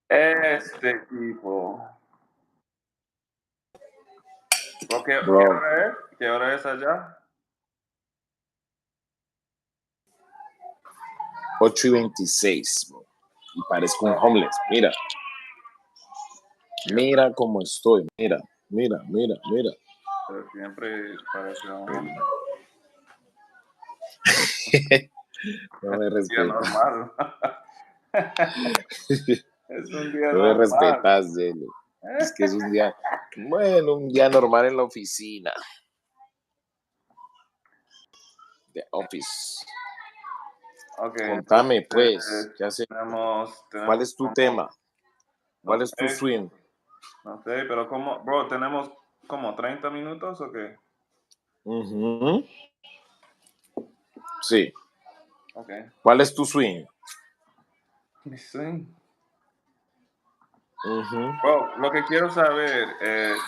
Este tipo. ¿Qué Bro, hora es? ¿Qué hora es allá? 8:26, bro. Y parezco un Oh, homeless. Mira, yo mira cómo estoy. Mira, mira, mira, mira. pero siempre parece un hombre. No me Un día respeta. normal. Es un día No me normal. respetas, Yelo. Es que es un día, bueno, un día normal en la oficina. De office. Ok, Contame, entonces pues, ¿qué hace? ¿Cuál tenemos es tu como, tema? no ¿Cuál es tu sé, swing? no sé, pero como, bro, tenemos como 30 minutos o qué? Ujú. Sí. Ok. ¿Cuál es tu swing? Mi swing. Ujú. Bro, lo que quiero saber es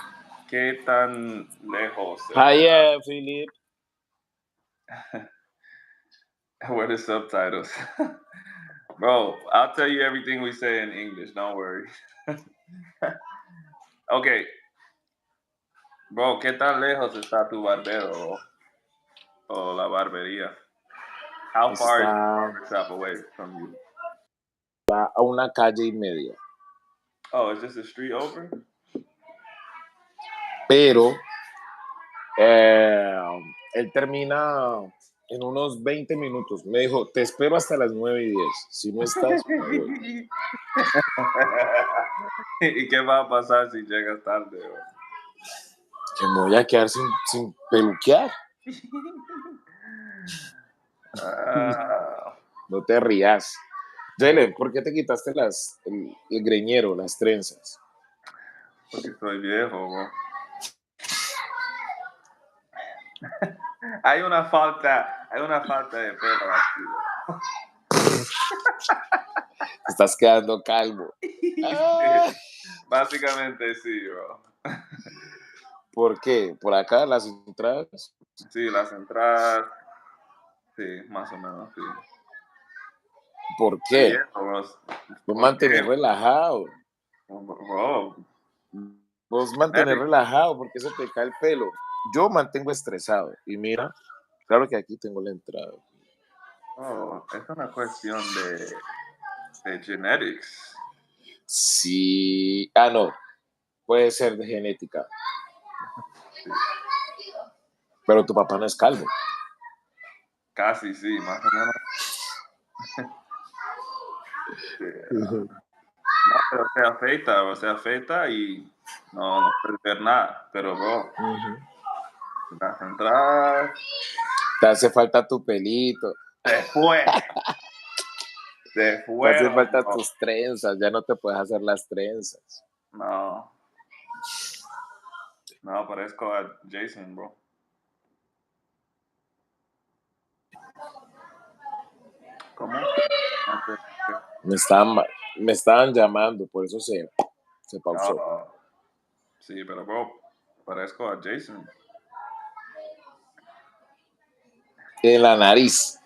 qué tan lejos Hi, Philip. were the subtitles. Bro, I'll tell you everything we say in English, don't worry. Okay, bro, ¿qué tan lejos está tu barbero o la barbería? How far is the Está barbershop away from you? a una calle y media. Oh, it's just a street over? Pero él termina en unos 20 minutos. Me dijo, te espero hasta las 9:10. Si no estás, me voy. ¿Y qué va a pasar si llegas tarde? Que me voy a quedar sin peluquear. Ah, No te rías. Jelen, ¿por qué te quitaste el greñero, las trenzas? porque soy viejo, bro. Hay una falta de pelo aquí, bro. Te estás quedando calvo. Ah, Básicamente sí, bro. ¿por qué? ¿Por acá, las entradas? Sí, las entradas, sí, más o menos, sí. ¿Por Estoy qué? viejo, bro. Vos ¿Por mantenés qué? relajado. Bro, Vos mantenés genetics. relajado porque eso te cae el pelo. Yo mantengo estresado. Y mira, claro que aquí tengo la entrada. Oh, es una cuestión de genetics. Sí. Ah, no. Puede ser de genética. Sí, Pero tu papá no es calvo. casi sí, más o menos. Sí, no, pero se afeita y no puedes ver nada. Pero, bro, las entradas, Te hace falta tu pelito. se fue, se Te hace fueron, falta bro. tus trenzas. Ya no te puedes hacer las trenzas. No, no, parezco a Jason, bro. ¿Cómo? No sé. Me estaban, me estaban llamando, por eso se pausó. No, sí, pero, bro, parezco a Jason. En la nariz.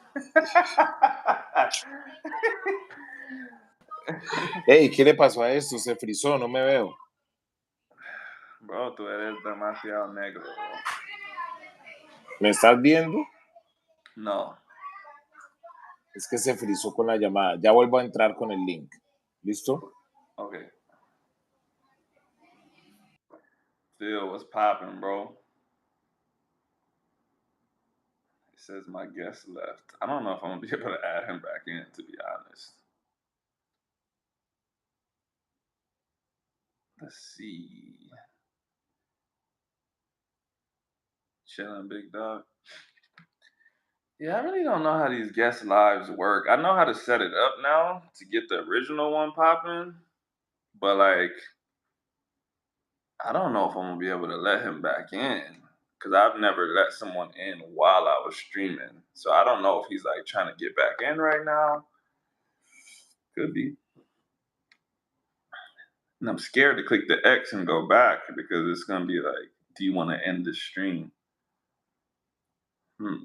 Hey, ¿qué le pasó a esto? Se frizó, no me veo. Bro, tú eres demasiado negro, bro. ¿Me estás viendo? No. Es que se frizó con la llamada. Ya vuelvo a entrar con el link. ¿Listo? Okay. Still, what's popping, bro? It says my guest left. I don't know if I'm gonna be able to add him back in, to be honest. Let's see. Chilling, big dog. Yeah, I really don't know how these guest lives work. I know how to set it up now to get the original one popping, but like, I don't know if I'm gonna be able to let him back in because I've never let someone in while I was streaming. So I don't know if he's like trying to get back in right now. Could be. And I'm scared to click the X and go back because it's gonna be like, do you want to end the stream? Hmm.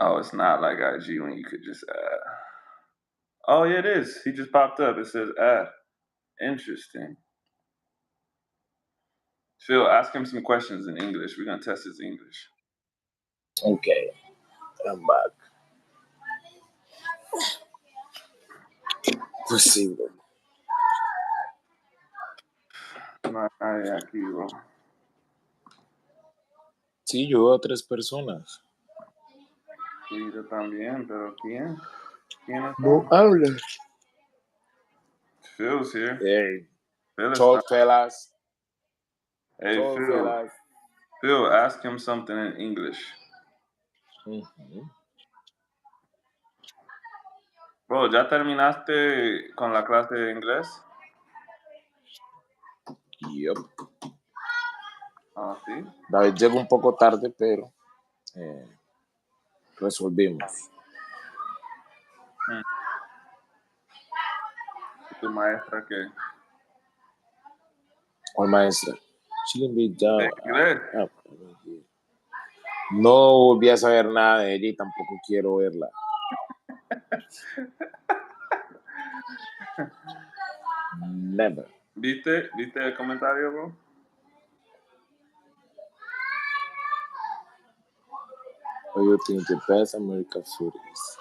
Oh, it's not like IG when you could just add. Oh, yeah, it is. He just popped up. It says add. Interesting. Phil, ask him some questions in English. We're gonna test his English. Okay, I'm back. Pues sí, bro. No hay aquí, bro. Sí, yo veo a 3 personas. Sí, yo también, pero ¿quién? ¿Quiénes No son? hablan. Phil's here. Hey, Phil está. talk, fellas. Hey, Talk, Phil. fellas. Phil, ask him something in English. Mhm. Bro, ¿ya terminaste con la clase de inglés? Yep. Ah, sí. David llegó un poco tarde, pero resolvimos. ¿Y tu maestra qué? ¿Cuál maestra? Shouldn't be down. De inglés. No volví a saber nada de ella y tampoco quiero verla. Never. ¿Viste el comentario, bro? What do you think the best American food is?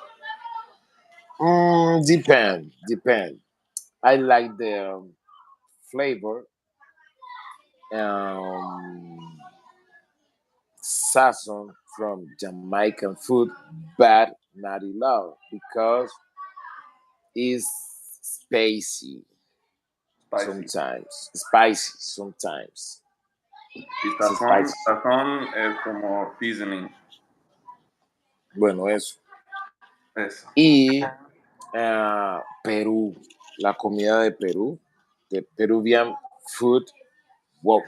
Depend. I like the flavor, sazon from Jamaican food, but not in love because it's spicy Spicy. sometimes. Spicy sometimes. Y It's spicy. sazón es como seasoning. Bueno, eso. Eso. Y Perú, la comida de Perú, de Peruvian food. Wow.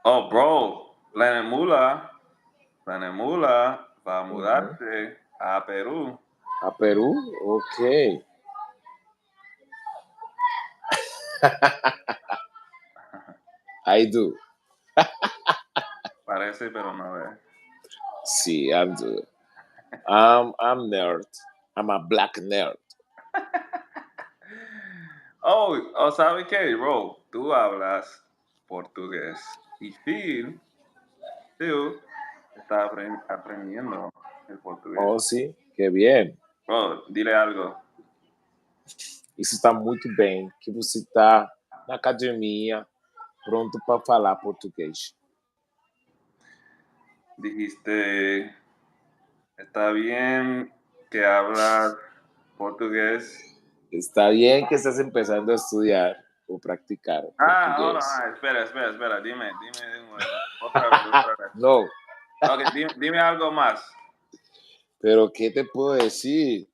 Oh, bro, Planet Mula va a mudarse a Perú. A Perú, ok. I do. Parece, pero no es. Sí, I do. I'm nerd. I'm a black nerd. Oh, ¿sabe qué, bro? Tú hablas portugués. Y Phil está aprendiendo el portugués. Oh, sim, que bien. Bro, dile algo. Isso está muito bem, que você está na academia, pronto para falar português. Dijiste, está bien que hablas portugués. Está bien que estás empezando a estudiar o practicar Ah, hold portugués. on. Espera. Dime de nuevo. Otra vez. No, Ok, dime algo más. pero ¿qué te puedo decir?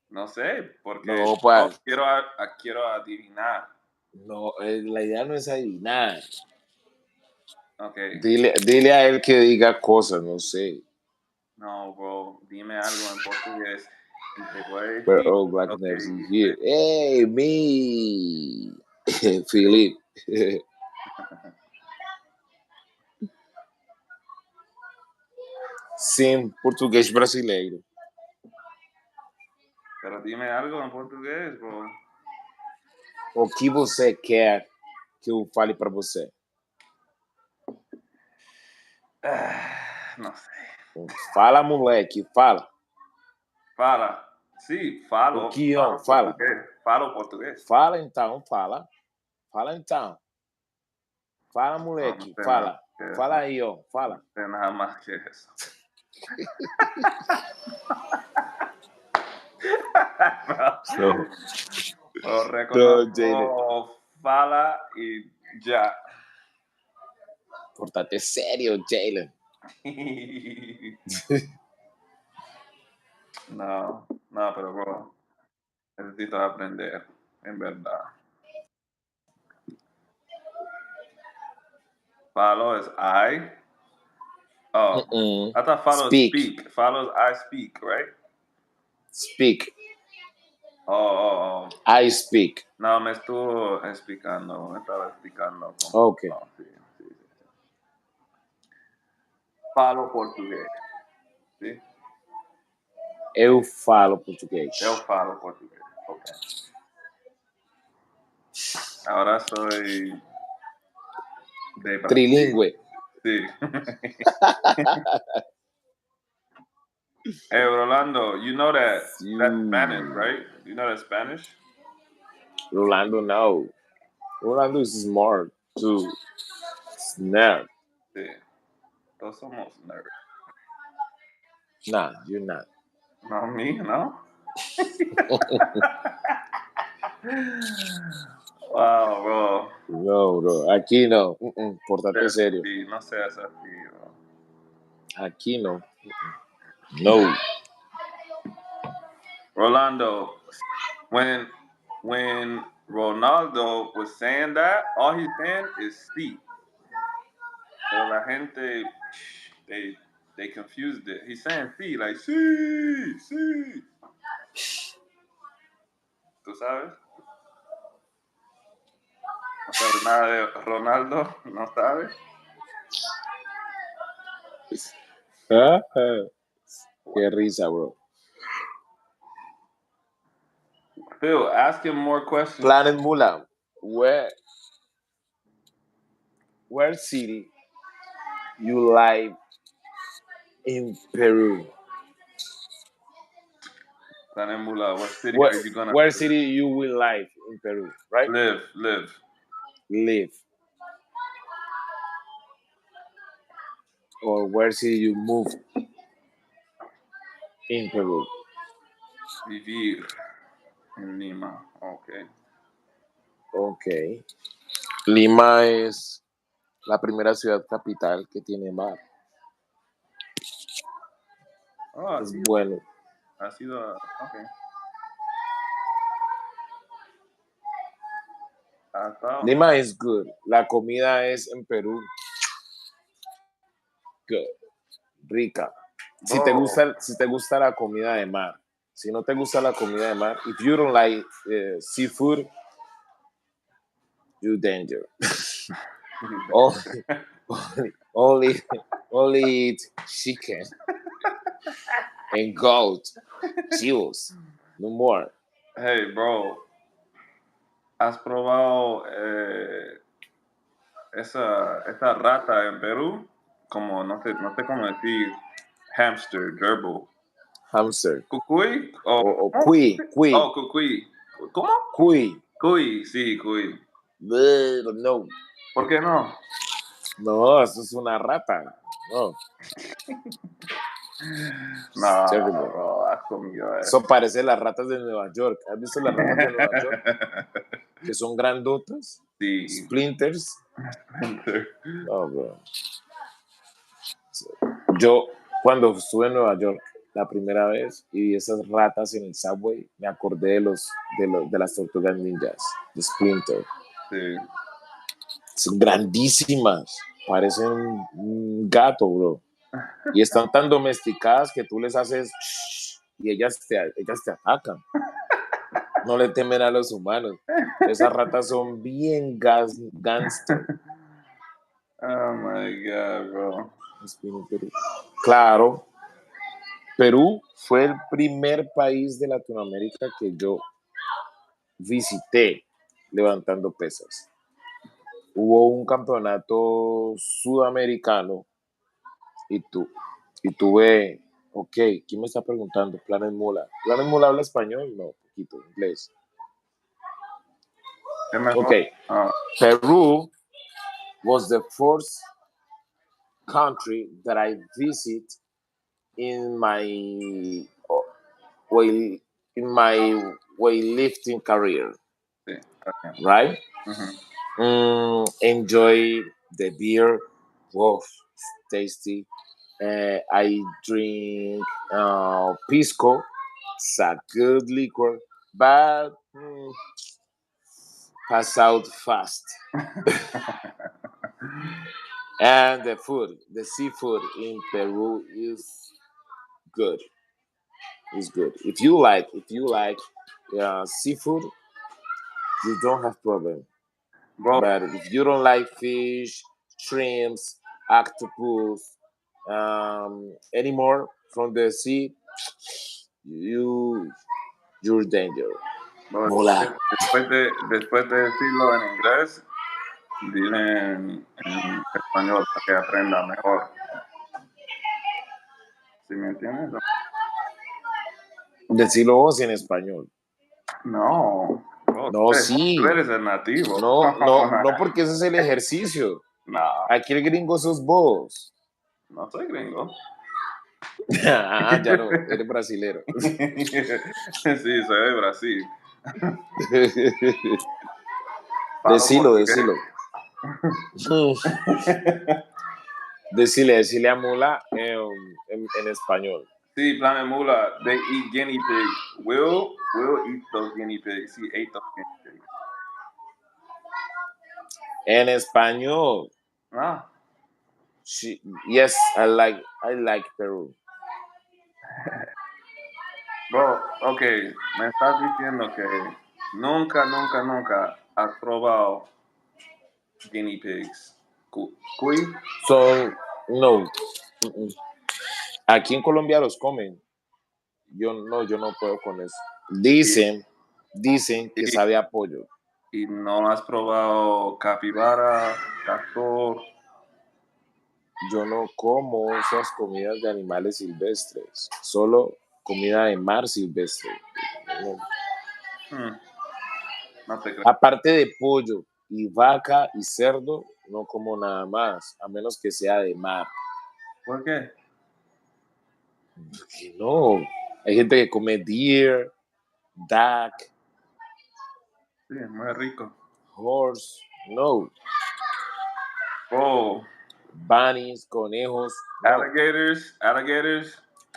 No sé, porque No, pues, quiero adivinar. no, la idea no es adivinar. Ok. Dile a él que diga cosas, no sé. No, bro, dime algo en portugués y te voy a We're decir all black lo que nerds in dijiste. here. Hey, me, Felipe. Sim, português brasileiro. Pero dime algo en portugués, bro. O que você quer que eu fale para você? No sé. Fala, moleque, fala. Fala. Sí, O que falo fala? portugués. Falo portugués. Fala então, fala. Fala então. Fala, No moleque, sé nada fala. que eso. Fala aí, ó, fala. No sé nada más que eso. No, Lo no, Jalen. reconozco, fala y ya. Portate serio, Jalen. No, pero bro, necesito aprender, en verdad. Follow is I. Oh, I thought follow is Speak. speak. Follow is I speak, right? Speak. Oh. I speak. No, me estaba explicando Ok. No, sí. Falo portugués, ¿sí? Eu falo português. Eu falo portugués. Ok. Ahora soy de Brasil. Trilingüe. Sí. Hey, Rolando, you know that's Spanish, Sim. right? You know that's Spanish? Rolando, no. Rolando is smart too. Nerd. Sí. Todos somos nerds. Nah, you're not. No, me, no? Wow, bro. No, bro. Aquí no. Pórtate serio. Sí, no seas así, bro. Aquí no. No. Rolando, when when Ronaldo was saying that, all he's saying is sí. Pero la gente, they they confused it. He's saying sí, like sí, sí. ¿Tú sabes? No sabes nada de Ronaldo, ¿no sabes? Ah, ah. Qué risa, bro. Phil, ask him more questions. Planet Mula. Where city you live in Peru? Tanemula, what city Where, are you gonna where city you will live in Peru, right? live? Live. Or where city you move in Peru? Vivir en Lima. Okay. Ok. Lima es la primera ciudad capital que tiene mar. Oh, Es así, bueno. ha sido, okay. Hasta, Lima is good. La comida es en Perú good, rica. bro, Si te gusta la comida de mar. Si no te gusta la comida de mar, if you don't like seafood, you danger. only, only, only eat chicken and goat, chivos, no more. hey, bro, ¿has probado esa rata en Perú? Como, no sé cómo decir, hamster, gerbil. Hamster ¿Cucuy? o ¿Cómo? cuy, Oh, cucuy. ¿Cómo? cuy. Cuy, sí, cuy. No, ¿Por qué no? no, eso es una rata. No, it's No, terrible. bro, has comido Eso eso. parece las ratas de Nueva York. ¿Has visto las ratas de Nueva York? Que son grandotas, Sí. splinters. No, bro. Yo, cuando estuve en Nueva York la primera vez y vi esas ratas en el subway, me acordé de las tortugas ninjas, de Splinter. Sí. Son grandísimas, parecen un gato, bro. Y están tan domesticadas que tú les haces y ellas te atacan. No le temen a los humanos. Esas ratas son bien gangster. Oh my God, bro. Claro, Perú fue el primer país de Latinoamérica que yo visité levantando pesas. Hubo un campeonato sudamericano y, y tuve, ok, ¿quién me está preguntando? Planet Mula. ¿Planet Mula habla español? No, poquito, inglés. Es Ok, mejor. Ah, Peru was the first country that I visit in my weight in my weightlifting career, sí, okay. right? Ujú. Enjoy the beer. Wow, it's tasty. I drink pisco. It's a good liquor, but pass out fast. And the food, the seafood in Peru is good. It's good. If you like seafood, you don't have problem. Bro, But if you don't like fish, shrimps, octopus, anymore from the sea, you're danger. Bueno, Mula. después de decirlo en inglés, dile en español para que aprenda mejor. ¿Sí me entiendes? Decirlo vos en español. No, no, No, tú sí. eres el nativo. No, porque ese es el ejercicio. No, Aquí el gringo sos vos. no soy gringo. Ya no, eres brasilero. Sí, soy de Brasil. Falo Decilo. portugués. Decile a Mula en español. Sí, Planet Mula, they eat guinea pigs. Will eat those guinea pigs. He ate those guinea pigs. En español. Ah, Yes, I like Peru. bro, ok, me estás diciendo que nunca has probado guinea pigs. Cuy, Son, no. Aquí en Colombia los comen. Yo no puedo con eso. y, Dicen que y, sabe a pollo. y no has probado capibara, castor. Yo no como esas comidas de animales silvestres, solo comida de mar silvestre. No. Hmm, no te creo. Aparte de pollo y vaca y cerdo, no como nada más, a menos que sea de mar. ¿Por qué? Que no, hay gente que come deer, duck, Sí, es muy rico. horse, no, Oh, bunnies, conejos, no, alligators.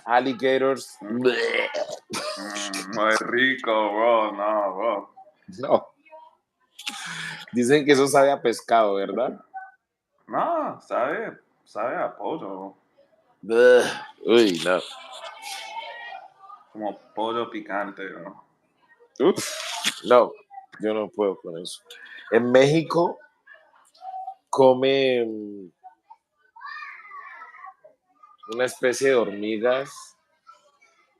alligators, Muy rico, bro. No, bro. no. Dicen que eso sabe a pescado, ¿verdad? No, sabe a pollo. Uy, no. Como pollo picante, bro. Uf, no, yo no puedo con eso. En México comen una especie de hormigas,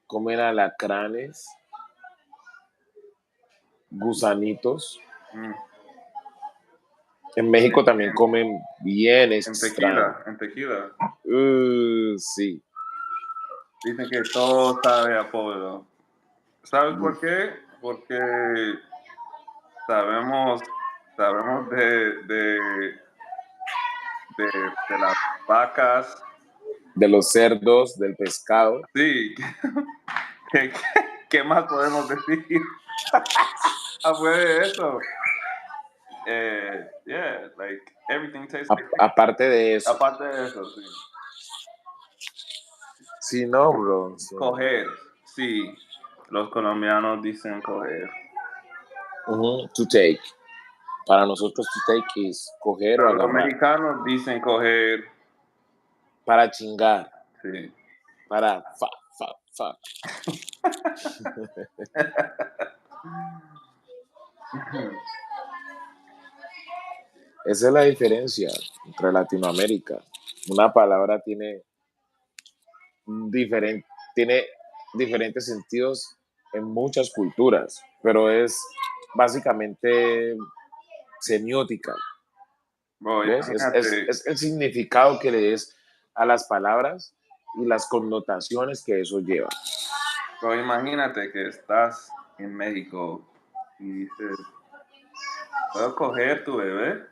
comen alacranes, gusanitos. Mm. En México también En, comen bien en extraño. tequila, en tequila. Sí. Dicen que todo sabe a pollo. ¿Sabes por Uf. qué? Porque sabemos, sabemos de las vacas. De los cerdos, del pescado. Sí, ¿qué, qué más podemos decir? Afuera de eso. Yeah, like everything tastes like chicken. Aparte de eso. Aparte de eso, sí. Sí, no, bro. Sí, no. Coger, sí. Los colombianos dicen coger. To take. Para nosotros to take es coger o Pero los agarrar. mexicanos dicen coger, Para chingar. sí. Para fa. Esa es la diferencia entre Latinoamérica. Una palabra tiene diferentes sentidos en muchas culturas, pero es básicamente semiótica. Bro, ¿Ves? imagínate, Es el significado que le des a las palabras y las connotaciones que eso lleva. imagínate que estás en México y dices, ¿puedo coger tu bebé?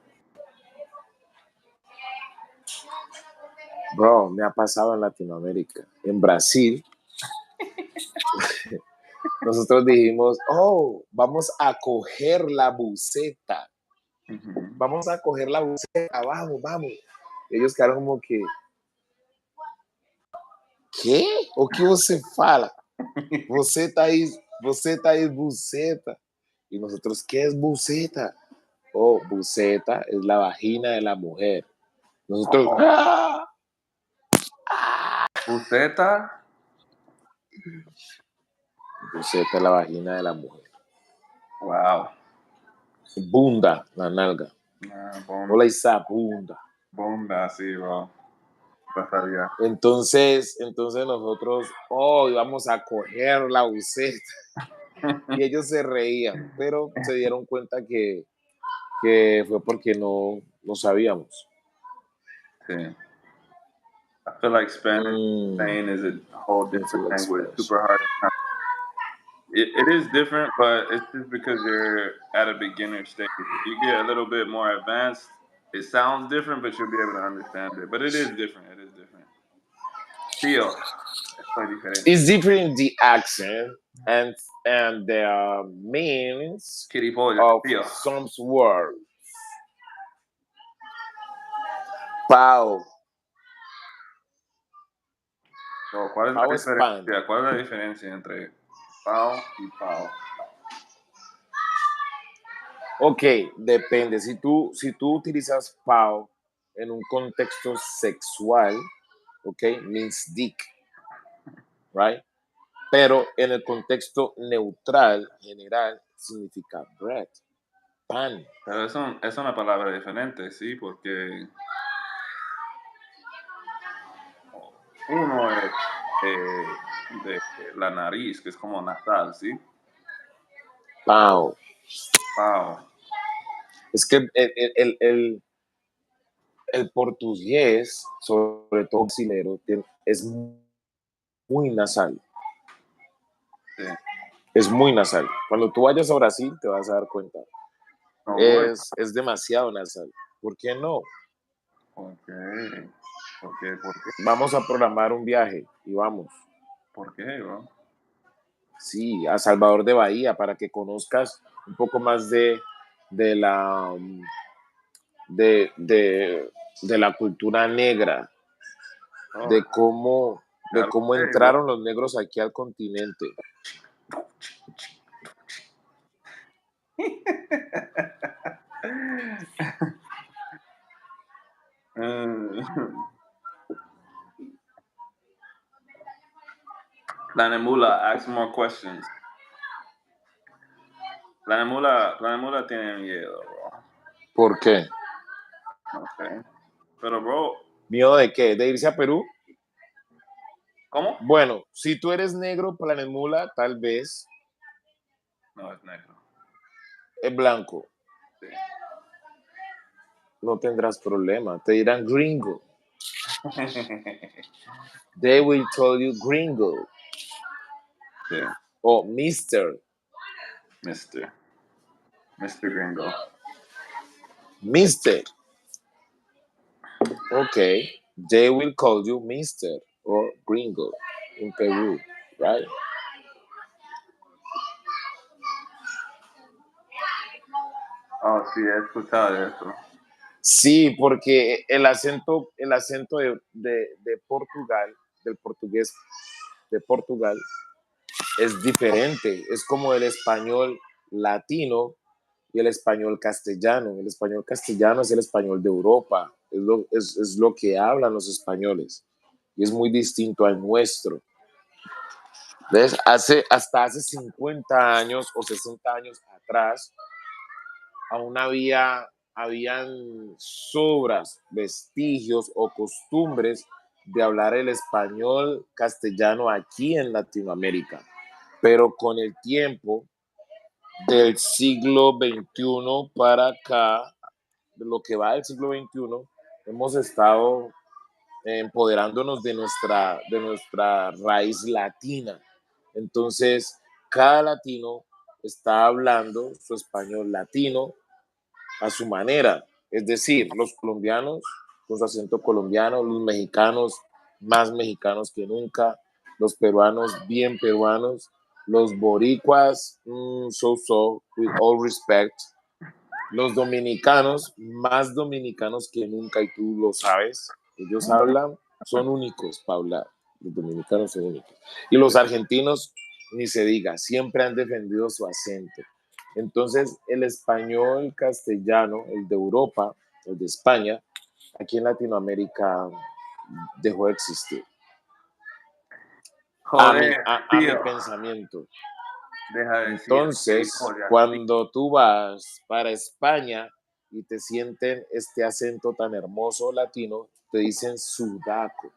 Bro, me ha pasado en Latinoamérica. En Brasil, nosotros dijimos, oh, vamos a coger la buceta. Ujú. Vamos a coger la buceta, vamos. Ellos quedaron como que, ¿qué? O que você fala? Buceta es buceta. Y nosotros, ¿qué es buceta? Oh, buceta es la vagina de la mujer. Nosotros, Oh, ¡ah! buceta. Buceta es la vagina de la mujer. Wow. Bunda, la nalga. Nah, Hola, Isa, bunda. bomba, sí, bro. Pasaría. Entonces nosotros, oh, íbamos a coger la buceta y ellos se reían, pero se dieron cuenta que fue porque no sabíamos. Sí. I feel like Spanish, Mm, Spain is a whole different into language, Spanish. super hard. It is different, but it's just because you're at a beginner stage. If you get a little bit more advanced, it sounds different, but you'll be able to understand it. But it is different. It is different. Tío, estoy diferente. It's different in the accent and the meanings Kitty pollo, of tío. some words. Pau. So, ¿cuál es la Pau es pan. diferencia? ¿Cuál es la diferencia entre pao y pao? Ok, depende. Si tú utilizas pau en un contexto sexual, ok, means dick, right? Pero en el contexto neutral, general, significa bread, pan. Pero es una palabra diferente, sí, porque uno es de la nariz, que es como nasal, ¿sí? Pau. Pao. Es que el portugués, sobre todo brasileño, es muy nasal. Sí. Es muy nasal. Cuando tú vayas a Brasil te vas a dar cuenta. No voy. Es demasiado nasal. ¿Por qué no? Ok. ¿Por qué? ¿Por qué? Vamos a programar un viaje y vamos. ¿Por qué, bro? Sí, a Salvador de Bahía para que conozcas un poco más de la de, de, de la cultura negra, Oh, de claro cómo que sí, bro. entraron los negros aquí al continente. Planemula, ask more questions. Planemula tiene miedo, bro. ¿Por qué? No sé. Pero, bro, ¿Miedo de qué? ¿De irse a Perú? ¿cómo? Bueno, si tú eres negro, Planemula, tal vez No, es negro. es blanco. Sí. No tendrás problema. Te dirán gringo. They will tell you gringo Sí, o mister. Mister. Mr. Gringo. Mister. Okay. They will call you mister or gringo in Peru, right? Oh, sí, he escuchado de eso. Sí, porque el acento de Portugal, del portugués de Portugal, es diferente. Es como el español latino y el español castellano. El español castellano es el español de Europa, es lo que hablan los españoles y es muy distinto al nuestro. ¿Ves? Hasta hace 50 años o 60 años atrás, aún habían sobras, vestigios o costumbres de hablar el español castellano aquí en Latinoamérica. Pero con el tiempo del siglo XXI para acá, de lo que va del siglo XXI, hemos estado empoderándonos de nuestra raíz latina. Entonces, cada latino está hablando su español latino a su manera. Es decir, los colombianos con su acento colombiano, los mexicanos más mexicanos que nunca, los peruanos bien peruanos, los boricuas, so, with all respect, los dominicanos más dominicanos que nunca y tú lo sabes. Ellos hablan, son únicos para hablar. Los dominicanos son únicos. Y los argentinos, ni se diga, siempre han defendido su acento. Entonces, el español castellano, el de Europa, el de España, aquí en Latinoamérica dejó de existir. Joder, A mi tío. pensamiento. Deja de decir Entonces, gilipollas, tío. cuando tú vas para España y te sienten este acento tan hermoso latino, te dicen sudaco.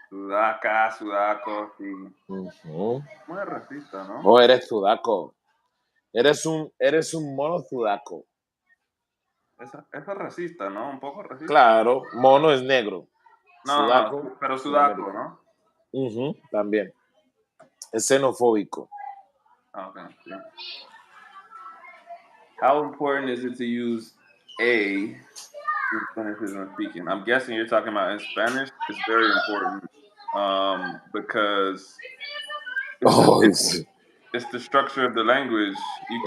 Sudaco, sí. Ujú. Muy racista, ¿no? Oh, eres sudaco. Eres un mono sudaco. Eso es racista, ¿no? Un poco racista. Claro, mono es negro. No, Sudaco, pero sudaco, Sudamérica. ¿no? Ujú, también. Es xenofóbico. Ah, okay, sí. How important is it to use a in Spanish speaking? I'm guessing you're talking about in Spanish. It's very important because it's the Oh, it's, it's the structure of the language. You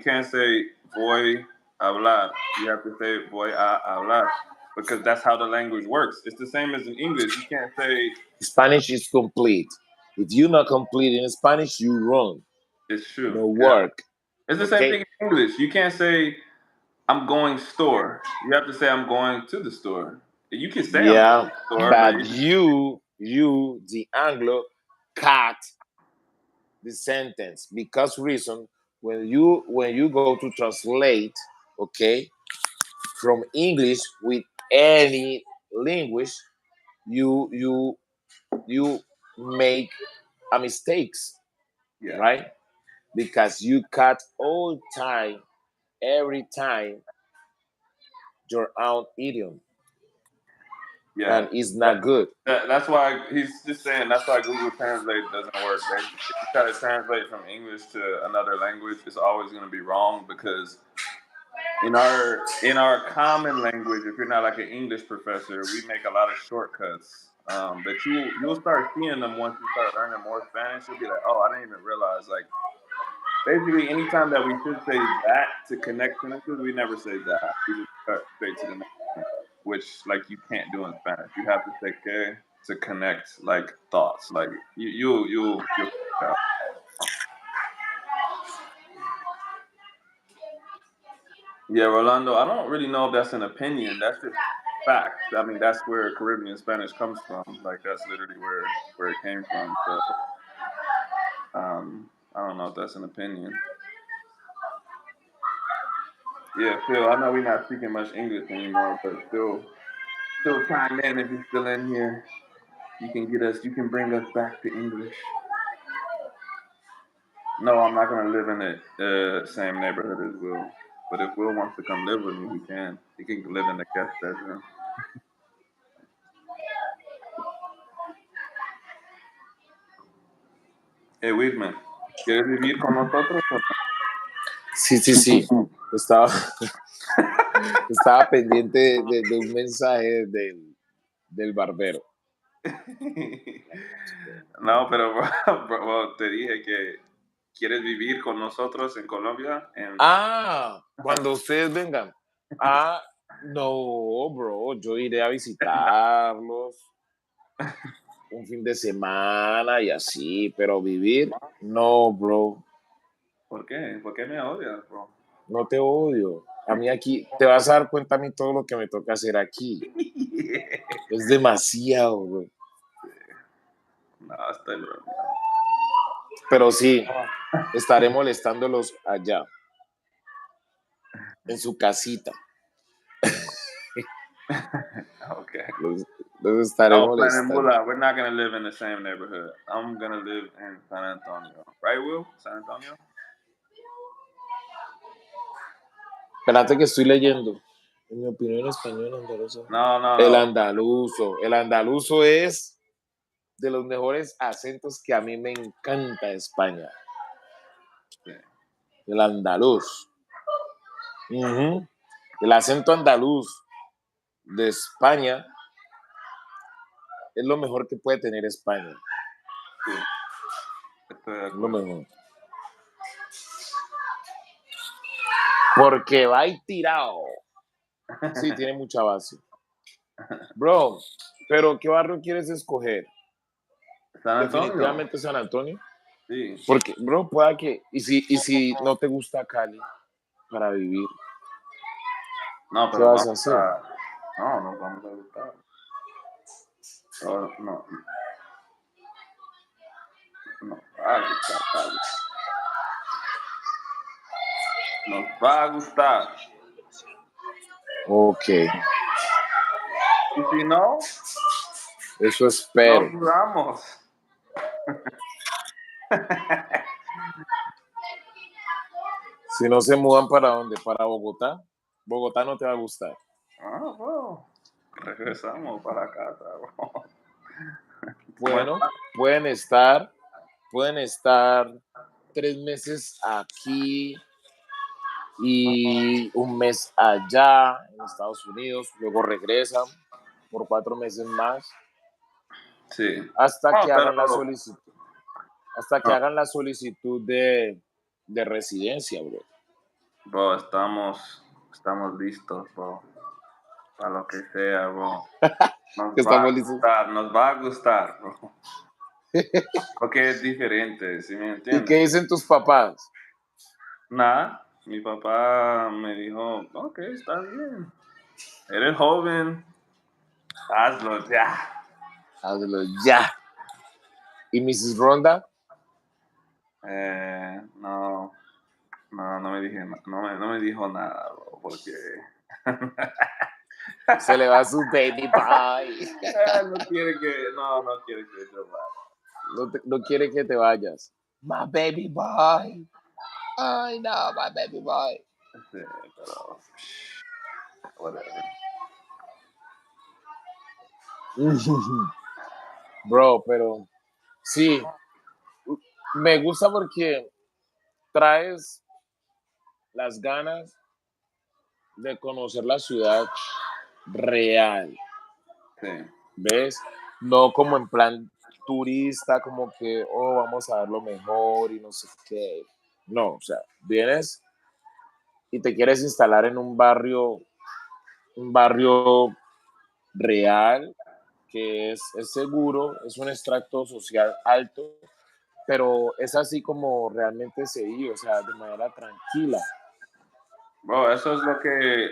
can't say voy a hablar. You have to say voy a hablar because that's how the language works. It's the same as in English. You can't say Spanish is complete. If you're not complete in Spanish, you wrong. it's true. No Yeah, work. it's the same Okay? thing in English. You can't say I'm going store. You have to say I'm going to the store. You can say I'm going Yeah, to the store, but but you, the Anglo, cut the sentence because reason when you go to translate, okay, from English with any language, you make a mistakes, yeah, right? Because you cut all time, every time your own idiom, yeah. and it's not good. That's why he's just saying that's why Google Translate doesn't work. If you try to translate from English to another language, it's always going to be wrong because in our common language, if you're not like an English professor, we make a lot of shortcuts that you'll start seeing them once you start learning more Spanish. You'll be like, oh, I didn't even realize. Like basically, anytime that we should say that to connect sentences, we never say that. We just cut straight to the next sentence, which like you can't do in Spanish. You have to say que to connect like thoughts. Like you'll figure it out. Yeah, Rolando. I don't really know if that's an opinion. That's just fact. I mean, that's where Caribbean Spanish comes from. Like that's literally where it came from. So I don't know if that's an opinion. Yeah, Phil. I know we're not speaking much English anymore, but still chime in if you're still in here. You can get us. You can bring us back to English. No, I'm not gonna live in the same neighborhood as Will. But if Will wants to come live with me, he can. He can live in the guest bedroom. Hey, Wilmer, ¿quieres vivir con nosotros o Sí, sí, sí. Estaba, estaba pendiente de un mensaje del barbero. no? Pero bro, te dije que quieres vivir con nosotros en Colombia. Cuando ustedes vengan. No, bro, yo iré a visitarlos un fin de semana y así, pero vivir, no, bro, ¿Por qué? ¿Por qué me odias, bro? no te odio. A mí aquí, te vas a dar cuenta a mí todo lo que me toca hacer aquí. Es demasiado, bro. No, estoy bromeando. Pero sí, estaré molestándolos allá, en su casita. Okay. Los estaré No, molestando. Planembula, we're not gonna live in the same neighborhood. I'm gonna live in San Antonio. Right, Will? San Antonio? Espérate que estoy leyendo. En mi opinión, español andaluzo. No, no, El no. andaluzo. El andaluzo es de los mejores acentos que a mí me encanta de España. Sí. El andaluz. Ujú. El acento andaluz de España es lo mejor que puede tener España. Sí, estoy de Es lo acuerdo. mejor. Porque va y tirado. Sí, tiene mucha base. Bro, pero ¿qué barrio quieres escoger? San Antonio. Definitivamente San Antonio. Sí. Porque, bro, pueda que. Y si no te gusta Cali para vivir, No, ¿qué pero vas a vamos hacer? a. No, nos vamos a gustar. No, no, nos va a gustar, Cali. Nos va a gustar. Ok. Y si no, Eso no espero. jugamos. Si no se mudan, ¿para dónde? ¿Para Bogotá? Bogotá no te va a gustar. Ah, bueno. Regresamos para casa, bro. Bueno, Bueno, pueden estar 3 meses aquí y un mes allá en Estados Unidos, luego regresan por 4 meses más sí. hasta No, que pero hagan la solicitud, hasta que no, hagan la solicitud de residencia, bro. bro, estamos listos, bro. Para lo que sea, bro. Nos va a Estamos listos. gustar, nos va a gustar, bro. Porque es diferente, ¿sí me ¿Y entiendes? qué dicen tus papás? Nada, mi papá me dijo, ok, está bien. Eres joven, hazlo ya. Hazlo ya. ¿Y Mrs. Ronda? No, no me dije, no me dijo nada, bro, porque Se le va su baby boy. no quiere que yo vaya. No quiere que te vayas. My baby boy. Ay, no, my baby boy. Sí, pero whatever. Bro, pero sí, me gusta porque traes las ganas de conocer la ciudad real, Sí. ¿ves? No como en plan turista, como que, oh, vamos a ver lo mejor y no sé qué. No, o sea, vienes y te quieres instalar en un barrio real, que es seguro, es un extracto social alto, pero es así como realmente se vive, o sea, de manera tranquila. Bro, eso es lo que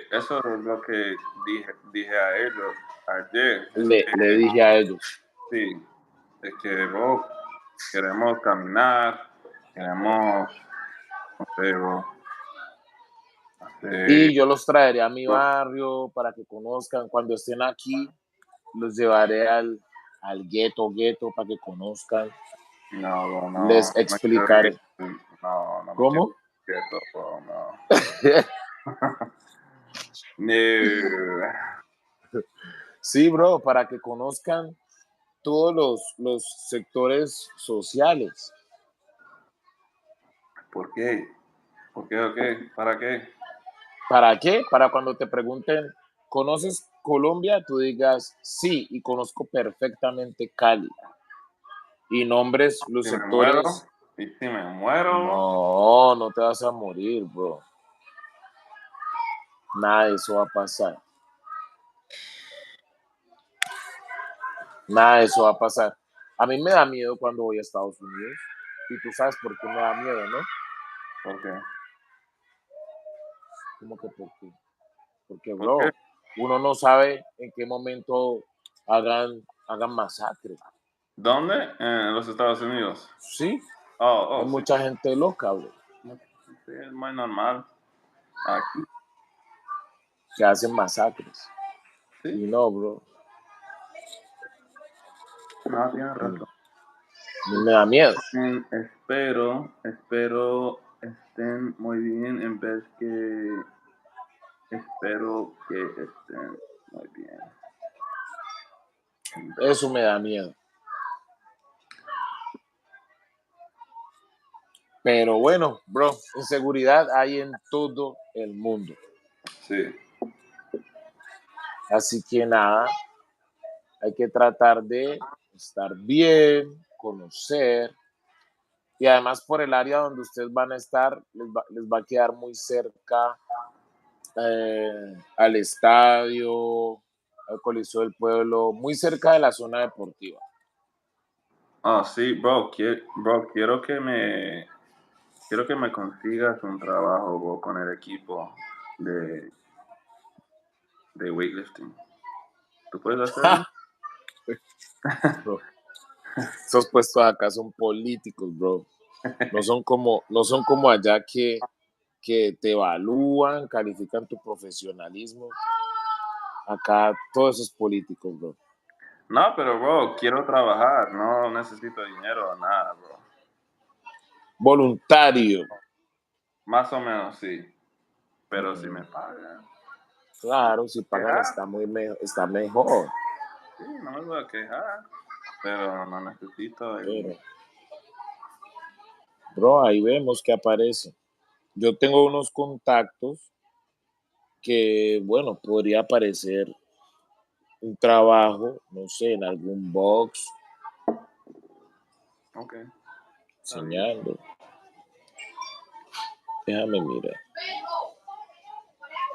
dije a ellos ayer. Es Le que, dije a ellos. sí, es que, bro, queremos caminar, queremos, no sé, bro, hacer, Y yo los traeré a mi barrio para que conozcan. Cuando estén aquí, los llevaré al gueto para que conozcan. no, bro, Les no me quiero ir, explicaré. no me quiero ¿Cómo? ir quieto, bro, no. No. Sí, bro, para que conozcan todos los sectores sociales. ¿Por qué? ¿Por qué? ¿O qué? ¿Para qué? ¿Para qué? Para cuando te pregunten, ¿conoces Colombia? Tú digas, sí, y conozco perfectamente Cali. Y nombres los Si me muero, sectores. y si me muero, No, no te vas a morir, bro. Nada de eso va a pasar. Nada de eso va a pasar. A mí me da miedo cuando voy a Estados Unidos. Y tú sabes por qué me da miedo, ¿no? ¿por qué? ¿Cómo que por qué? Porque, ¿Por qué? bro, uno no sabe en qué momento hagan masacre. ¿Dónde? En los Estados Unidos. Sí, hay Oh, sí. mucha gente loca, bro, Sí, es muy normal. Aquí, que hacen masacres. Y sí. no, bro, No, tienes a mí razón. me da miedo. Espero estén muy bien en vez que espero que estén muy bien. En vez. Eso me da miedo. Pero bueno, bro, inseguridad hay en todo el mundo. Sí. Así que nada, hay que tratar de estar bien, conocer. Y además por el área donde ustedes van a estar, les va a quedar muy cerca al estadio, al Coliseo del Pueblo, muy cerca de la zona deportiva. Oh, sí, bro, bro, quiero que me consigas un trabajo, bro, con el equipo de, de weightlifting. ¿Tú puedes hacerlo? Bro, esos puestos acá son políticos, bro. No son como allá que te evalúan, califican tu profesionalismo. Acá todo eso es político, bro. No, pero bro, quiero trabajar, no necesito dinero o nada, bro. Voluntario. Más o menos sí, pero si me pagan. Claro, si pagan Quejar, está mejor. sí, no me voy a quejar, pero no necesito el Pero, dinero. bro, ahí vemos que aparece. Yo tengo unos contactos que, bueno, podría aparecer un trabajo, no sé, en algún box, Ok, está bien. enseñando. Déjame mirar.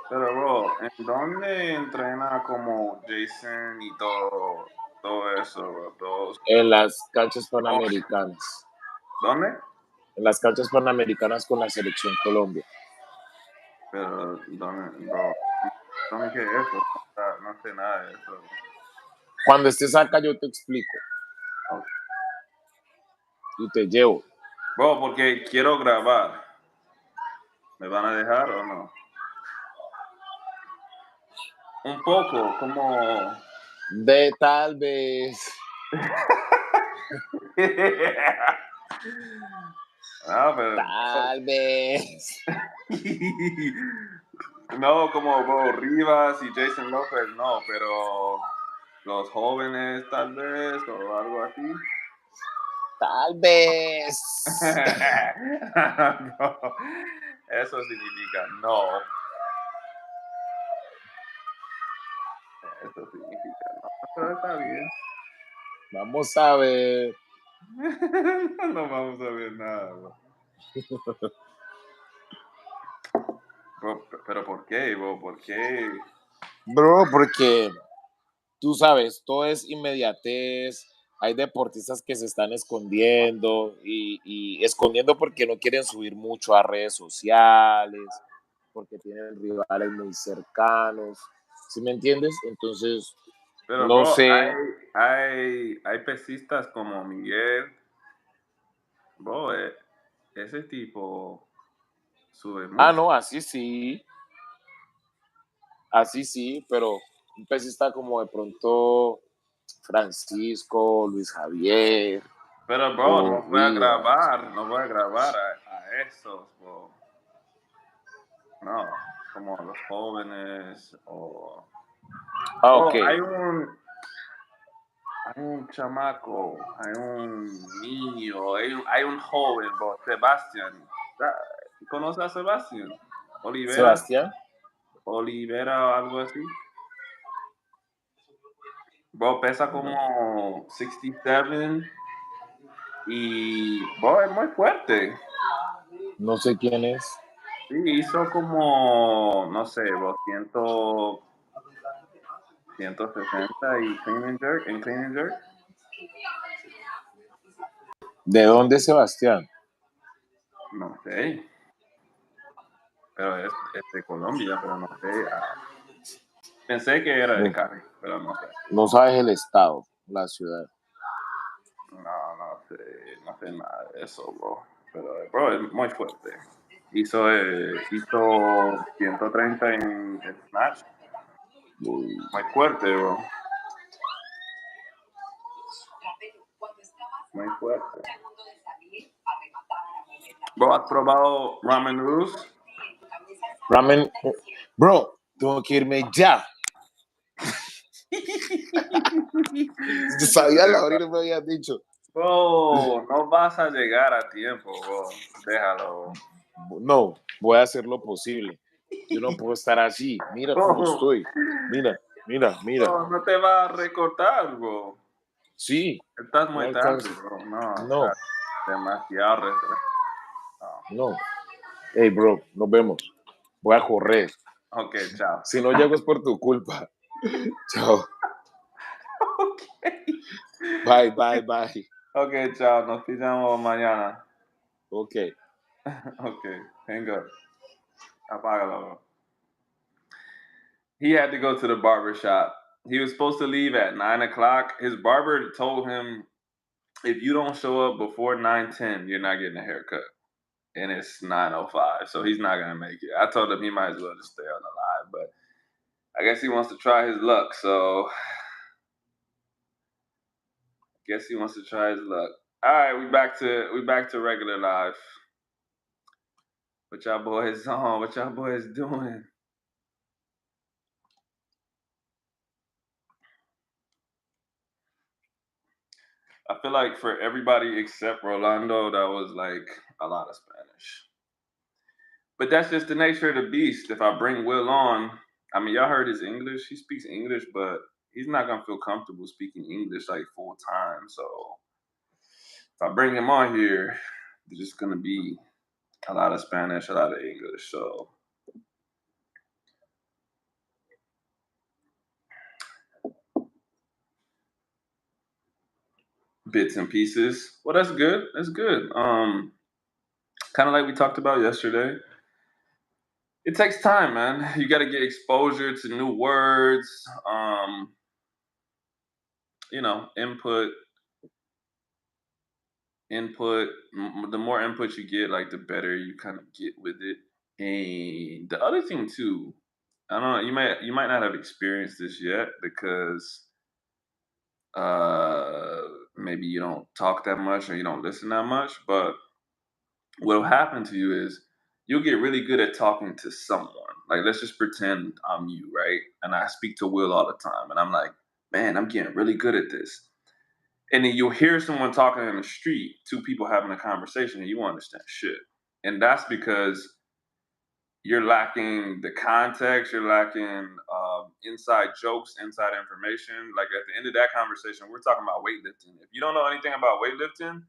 Pero bro, ¿en dónde entrena como Jason y todo eso, bro? En las canchas Oh, panamericanas. ¿dónde? En las canchas panamericanas con la selección Colombia. Pero, ¿dónde, bro? ¿Dónde qué es eso? No sé nada de eso. Cuando estés acá, yo te explico Ok. y te llevo. Bro, porque quiero grabar. ¿Me van a dejar o no? Un poco, como... De tal vez. Ah, pero... Tal vez. No, como Bo Rivas y Jason López, no, pero los jóvenes tal vez o algo así. Tal vez. No, eso significa no. Eso significa no. Pero está bien. Vamos a ver. No vamos a ver nada, bro. Pero ¿por qué, bro? ¿Por qué? Bro, porque tú sabes, todo es inmediatez. Hay deportistas que se están escondiendo y escondiendo porque no quieren subir mucho a redes sociales, porque tienen rivales muy cercanos. ¿Sí me entiendes? Entonces, Pero, no bro, sé. hay pesistas como Miguel. Bro, ese tipo sube Ah, mucho. no, así sí, pero un pesista como de pronto Francisco, Luis Javier Pero, bro, o Rivas. no voy a grabar a esos, bro. No, como los jóvenes o... Ah, ok. Bro, hay un chamaco, hay un niño, hay un joven, bro, Sebastián. Ah, ¿conoces a Sebastián? Olivera, Sebastián, Olivera o algo así. Bro, pesa no, como 67 y, bro, es muy fuerte. no sé quién es. Sí, hizo como, no sé, bro, 160 y clean and jerk, en clean and jerk. ¿De dónde es Sebastián? No sé, pero es de Colombia, pero no sé. Pensé que era de No, Cali, pero no sé. no sabes el estado, la ciudad. No sé nada de eso, bro. Pero, bro, es muy fuerte. Hizo 130 en el Snatch. Uy. Muy fuerte, bro. Muy fuerte. Bro, ¿has probado ramen noodles? Ramen, bro, tengo que irme ya. Yo sabía la hora y no me habías dicho. Bro, no vas a llegar a tiempo, bro. Déjalo. No, voy a hacer lo posible. Yo no puedo estar así. Mira cómo Bro, estoy. Mira, mira, mira. bro, no te va a recortar, bro. Sí, Estás no muy tarde, alcanzo. bro. No, No, estás demasiado retrasado. no. Hey, bro, nos vemos. Voy a correr. Ok, chao. Si no llego es por tu culpa. Chao. Ok. Bye, bye, bye. Ok, chao. Nos pillamos mañana. Ok. Ok, hang up. Apágalo, bro. He had to go to the barber shop. He was supposed to leave at 9 o'clock. His barber told him, if you don't show up before 9:10, you're not getting a haircut. And it's 9:05, so he's not gonna make it. I told him he might as well just stay on the live, but I guess he wants to try his luck. So guess he wants to try his luck. All right, we back to regular life. What y'all boys on? What y'all boys doing? I feel like for everybody except Rolando, that was like a lot of Spanish. But that's just the nature of the beast. If I bring Will on, I mean, y'all heard his English. He speaks English, but he's not gonna feel comfortable speaking English like full time. So if I bring him on here, there's just gonna be a lot of Spanish, a lot of English. So bits and pieces. Well, that's good. That's good. Kind of like we talked about yesterday. It takes time, man. You got to get exposure to new words. Input. The more input you get, like the better you kind of get with it. And the other thing too, I don't know, you might not have experienced this yet because uh maybe you don't talk that much or you don't listen that much, but what'll happen to you is you'll get really good at talking to someone. Like let's just pretend I'm you, right? And I speak to Will all the time and I'm like, man, I'm getting really good at this. And then you'll hear someone talking in the street, two people having a conversation, and you won't understand shit. And that's because you're lacking the context, you're lacking inside jokes, inside information. Like at the end of that conversation, we're talking about weightlifting. If you don't know anything about weightlifting,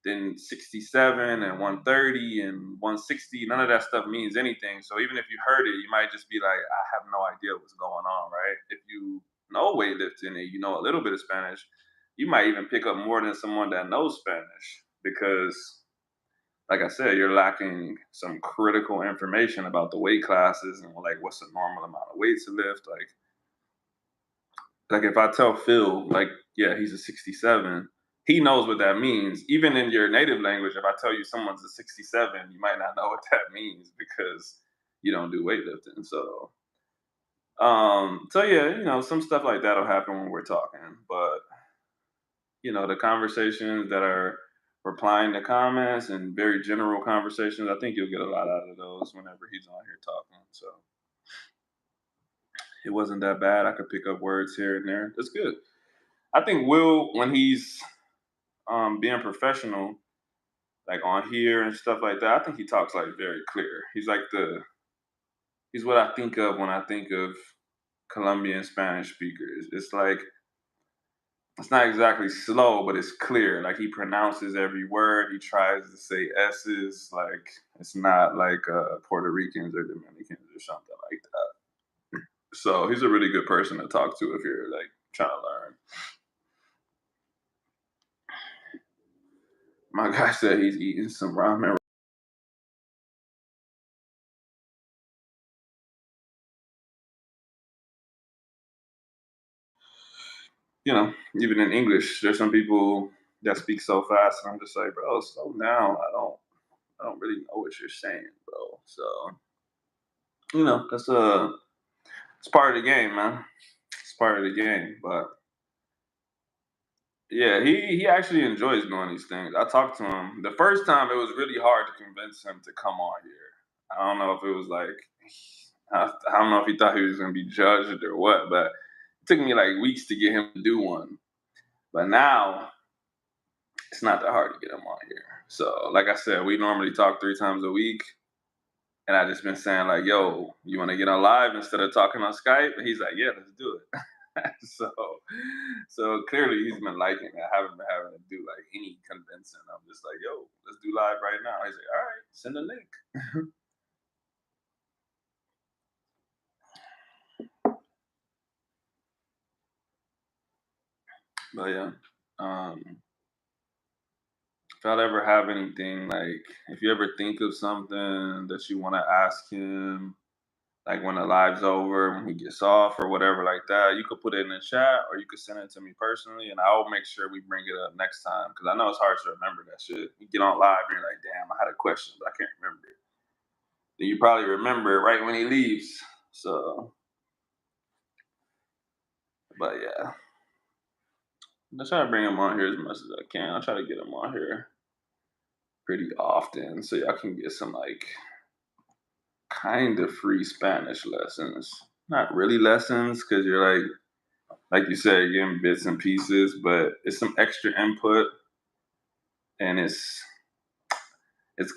then 67 and 130 and 160, none of that stuff means anything. So even if you heard it, you might just be like, I have no idea what's going on, right? If you know weightlifting and you know a little bit of Spanish, you might even pick up more than someone that knows Spanish because, like I said, you're lacking some critical information about the weight classes and like what's the normal amount of weight to lift. Like if I tell Phil, like, yeah, he's a 67, he knows what that means. Even in your native language, if I tell you someone's a 67, you might not know what that means because you don't do weightlifting. So yeah, some stuff like that'll happen when we're talking. But the conversations that are replying to comments and very general conversations, I think you'll get a lot out of those whenever he's on here talking. So it wasn't that bad. I could pick up words here and there. That's good. I think Will, when he's being professional, like on here and stuff like that, I think he talks like very clear. He's what I think of when I think of Colombian Spanish speakers. It's like it's not exactly slow, but it's clear. Like he pronounces every word. He tries to say S's. Like it's not like Puerto Ricans or Dominicans or something like that. So he's a really good person to talk to if you're like trying to learn. My guy said he's eating some ramen. Even in English, there's some people that speak so fast, and I'm just like, bro, slow down. I don't really know what you're saying, bro. So, that's it's part of the game, man. It's part of the game. But yeah, he actually enjoys doing these things. I talked to him the first time. It was really hard to convince him to come on here. I don't know if it was like I don't know if he thought he was gonna be judged or what, but it took me like weeks to get him to do one. But now it's not that hard to get him on here. So, like I said, we normally talk 3 times a week. And I just been saying like, yo, you want to get on live instead of talking on Skype? And he's like, yeah, let's do it. so, so clearly he's been liking it. I haven't been having to do like any convincing. I'm just like, yo, let's do live right now. He's like, all right, send a link. But yeah, if y'all ever have anything like, if you ever think of something that you want to ask him, like when the live's over, when he gets off or whatever like that, you could put it in the chat or you could send it to me personally, and I'll make sure we bring it up next time because I know it's hard to remember that shit. You get on live and you're like, damn, I had a question, but I can't remember it. Then you probably remember it right when he leaves. So But yeah, I'll try to bring him on here as much as I can. I'll try to get him on here pretty often so y'all can get some like kind of free Spanish lessons. Not really lessons because you're like you said, you're getting bits and pieces, but it's some extra input and it's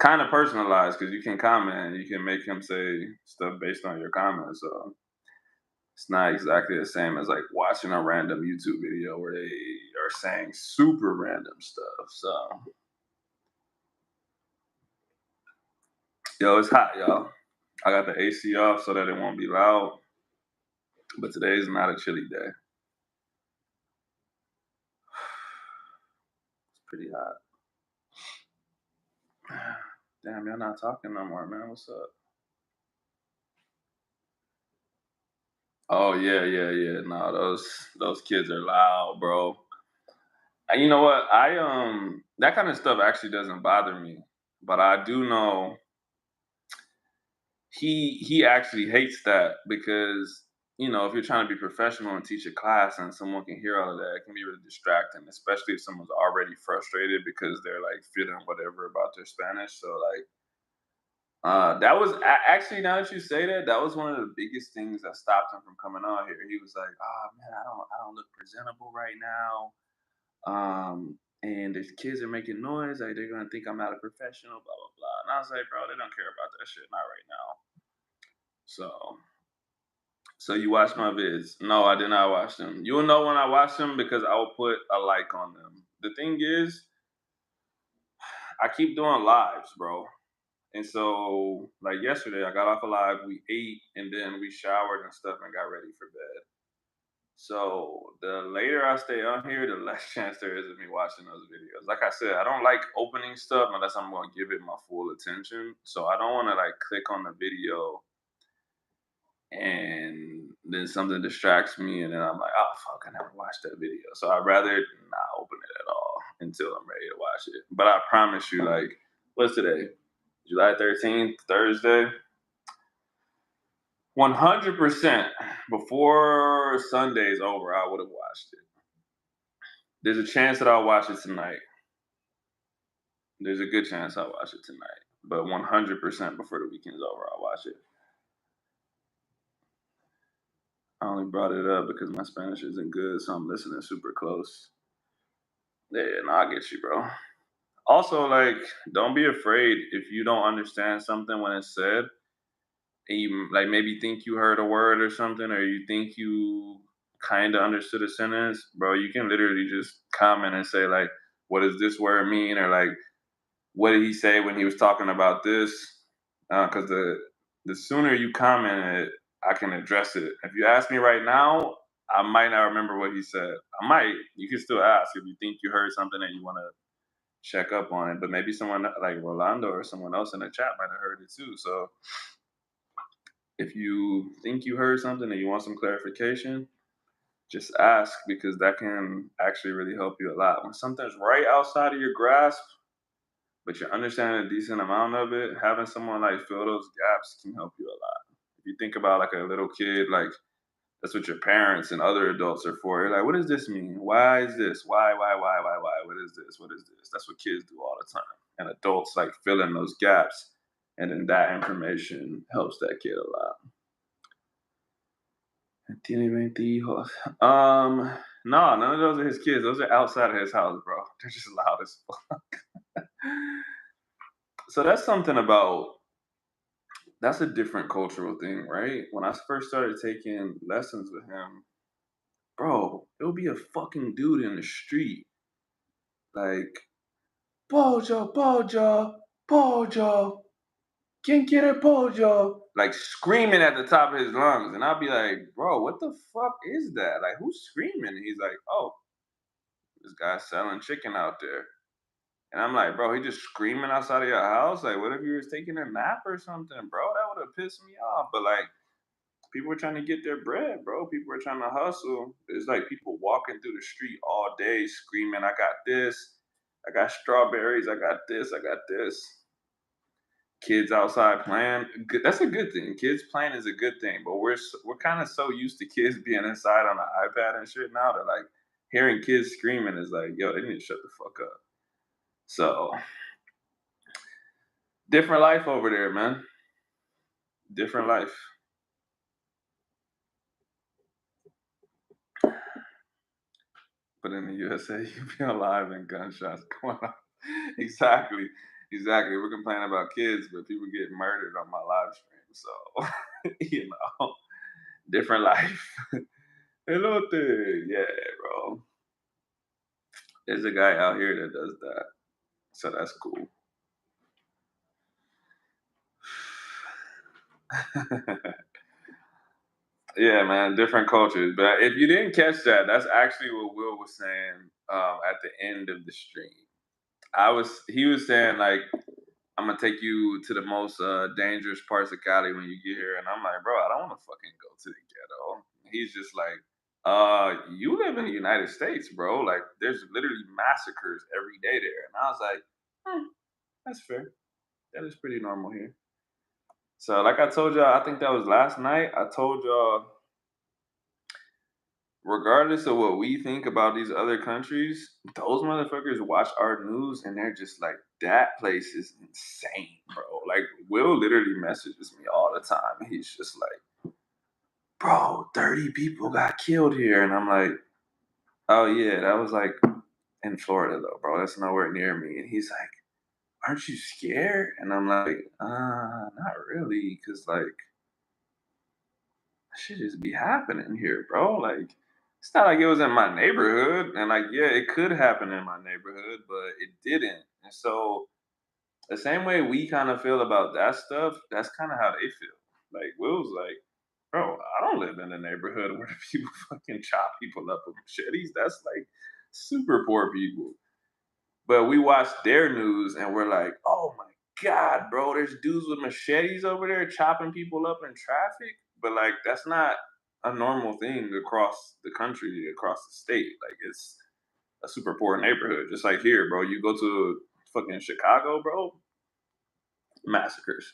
kind of personalized because you can comment, you can make him say stuff based on your comments. So it's not exactly the same as like watching a random YouTube video where they are saying super random stuff. So yo, it's hot, y'all. I got the AC off so that it won't be loud. But today is not a chilly day. It's pretty hot. Damn, y'all not talking no more, man. What's up? Oh yeah. No, those kids are loud, bro. You know what? I that kind of stuff actually doesn't bother me, but I do know he actually hates that because if you're trying to be professional and teach a class and someone can hear all of that, it can be really distracting, especially if someone's already frustrated because they're like feeling whatever about their Spanish. So like that was actually, now that you say that, that was one of the biggest things that stopped him from coming on here. He was like, "Oh man, I don't look presentable right now. And the kids are making noise. Like they're gonna think I'm not a professional. Blah blah blah." And I was like, "Bro, they don't care about that shit. Not right now." So you watch my vids? No, I did not watch them. You'll know when I watch them because I will put a like on them. The thing is, I keep doing lives, bro. And so, like yesterday, I got off a live, we ate, and then we showered and stuff and got ready for bed. So the later I stay on here, the less chance there is of me watching those videos. Like I said, I don't like opening stuff unless I'm going to give it my full attention. So I don't want to like click on the video and then something distracts me, and then I'm like, oh fuck, I never watched that video. So I'd rather not open it at all until I'm ready to watch it. But I promise you, like, what's today? July 13th, Thursday. 100% before Sunday's over, I would have watched it. There's a chance that I'll watch it tonight. There's a good chance I'll watch it tonight. But 100% before the weekend's over, I'll watch it. I only brought it up because my Spanish isn't good, so I'm listening super close. Yeah, no, I get you, bro. Also, like, don't be afraid if you don't understand something when it's said, and you like maybe think you heard a word or something, or you think you kind of understood a sentence, bro. You can literally just comment and say like, "What does this word mean?" Or like, "What did he say when he was talking about this?" Because the sooner you comment it, I can address it. If you ask me right now, I might not remember what he said. I might. You can still ask if you think you heard something and you want to check up on it. But maybe someone like Rolando or someone else in the chat might have heard it too. So if you think you heard something and you want some clarification, just ask because that can actually really help you a lot. When something's right outside of your grasp, but you're understanding a decent amount of it, having someone like fill those gaps can help you a lot. If you think about like a little kid, like that's what your parents and other adults are for. You're like, what does this mean? Why is this? Why? What is this? What is this? That's what kids do all the time. And adults like fill in those gaps. And then that information helps that kid a lot. Tiene 20 hijos. No, none of those are his kids. Those are outside of his house, bro. They're just loud as fuck. So that's something about that's a different cultural thing, right? When I first started taking lessons with him, bro, it would be a fucking dude in the street, like, Pojo, quien quiere pollo? Like screaming at the top of his lungs. And I'll be like, bro, what the fuck is that? Like, who's screaming? And he's like, oh, this guy's selling chicken out there. And I'm like, bro, he just screaming outside of your house? Like, what if you was taking a nap or something, bro? That would have pissed me off. But like, people are trying to get their bread, bro. People are trying to hustle. It's like people walking through the street all day screaming, I got this, I got strawberries, I got this, I got this. kids outside playing. That's a good thing. Kids playing is a good thing, but we're kind of so used to kids being inside on an iPad and shit now that like hearing kids screaming is like, yo, they need to shut the fuck up. So different life over there, man. Different life. But in the USA, you be alive and gunshots going off. Exactly. Exactly. We're complaining about kids, but people get murdered on my live stream. So, different life. Elote. Yeah, bro. There's a guy out here that does that. So that's cool. Yeah, man, different cultures. But if you didn't catch that, that's actually what Will was saying at the end of the stream. He was saying like, I'm gonna take you to the most dangerous parts of Cali when you get here, and I'm like, bro, I don't want to fucking go to the ghetto. He's just like, you live in the United States, bro. Like, there's literally massacres every day there, and I was like, that's fair. That is pretty normal here. So, like I told y'all, I think that was last night. I told y'all, regardless of what we think about these other countries, those motherfuckers watch our news and they're just like, that place is insane, bro. Like, Will literally messages me all the time. He's just like, bro, 30 people got killed here. And I'm like, oh, yeah, that was like in Florida, though, bro. That's nowhere near me. And he's like, aren't you scared? And I'm like, not really. Cause like, shit just be happening here, bro. Like, it's not like it was in my neighborhood. And like, yeah, it could happen in my neighborhood, but it didn't. And so the same way we kind of feel about that stuff, that's kind of how they feel. Like Will's like, bro, I don't live in a neighborhood where the people fucking chop people up with machetes. That's like super poor people. But we watch their news and we're like, oh my God, bro, there's dudes with machetes over there chopping people up in traffic. But like, that's not a normal thing across the country, across the state. Like, it's a super poor neighborhood. Just like here, bro. You go to fucking Chicago, bro, massacres.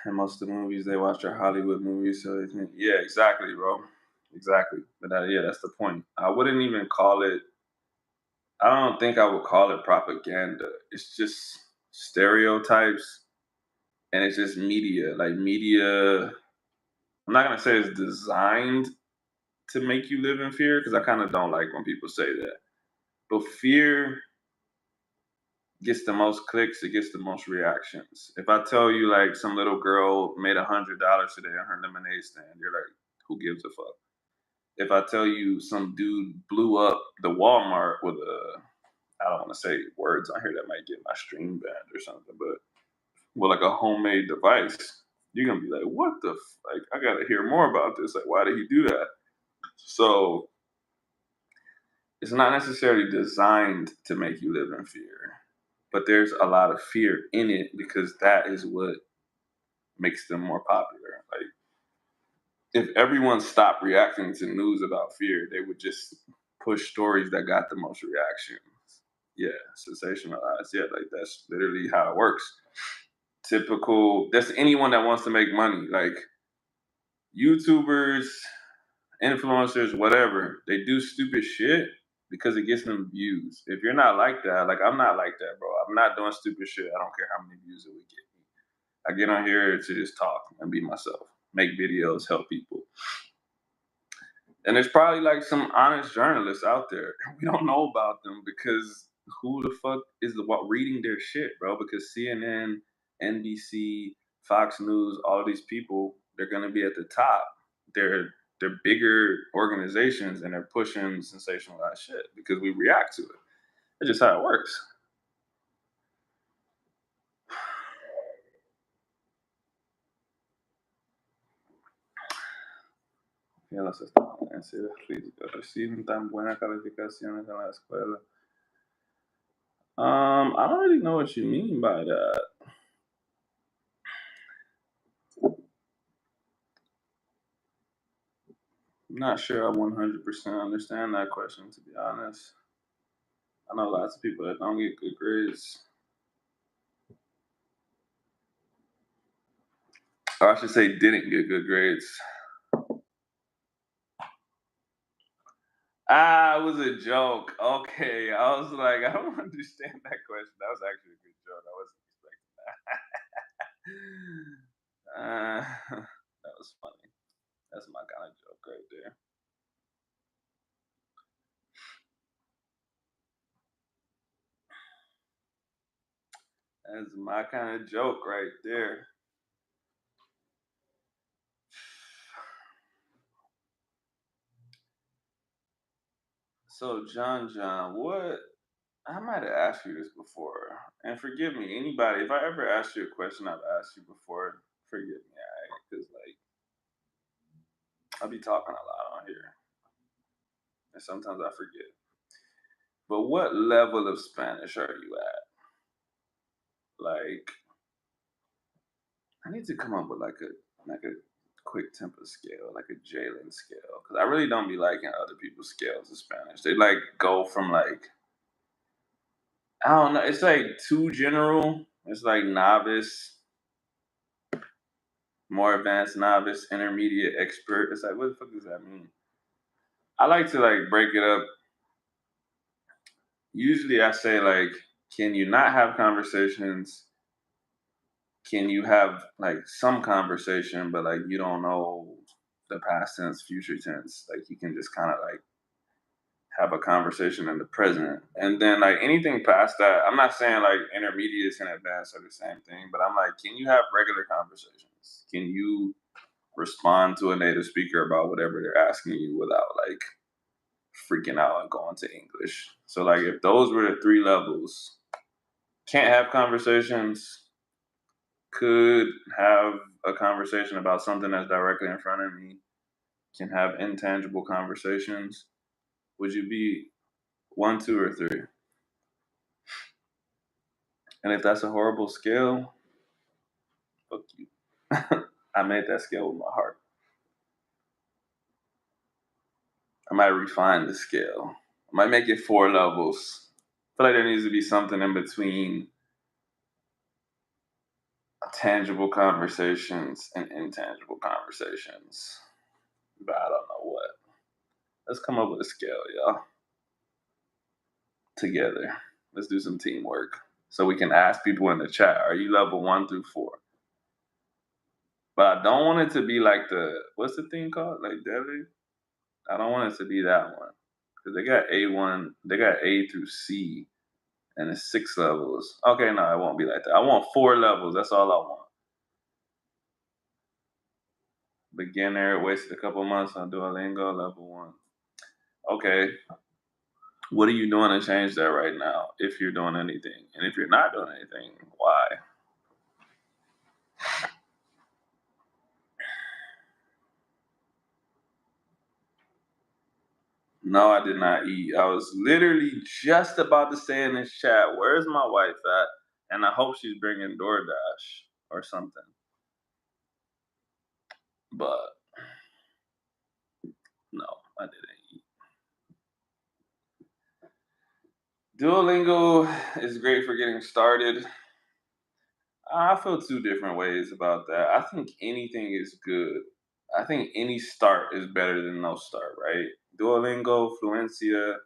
And most of the movies they watch are Hollywood movies. So they think, yeah, exactly, bro. Exactly. But yeah, that's the point. I wouldn't even call it, I don't think I would call it propaganda. It's just stereotypes and it's just media. Like media, I'm not gonna say it's designed to make you live in fear because I kind of don't like when people say that. But fear gets the most clicks, it gets the most reactions. If I tell you like some little girl made $100 today on her lemonade stand, you're like, who gives a fuck? If I tell you some dude blew up the Walmart with a, I don't want to say words on here that might get my stream banned or something, but with like a homemade device, you're gonna be like, what the like? I gotta hear more about this. Like, why did he do that? So it's not necessarily designed to make you live in fear, but there's a lot of fear in it because that is what makes them more popular. Like, if everyone stopped reacting to news about fear, they would just push stories that got the most reactions. Yeah, sensationalized. Yeah, like that's literally how it works. Typical. That's anyone that wants to make money. Like YouTubers, influencers, whatever. They do stupid shit because it gets them views. If you're not like that, like I'm not like that, bro. I'm not doing stupid shit. I don't care how many views it would get me. I get on here to just talk and be myself, make videos, help people. And there's probably like some honest journalists out there. We don't know about them because who the fuck is what reading their shit, bro? Because CNN, NBC, Fox News, all of these people, they're gonna be at the top. They're bigger organizations and they're pushing sensationalized shit because we react to it. That's just how it works. Ya los estadounidenses reciben tan buenas calificaciones en la escuela. I don't really know what you mean by that. I'm not sure I 100% understand that question, to be honest. I know lots of people that don't get good grades. Or I should say didn't get good grades. Ah, it was a joke. Okay. I was like, I don't understand that question. That was actually a good joke. I wasn't expecting that. That was funny. That's my kind of joke right there. That's my kind of joke right there. So, John, what I might have asked you this before, and forgive me, anybody, if I ever asked you a question I've asked you before, forgive me, because like I be talking a lot on here, and sometimes I forget. But what level of Spanish are you at? Like, I need to come up with like a quick tempo scale, like a Jalen scale, because I really don't be liking other people's scales of Spanish. They like go from like I don't know, it's like too general. It's like novice, more advanced novice, intermediate, expert. It's like, what the fuck does that mean? I like to like break it up. Usually I say like, can you not have conversations? Can you have like some conversation, but like you don't know the past tense, future tense? Like you can just kind of like have a conversation in the present. And then like anything past that, I'm not saying like intermediates and advanced are the same thing, but I'm like, can you have regular conversations? Can you respond to a native speaker about whatever they're asking you without like freaking out and going to English? So like if those were the three levels, can't have conversations, could have a conversation about something that's directly in front of me, can have intangible conversations, would you be one, two, or three? And if that's a horrible scale, fuck you. I made that scale with my heart. I might refine the scale. I might make it 4 levels. I feel like there needs to be something in between tangible conversations and intangible conversations. But I don't know what. Let's come up with a scale, y'all. Together. Let's do some teamwork. So we can ask people in the chat, are you level 1 through 4? But I don't want it to be like what's the thing called? Like Deadly? I don't want it to be that one. Because they got A1, they got A through C, and it's 6 levels. Okay, no, it won't be like that. I want 4 levels. That's all I want. Beginner, wasted a couple months on Duolingo, level 1. Okay, what are you doing to change that right now? If you're doing anything, and if you're not doing anything, why? No, I did not eat. I was literally just about to say in this chat, "Where's my wife at?" And I hope she's bringing DoorDash or something. But no, I didn't eat. Duolingo is great for getting started. I feel 2 different ways about that. I think anything is good. I think any start is better than no start, right? Duolingo, Fluencia,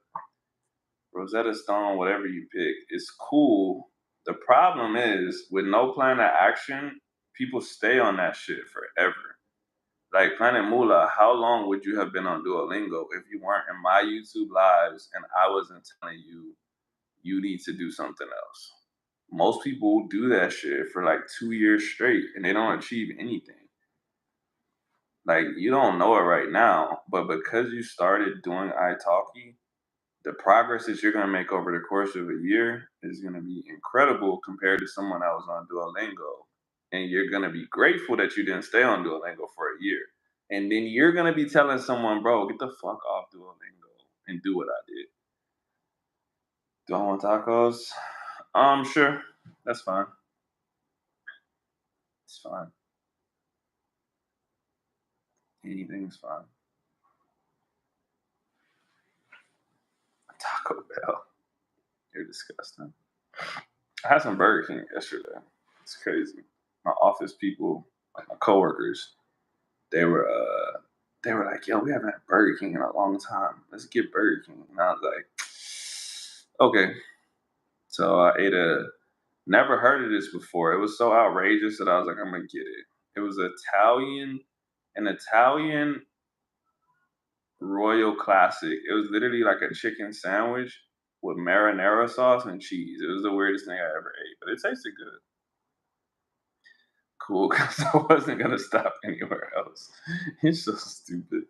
Rosetta Stone, whatever you pick, it's cool. The problem is with no plan of action, people stay on that shit forever. Like Planet Moolah, how long would you have been on Duolingo if you weren't in my YouTube lives and I wasn't telling you you need to do something else? Most people do that shit for like 2 years straight and they don't achieve anything. Like you don't know it right now, but because you started doing italki, the progress that you're gonna make over the course of a year is gonna be incredible compared to someone that was on Duolingo. And you're gonna be grateful that you didn't stay on Duolingo for a year. And then you're gonna be telling someone, bro, get the fuck off Duolingo and do what I did. Do I want tacos? Sure. That's fine. It's fine. Anything's fine. Taco Bell. You're disgusting. I had some Burger King yesterday. It's crazy. My office people, like my coworkers, they were like, "Yo, we haven't had Burger King in a long time. Let's get Burger King." And I was like, "Okay." So I ate a. Never heard of this before. It was so outrageous that I was like, "I'm gonna get it." It was an Italian Royal Classic. It was literally like a chicken sandwich with marinara sauce and cheese. It was the weirdest thing I ever ate, but it tasted good. Cool, because I wasn't gonna stop anywhere else. It's so stupid.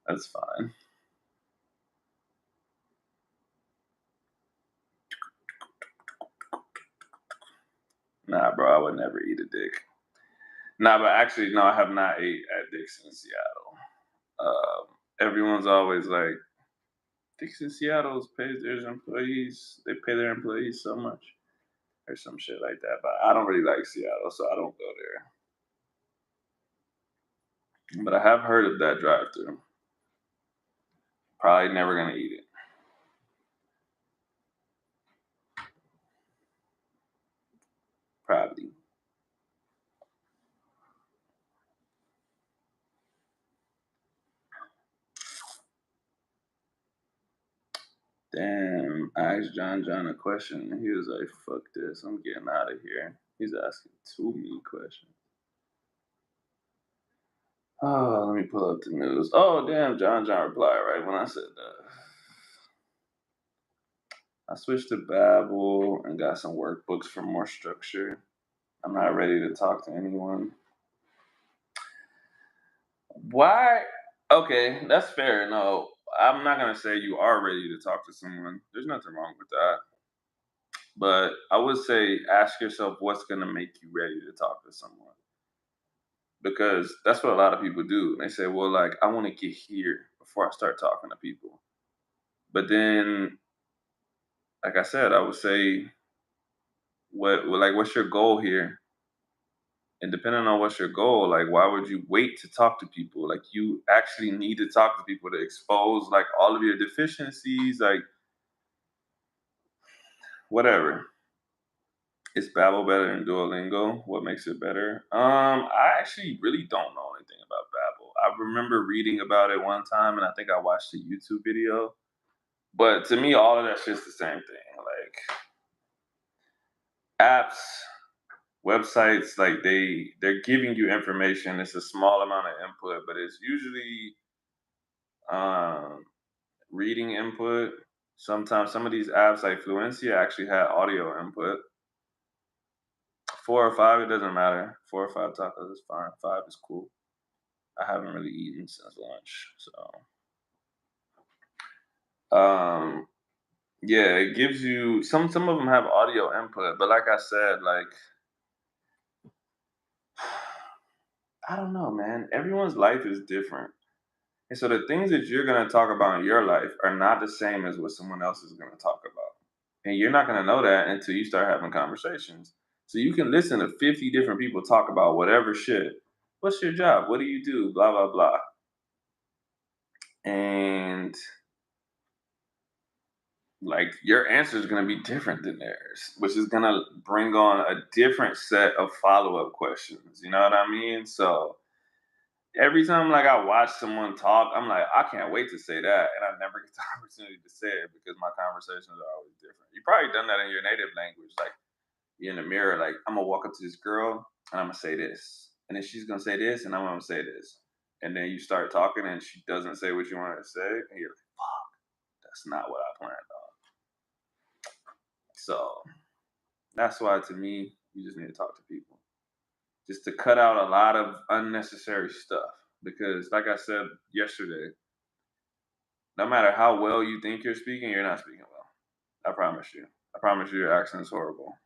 That's fine. Nah, bro, I would never eat a dick. Nah, but actually, no, I have not ate at Dick's in Seattle. Everyone's always like, Dick's in Seattle pays their employees. They pay their employees so much, or some shit like that. But I don't really like Seattle, so I don't go there. But I have heard of that drive-through. Probably never gonna eat it. Probably. Damn, I asked John a question, and he was like, "Fuck this, I'm getting out of here." He's asking too many questions. Oh, let me pull up the news. Oh, damn, John replied right when I said that. I switched to Babbel and got some workbooks for more structure. I'm not ready to talk to anyone. Why? Okay, that's fair. No, I'm not gonna say you are ready to talk to someone. There's nothing wrong with that. But I would say ask yourself what's gonna make you ready to talk to someone. Because that's what a lot of people do. They say, well, like, I want to get here before I start talking to people. But then, like I said, I would say, what's your goal here? And depending on what's your goal, like, why would you wait to talk to people? Like, you actually need to talk to people to expose, like, all of your deficiencies, like, whatever. Is Babbel better than Duolingo? What makes it better? I actually really don't know anything about Babbel. I remember reading about it one time, and I think I watched a YouTube video. But to me, all of that's just the same thing. Like apps, websites, like they're giving you information. It's a small amount of input, but it's usually um, reading input. Sometimes some of these apps like Fluencia actually had audio input. 4 or 5, it doesn't matter. 4 or 5 tacos is fine. 5 is cool. I haven't really eaten since lunch, so yeah, it gives you some of them have audio input, but like I said, like I don't know, man. Everyone's life is different. And so the things that you're going to talk about in your life are not the same as what someone else is going to talk about. And you're not going to know that until you start having conversations. So you can listen to 50 different people talk about whatever shit. What's your job? What do you do? Blah, blah, blah. And like your answer is going to be different than theirs, which is going to bring on a different set of follow up questions. You know what I mean? So every time like I watch someone talk, I'm like, I can't wait to say that, and I never get the opportunity to say it because my conversations are always different. You probably done that in your native language, like you're in the mirror, like I'm gonna walk up to this girl and I'm gonna say this, and then she's gonna say this, and I'm gonna say this, and then you start talking and she doesn't say what you want her to say, and you're like, fuck, that's not what I planned on. So that's why to me, you just need to talk to people, just to cut out a lot of unnecessary stuff. Because, like I said yesterday, no matter how well you think you're speaking, you're not speaking well. I promise you. I promise you, your accent is horrible.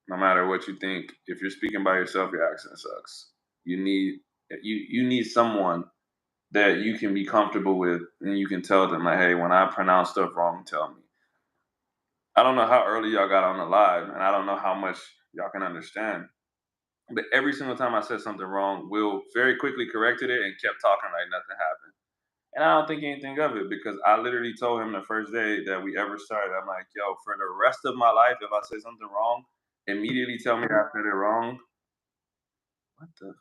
No matter what you think, if you're speaking by yourself, your accent sucks. You need someone that you can be comfortable with, and you can tell them like, hey, when I pronounce stuff wrong, tell me. I don't know how early y'all got on the live, and I don't know how much y'all can understand. But every single time I said something wrong, Will very quickly corrected it and kept talking like nothing happened. And I don't think anything of it because I literally told him the first day that we ever started, I'm like, yo, for the rest of my life, if I say something wrong, immediately tell me I said it wrong. What the?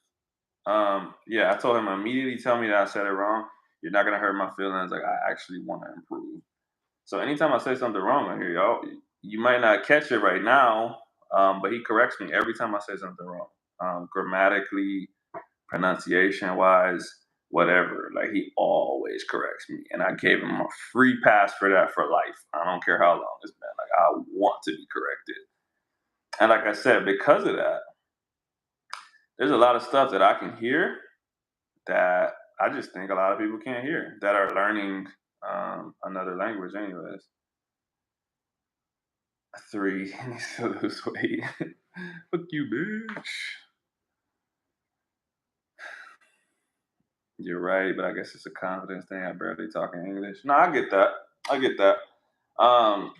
Yeah, I told him immediately tell me that I said it wrong. You're not gonna hurt my feelings. Like I actually want to improve. So anytime I say something wrong on here, y'all, you might not catch it right now, but he corrects me every time I say something wrong, grammatically, pronunciation wise, whatever. Like he always corrects me, and I gave him a free pass for that for life. I don't care how long it's been. Like I want to be corrected, and like I said, because of that, there's a lot of stuff that I can hear that I just think a lot of people can't hear that are learning another language, anyways. Three, he needs to lose weight. Fuck you, bitch. You're right, but I guess it's a confidence thing. I barely talk in English. No, I get that. I get that. Um,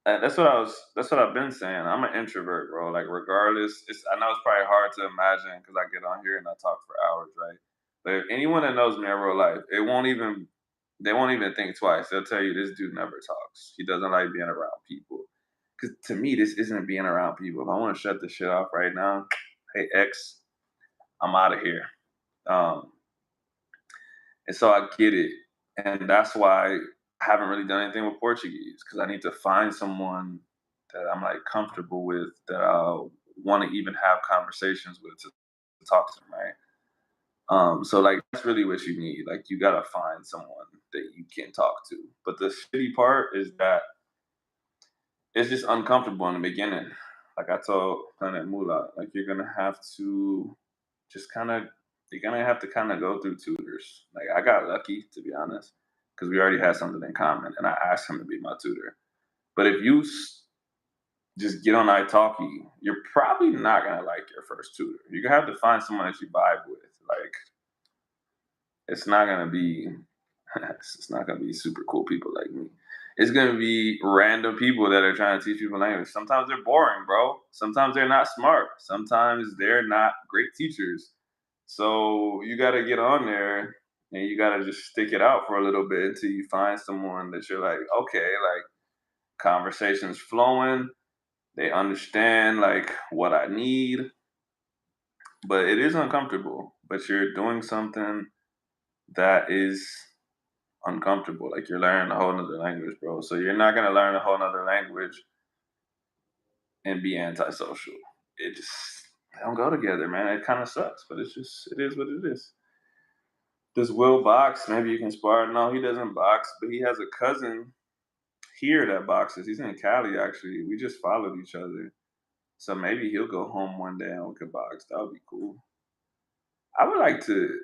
and That's what I've been saying. I'm an introvert, bro. Like, regardless, I know it's probably hard to imagine because I get on here and I talk for hours, right? But if anyone that knows me in real life, they won't even think twice. They'll tell you this dude never talks. He doesn't like being around people. Because to me, this isn't being around people. If I want to shut this shit off right now, hey X, I'm out of here. Um, and so I get it, and that's why I haven't really done anything with Portuguese because I need to find someone that I'm like comfortable with that I'll want to even have conversations with to talk to them, right? So like that's really what you need. Like you gotta find someone that you can talk to. But the shitty part is that it's just uncomfortable in the beginning. Like I told Planet Mula, like you're gonna have to just kind of you're gonna have to kind of go through tutors. Like I got lucky to be honest, because we already had something in common, and I asked him to be my tutor. But if you just get on italki, you're probably not gonna like your first tutor. You're gonna have to find someone that you vibe with. Like it's not gonna be it's not gonna be super cool people like me. It's gonna be random people that are trying to teach people language. Sometimes they're boring, bro. Sometimes they're not smart. Sometimes they're not great teachers. So you gotta get on there and you gotta just stick it out for a little bit until you find someone that you're like, okay, like conversations flowing. They understand like what I need, but it is uncomfortable. But you're doing something that is uncomfortable. Like you're learning a whole nother language, bro. So you're not gonna learn a whole nother language and be antisocial. It just they don't go together, man. It kind of sucks, but it's just it is what it is. Does Will box? Maybe you can spar. No, he doesn't box, but he has a cousin here that boxes. He's in Cali actually. We just followed each other. So maybe he'll go home one day and we could box. That would be cool. I would like to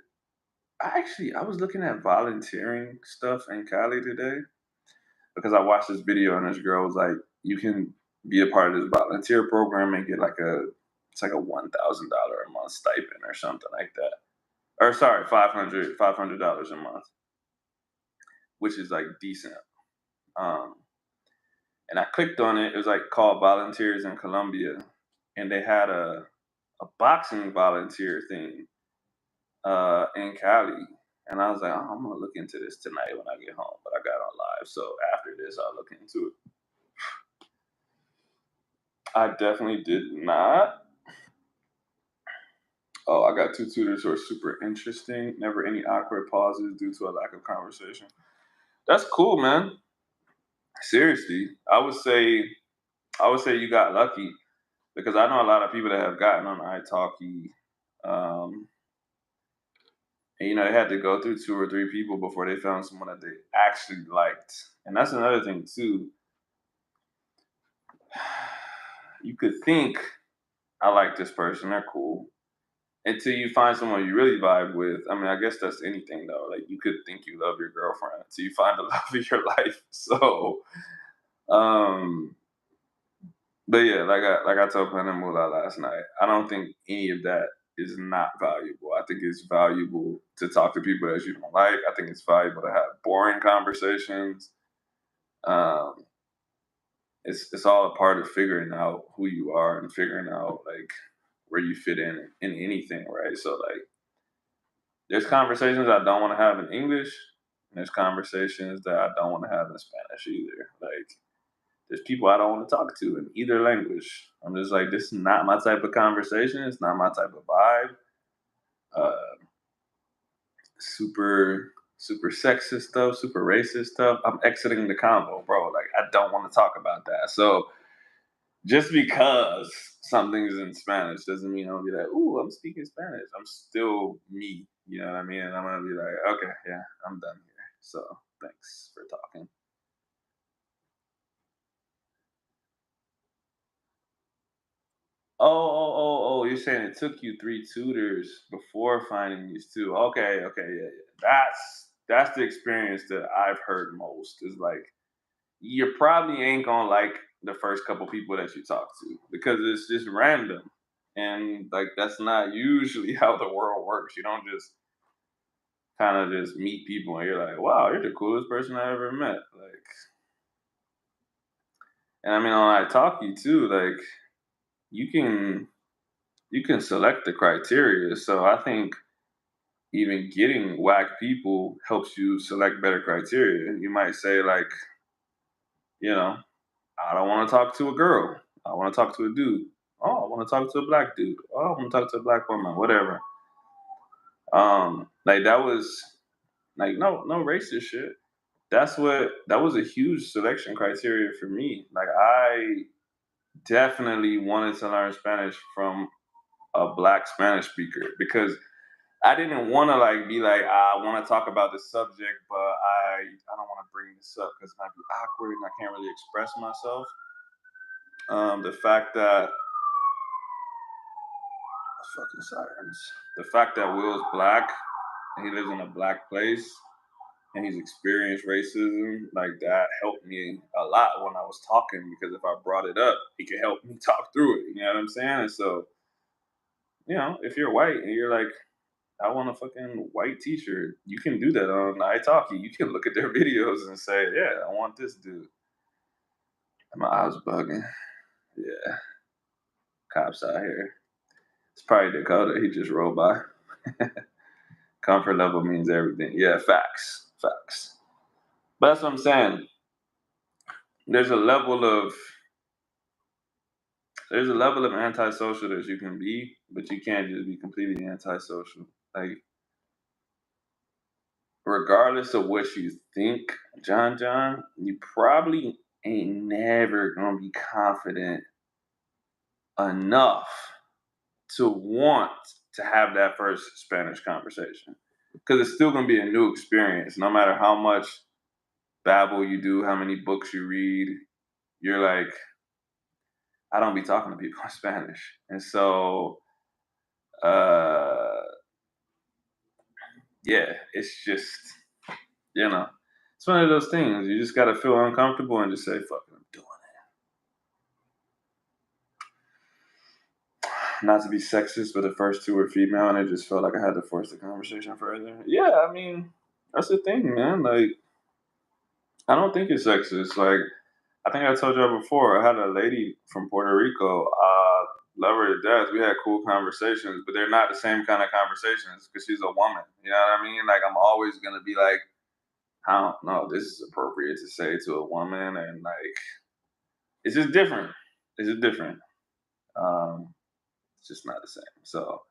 I was looking at volunteering stuff in Cali today because I watched this video and this girl was like, you can be a part of this volunteer program and get like it's like a $1,000 a month stipend or something like that. Or sorry, $500 a month, which is like decent. Um, and I clicked on it. It was like called Volunteers in Colombia, and they had a boxing volunteer thing in Cali. And I was like, oh, I'm gonna look into this tonight when I get home. But I got on live, so after this, I'll look into it. I definitely did not. Oh, I got two tutors who are super interesting. Never any awkward pauses due to a lack of conversation. That's cool, man. Seriously, I would say you got lucky because I know a lot of people that have gotten on italki, um, and they had to go through two or three people before they found someone that they actually liked. And that's another thing too. You could think I like this person, they're cool, until you find someone you really vibe with. I mean, I guess that's anything though. Like you could think you love your girlfriend until you find the love of your life. So, um, but yeah, like I told Planet Moolah last night, I don't think any of that is not valuable. I think it's valuable to talk to people that you don't like. I think it's valuable to have boring conversations. Um, it's all a part of figuring out who you are and figuring out like where you fit in anything, right? So like there's conversations I don't want to have in English, There's conversations that I don't want to have in Spanish either. Like there's people I don't want to talk to in either language. I'm just like, this is not my type of conversation. It's not my type of vibe. Uh, super sexist stuff, super racist stuff. I'm exiting the convo, bro. Like I don't want to talk about that. So just because something's in Spanish doesn't mean I'll be like, ooh, I'm speaking Spanish. I'm still me. You know what I mean? And I'm gonna be like, okay, yeah, I'm done here. So thanks for talking. Oh, you're saying it took you three tutors before finding these two. Okay, okay, yeah, yeah. That's the experience that I've heard most is like you probably ain't gonna like the first couple people that you talk to because it's just random. And like that's not usually how the world works. You don't just kind of just meet people and you're like, wow, you're the coolest person I ever met. Like, and I mean, on italki too, like you can you can select the criteria. So I think even getting whack people helps you select better criteria. You might say like, you know, I don't want to talk to a girl. I want to talk to a dude. Oh, I want to talk to a black dude. Oh, I want to talk to a black woman. Whatever. Like that was like no racist shit. That was a huge selection criteria for me. Like I definitely wanted to learn Spanish from a black Spanish speaker because I didn't want to like be like I want to talk about this subject, but I don't want to bring this up because it might be awkward and I can't really express myself. The fact that fucking sirens. The fact that Will's black and he lives in a black place and he's experienced racism, like that helped me a lot when I was talking because if I brought it up, he could help me talk through it. You know what I'm saying? And so, if you're white and you're like, I want a fucking white t-shirt, you can do that on italki. You can look at their videos and say, yeah, I want this dude. And my eyes bugging. Yeah, cops out here. It's probably Dakota. He just rolled by. Comfort level means everything. Yeah, facts. Facts. But that's what I'm saying. There's a level of there's a level of antisocial that you can be, but you can't just be completely antisocial. Like, regardless of what you think, John, you probably ain't never gonna be confident enough to want to have that first Spanish conversation. Because it's still gonna be a new experience, no matter how much babble you do, how many books you read, you're like, I don't be talking to people in Spanish. And so uh yeah, it's just, you know, it's one of those things. You just gotta feel uncomfortable and just say, fuck it, I'm doing it. Not to be sexist, but the first two were female and it just felt like I had to force the conversation further. Yeah, I mean, that's the thing, man. Like, I don't think it's sexist. Like, I think I told y'all before, I had a lady from Puerto Rico, love her to death. We had cool conversations, but they're not the same kind of conversations because she's a woman. You know what I mean? Like, I'm always gonna be like, I don't know, this is appropriate to say to a woman, and like, it's just different. It's just different. Um, it's just not the same. So,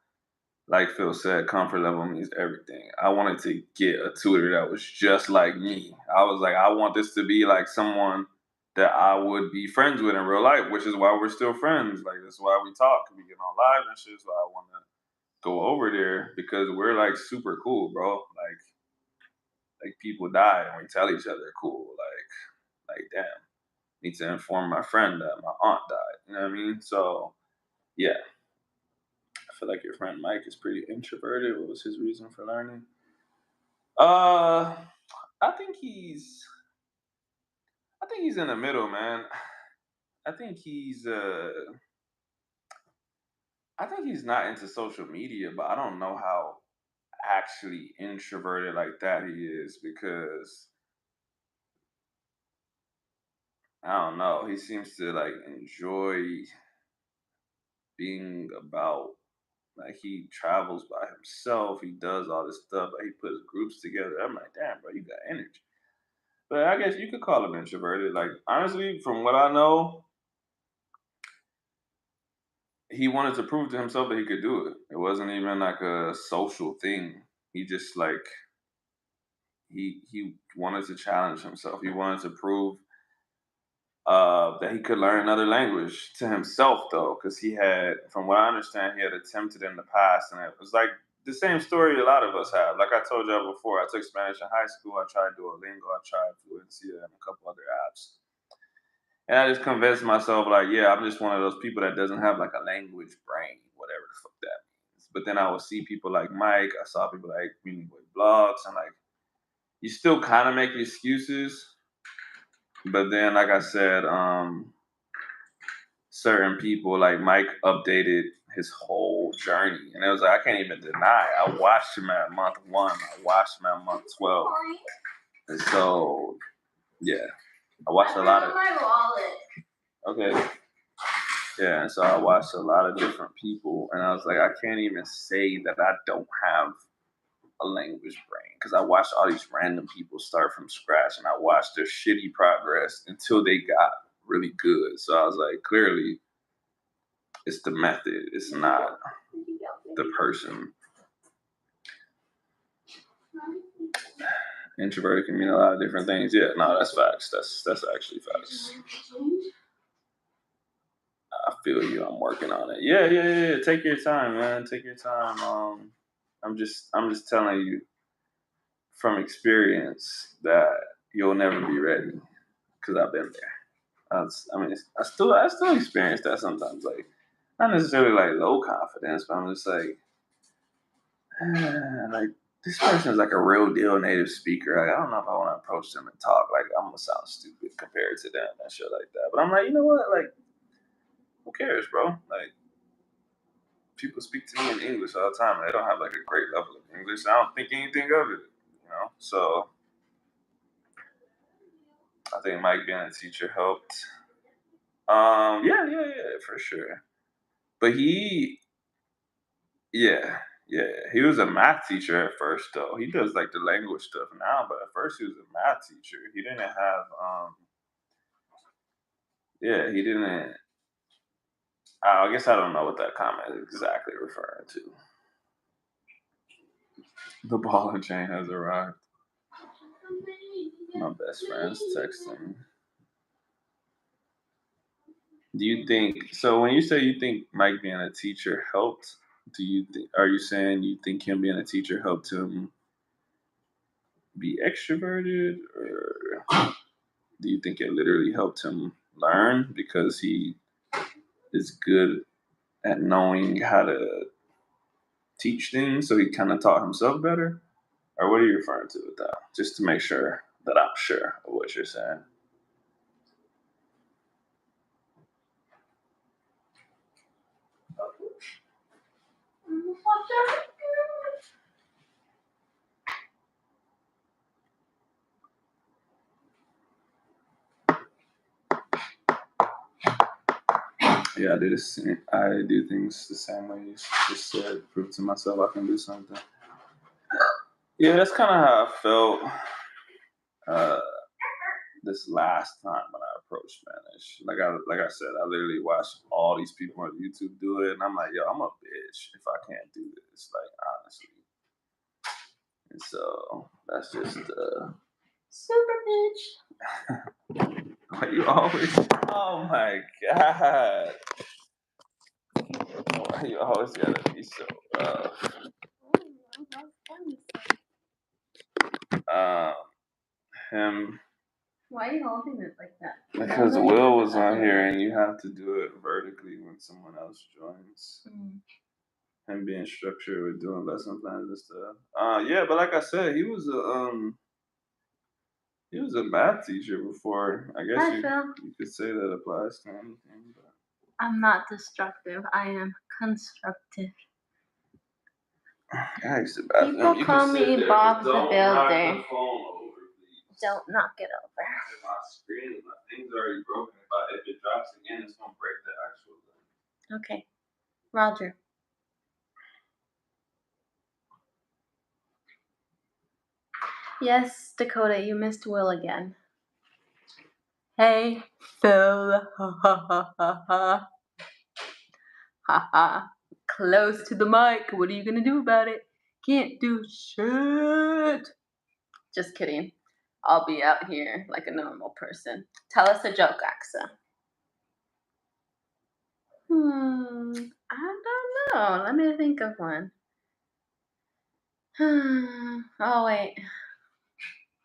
like Phil said, comfort level means everything. I wanted to get a tutor that was just like me. I was like, I want this to be like someone that I would be friends with in real life, which is why we're still friends. Like that's why we talk. We get on live and shit. So I want to go over there because we're like super cool, bro. Like people die and we tell each other cool. Like damn, need to inform my friend that my aunt died. You know what I mean? So yeah, I feel like your friend Mike is pretty introverted. What was his reason for learning? Uh, I think he's I think he's in the middle, man. I think he's uh I think he's not into social media, but I don't know how actually introverted like that he is because I don't know. He seems to like enjoy being about Like he travels by himself. He does all this stuff. Like he puts groups together. I'm like, damn, bro, you got energy. But I guess you could call him introverted. Like honestly, from what I know, he wanted to prove to himself that he could do it. It wasn't even like a social thing. He just like he wanted to challenge himself. He wanted to prove that he could learn another language to himself, though, because he had, from what I understand, he had attempted in the past, and it was like the same story a lot of us have. Like I told y'all before, I took Spanish in high school. I tried Duolingo. I tried Fluency and a couple other apps. And I just convinced myself, like, yeah, I'm just one of those people that doesn't have like a language brain, whatever the fuck that means. But then I would see people like Mike. I saw people like Meaningful Blogs, and like, you still kind of make excuses. But then, like I said, certain people like Mike updated his whole journey, and it was like I can't even deny. I watched him at month 1. I watched him at month 12, and so yeah, I watched a lot of. Okay, yeah, and so I watched a lot of different people, and I was like, I can't even say that I don't have a language brain because I watched all these random people start from scratch, and I watched their shitty progress until they got really good. So I was like, clearly, it's the method. It's not the person. Introverted can mean a lot of different things. Yeah, no, that's facts. That's actually facts. I feel you. I'm working on it. Yeah. Take your time, man. Take your time. I'm just telling you from experience that you'll never be ready because I've been there. I still experience that sometimes. Like, not necessarily like low confidence, but I'm just like, like this person is like a real deal native speaker. Like, I don't know if I want to approach them and talk. Like, I'm gonna sound stupid compared to them and shit like that. But I'm like, you know what? Like, who cares, bro? Like, people speak to me in English all the time, and they don't have like a great level of English. I don't think anything of it, you know. So I think Mike being a teacher helped. Yeah, for sure. But he was a math teacher at first, though. He does like the language stuff now, but at first he was a math teacher. He didn't have, he didn't. I guess I don't know what that comment is exactly referring to. The ball and chain has arrived. My best friend's texting. Do you think so? When you say you think Mike being a teacher helped, are you saying you think him being a teacher helped him be extroverted, or do you think it literally helped him learn because he is good at knowing how to teach things, so he kind of taught himself better? Or what are you referring to with that? Just to make sure that I'm sure of what you're saying. Yeah, I do things the same way you just said. Prove to myself I can do something. Yeah, that's kind of how I felt this last time when I approached Spanish. Like I said, I literally watched all these people on YouTube do it, and I'm like, yo, I'm a bitch if I can't do this. Like, honestly. And so that's just super bitch. You always. Oh my god. Why you always gotta be so rough? Him. Why are you holding it like that? Because Will was on here, and you have to do it vertically when someone else joins. Him being structured with doing lesson plans and stuff. Yeah, but like I said, he was a math teacher before. I guess you could say that applies to anything. But I'm not destructive. I am constructive. People call me Bob the Builder. Don't knock it over. My screen, my thing's already broken. If it drops again, it's gonna break the actual thing. Okay, Roger. Yes, Dakota, you missed Will again. Hey, Phil. Ha ha ha ha ha. Ha ha. Close to the mic. What are you gonna do about it? Can't do shit. Just kidding. I'll be out here like a normal person. Tell us a joke, Axa. I don't know. Let me think of one. Oh wait.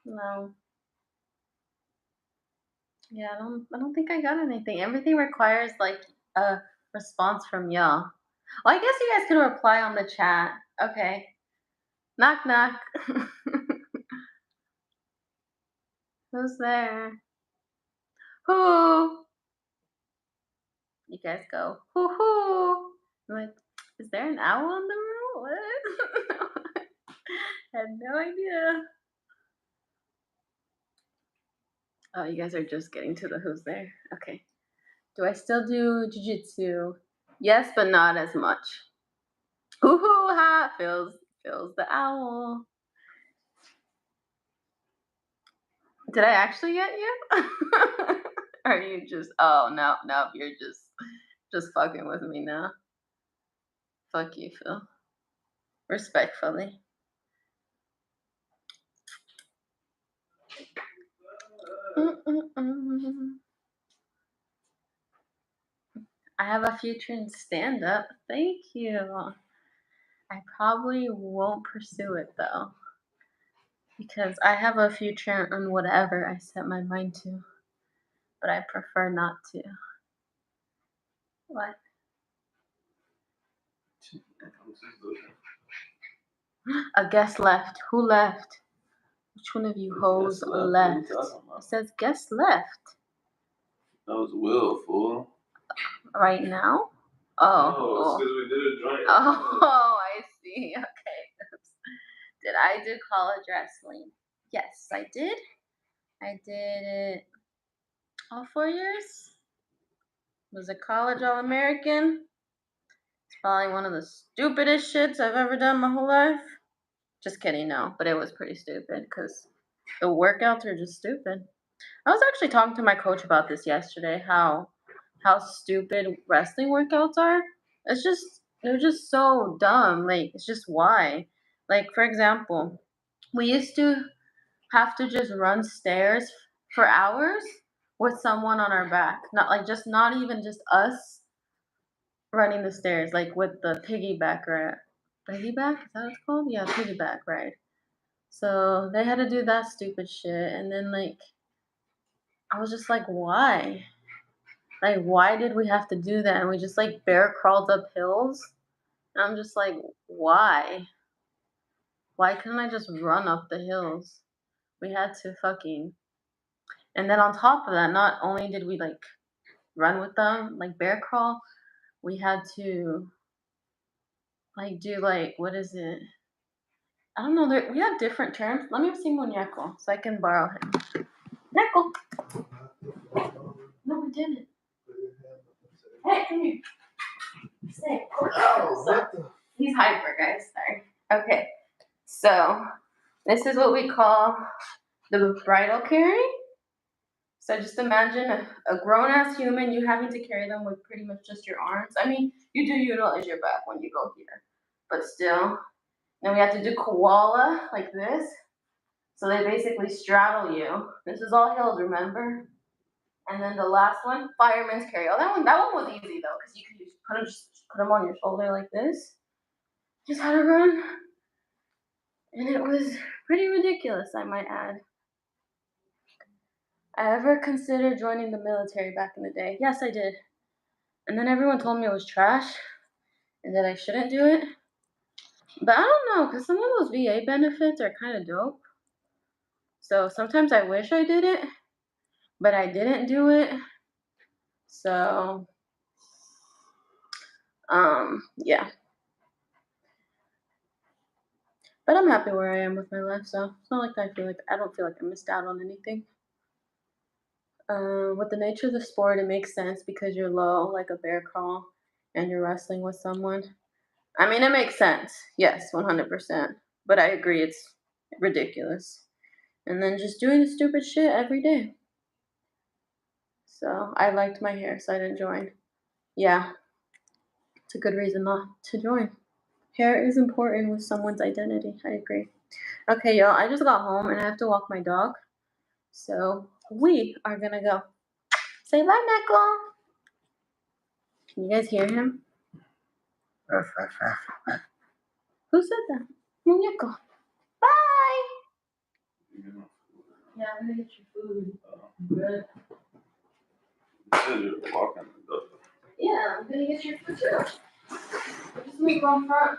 No. Yeah, I don't think I got anything. Everything requires like a response from y'all. Well, I guess you guys can reply on the chat. Okay. Knock knock. Who's there? Who? You guys go, hoo hoo. I'm like, is there an owl in the room? What? Had no idea. Oh, you guys are just getting to the who's there. Okay. Do I still do jujitsu? Yes, but not as much. Hoo hoo ha feels the owl. Did I actually get you? Or are you just no, you're just fucking with me now. Fuck you, Phil. Respectfully. I have a future in stand-up. Thank you. I probably won't pursue it though, because I have a future in whatever I set my mind to, but I prefer not to. What? A guest left. Who left? Which one of you hoes left? It says guest left. That was Will, fool. Right now? Oh, because we did a joint. Oh, I see. Okay. Did I do college wrestling? Yes, I did. I did it all 4 years. Was a college All-American. It's probably one of the stupidest shits I've ever done my whole life. Just kidding, no. But it was pretty stupid because the workouts are just stupid. I was actually talking to my coach about this yesterday, how stupid wrestling workouts are. They're just so dumb. Like, it's just why. Like, for example, we used to have to just run stairs for hours with someone on our back. Not even just us running the stairs, like with the piggyback ride. Piggyback? Is that what it's called? Yeah, piggyback ride. So they had to do that stupid shit, and then like I was just like, why? Like, why did we have to do that? And we just like bear crawled up hills. And I'm just like, why? Why couldn't I just run up the hills? We had to fucking. And then on top of that, not only did we like run with them, like bear crawl, we had to like do like, what is it? I don't know. We have different terms. Let me see Muñeco so I can borrow him. Muñeco. No, we didn't. Hey, come here. Stay. He's hyper, guys. Sorry. Okay. So this is what we call the bridle carry. So just imagine a grown-ass human, you having to carry them with pretty much just your arms. I mean, you do utilize your back when you go here, but still. Then we have to do koala like this. So they basically straddle you. This is all hills, remember? And then the last one, fireman's carry. Oh, that one was easy though, because you could just put them on your shoulder like this. Just had to run. And it was pretty ridiculous, I might add. I ever considered joining the military back in the day? Yes, I did. And then everyone told me it was trash and that I shouldn't do it. But I don't know, because some of those VA benefits are kind of dope. So sometimes I wish I did it, but I didn't do it. So, yeah. But I'm happy where I am with my life, so it's not like I don't feel like I missed out on anything. With the nature of the sport, it makes sense because you're low, like a bear crawl, and you're wrestling with someone. I mean, it makes sense. Yes, 100%. But I agree, it's ridiculous. and then just doing the stupid shit every day. So I liked my hair, so I didn't join. Yeah, it's a good reason not to join. Hair is important with someone's identity. I agree. Okay, y'all, I just got home and I have to walk my dog. So we are gonna go. Say bye, Michael. Can you guys hear him? Who said that? Muñeco. Bye. Yeah, I'm gonna get your food. Good. You said you were walking the dog. Yeah, I'm gonna get your food too. Just let me go in front.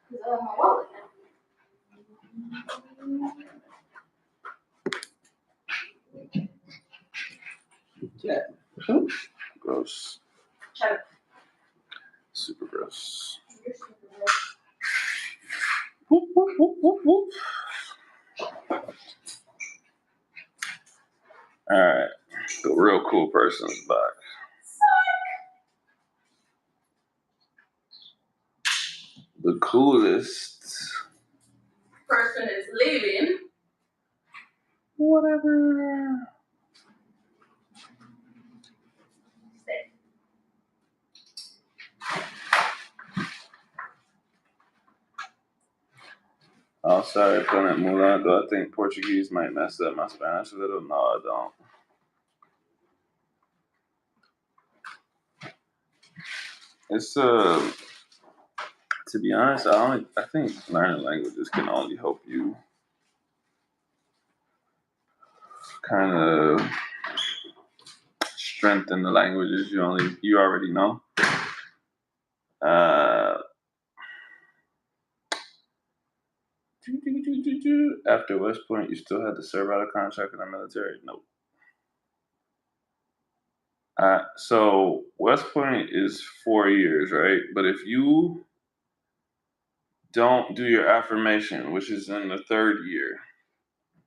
Cause I have my wallet now. Gross. Shut up. Super gross. You're super gross. Whoop, whoop, whoop, whoop, whoop. All right. The real cool person's back. The coolest. Person is leaving. Whatever. Stay. Oh, sorry, Planet Mulan. Do I think Portuguese might mess up my Spanish a little? No, I don't. It's to be honest, I think learning languages can only help you kind of strengthen the languages you already know. After West Point, you still had to serve out a contract in the military? Nope. So West Point is 4 years, right? But if you don't do your affirmation, which is in the 3rd year,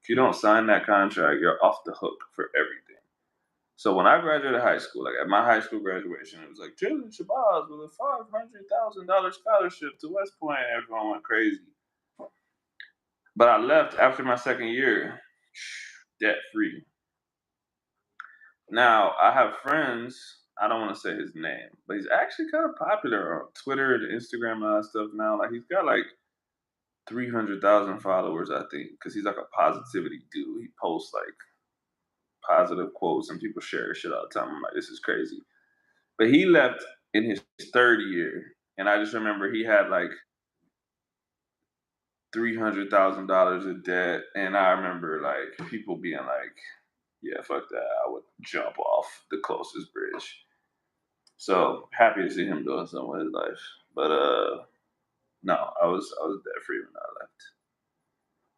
if you don't sign that contract, you're off the hook for everything. So when I graduated high school, like at my high school graduation, it was like Jalen Shabazz with a $500,000 scholarship to West Point. Everyone went crazy. But I left after my 2nd year, debt free. Now I have friends. I don't want to say his name, but he's actually kind of popular on Twitter and Instagram and all that stuff now. Like he's got like 300,000 followers, I think, because he's like a positivity dude. He posts like positive quotes and people share his shit all the time. I'm like, this is crazy. But he left in his 3rd year, and I just remember he had like $300,000 of debt, and I remember like people being like, "Yeah, fuck that! I would jump off the closest bridge." So happy to see him doing something with his life, but no, I was debt free when I left.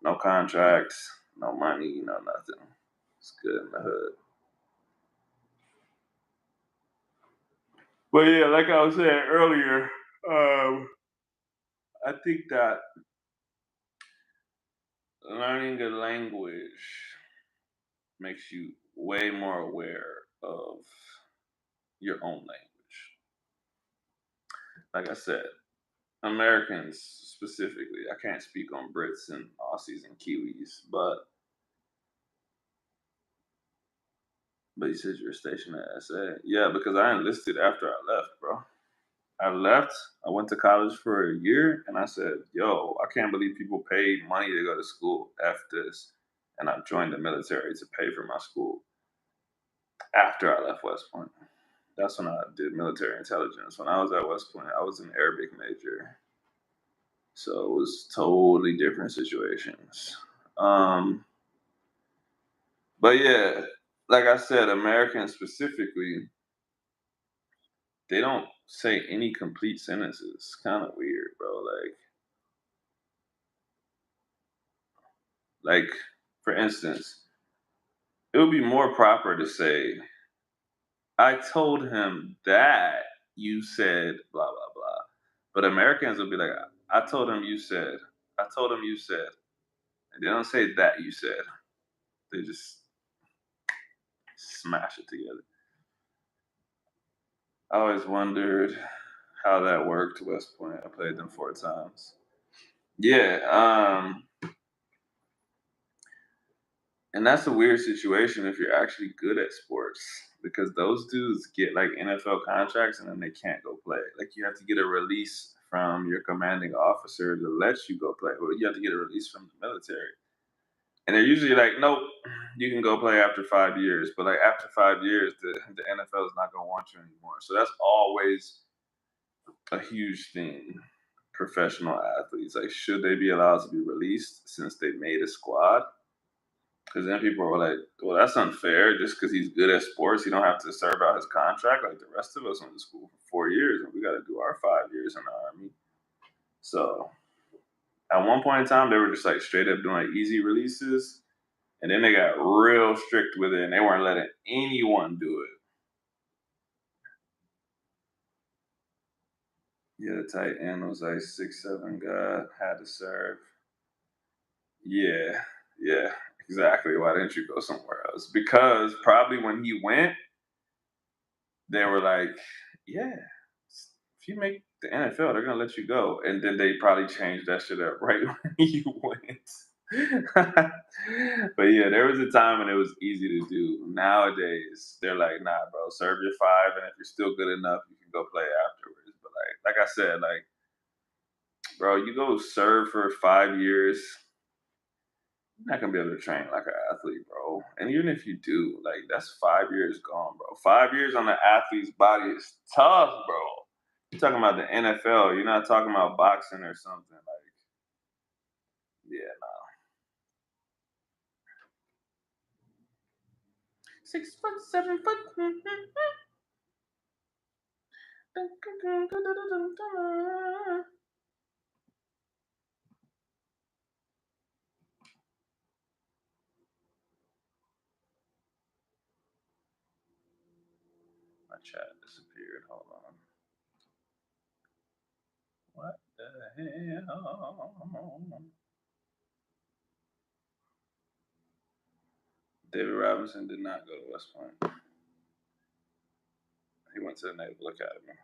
No contracts, no money, no nothing. It's good in the hood. But yeah, like I was saying earlier, I think that learning a language makes you way more aware of your own language. Like I said, Americans specifically, I can't speak on Brits and Aussies and Kiwis, but you said you were stationed at SA. Yeah, because I enlisted after I left, bro. I left, I went to college for a year, and I said, yo, I can't believe people paid money to go to school after this. And I joined the military to pay for my school after I left West Point. That's when I did military intelligence. When I was at West Point, I was an Arabic major. So it was totally different situations. But yeah, like I said, Americans specifically, they don't say any complete sentences. It's kind of weird, bro. Like, for instance, it would be more proper to say, I told him that you said blah, blah, blah. But Americans will be like, I told him you said, I told him you said. And they don't say that you said. They just smash it together. I always wondered how that worked, West Point. I played them 4 times. Yeah, And that's a weird situation if you're actually good at sports because those dudes get like NFL contracts and then they can't go play. Like you have to get a release from your commanding officer to let you go play, but you have to get a release from the military. And they're usually like, nope, you can go play after 5 years. But like after 5 years, the NFL is not gonna want you anymore. So that's always a huge thing. Professional athletes, like, should they be allowed to be released since they made a squad? Because then people were like, well, that's unfair. Just because he's good at sports, he don't have to serve out his contract like the rest of us went to school for 4 years, and we got to do our 5 years in the army. So at one point in time, they were just like straight up doing like easy releases, and then they got real strict with it, and they weren't letting anyone do it. Yeah, the tight end was like 6'7" guy, had to serve. Yeah, yeah, exactly. Why didn't you go somewhere else? Because probably when he went, they were like, yeah, if you make the NFL, they're gonna let you go. And then they probably changed that shit up right when you went. But yeah, there was a time when it was easy to do. Nowadays, they're like, nah, bro, serve your 5, and if you're still good enough, you can go play afterwards. But like I said, like, bro, you go serve for 5 years, you're not gonna be able to train like an athlete, bro. And even if you do, like, that's 5 years gone, bro. 5 years on an athlete's body is tough, bro. You're talking about the NFL. You're not talking about boxing or something. Like, yeah, no. 6 foot, 7 foot. My chat disappeared. Hold on. What the hell? David Robinson did not go to West Point. He went to the Naval Academy.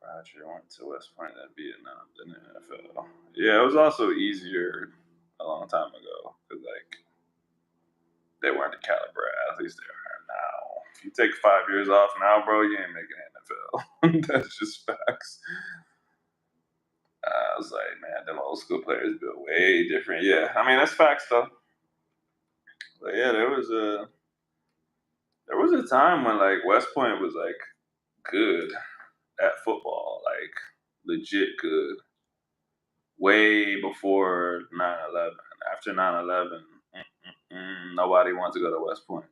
Roger went to West Point at Vietnam than the NFL. Yeah, it was also easier a long time ago because like they weren't the caliber of athletes they are now. If you take 5 years off now, bro, you ain't making NFL. That's just facts. I was like, man, them old school players built way different. Yeah, I mean that's facts though. But yeah, there was a time when like West Point was like good at football, like legit good. Way before 9/11. After 9/11, nobody wanted to go to West Point.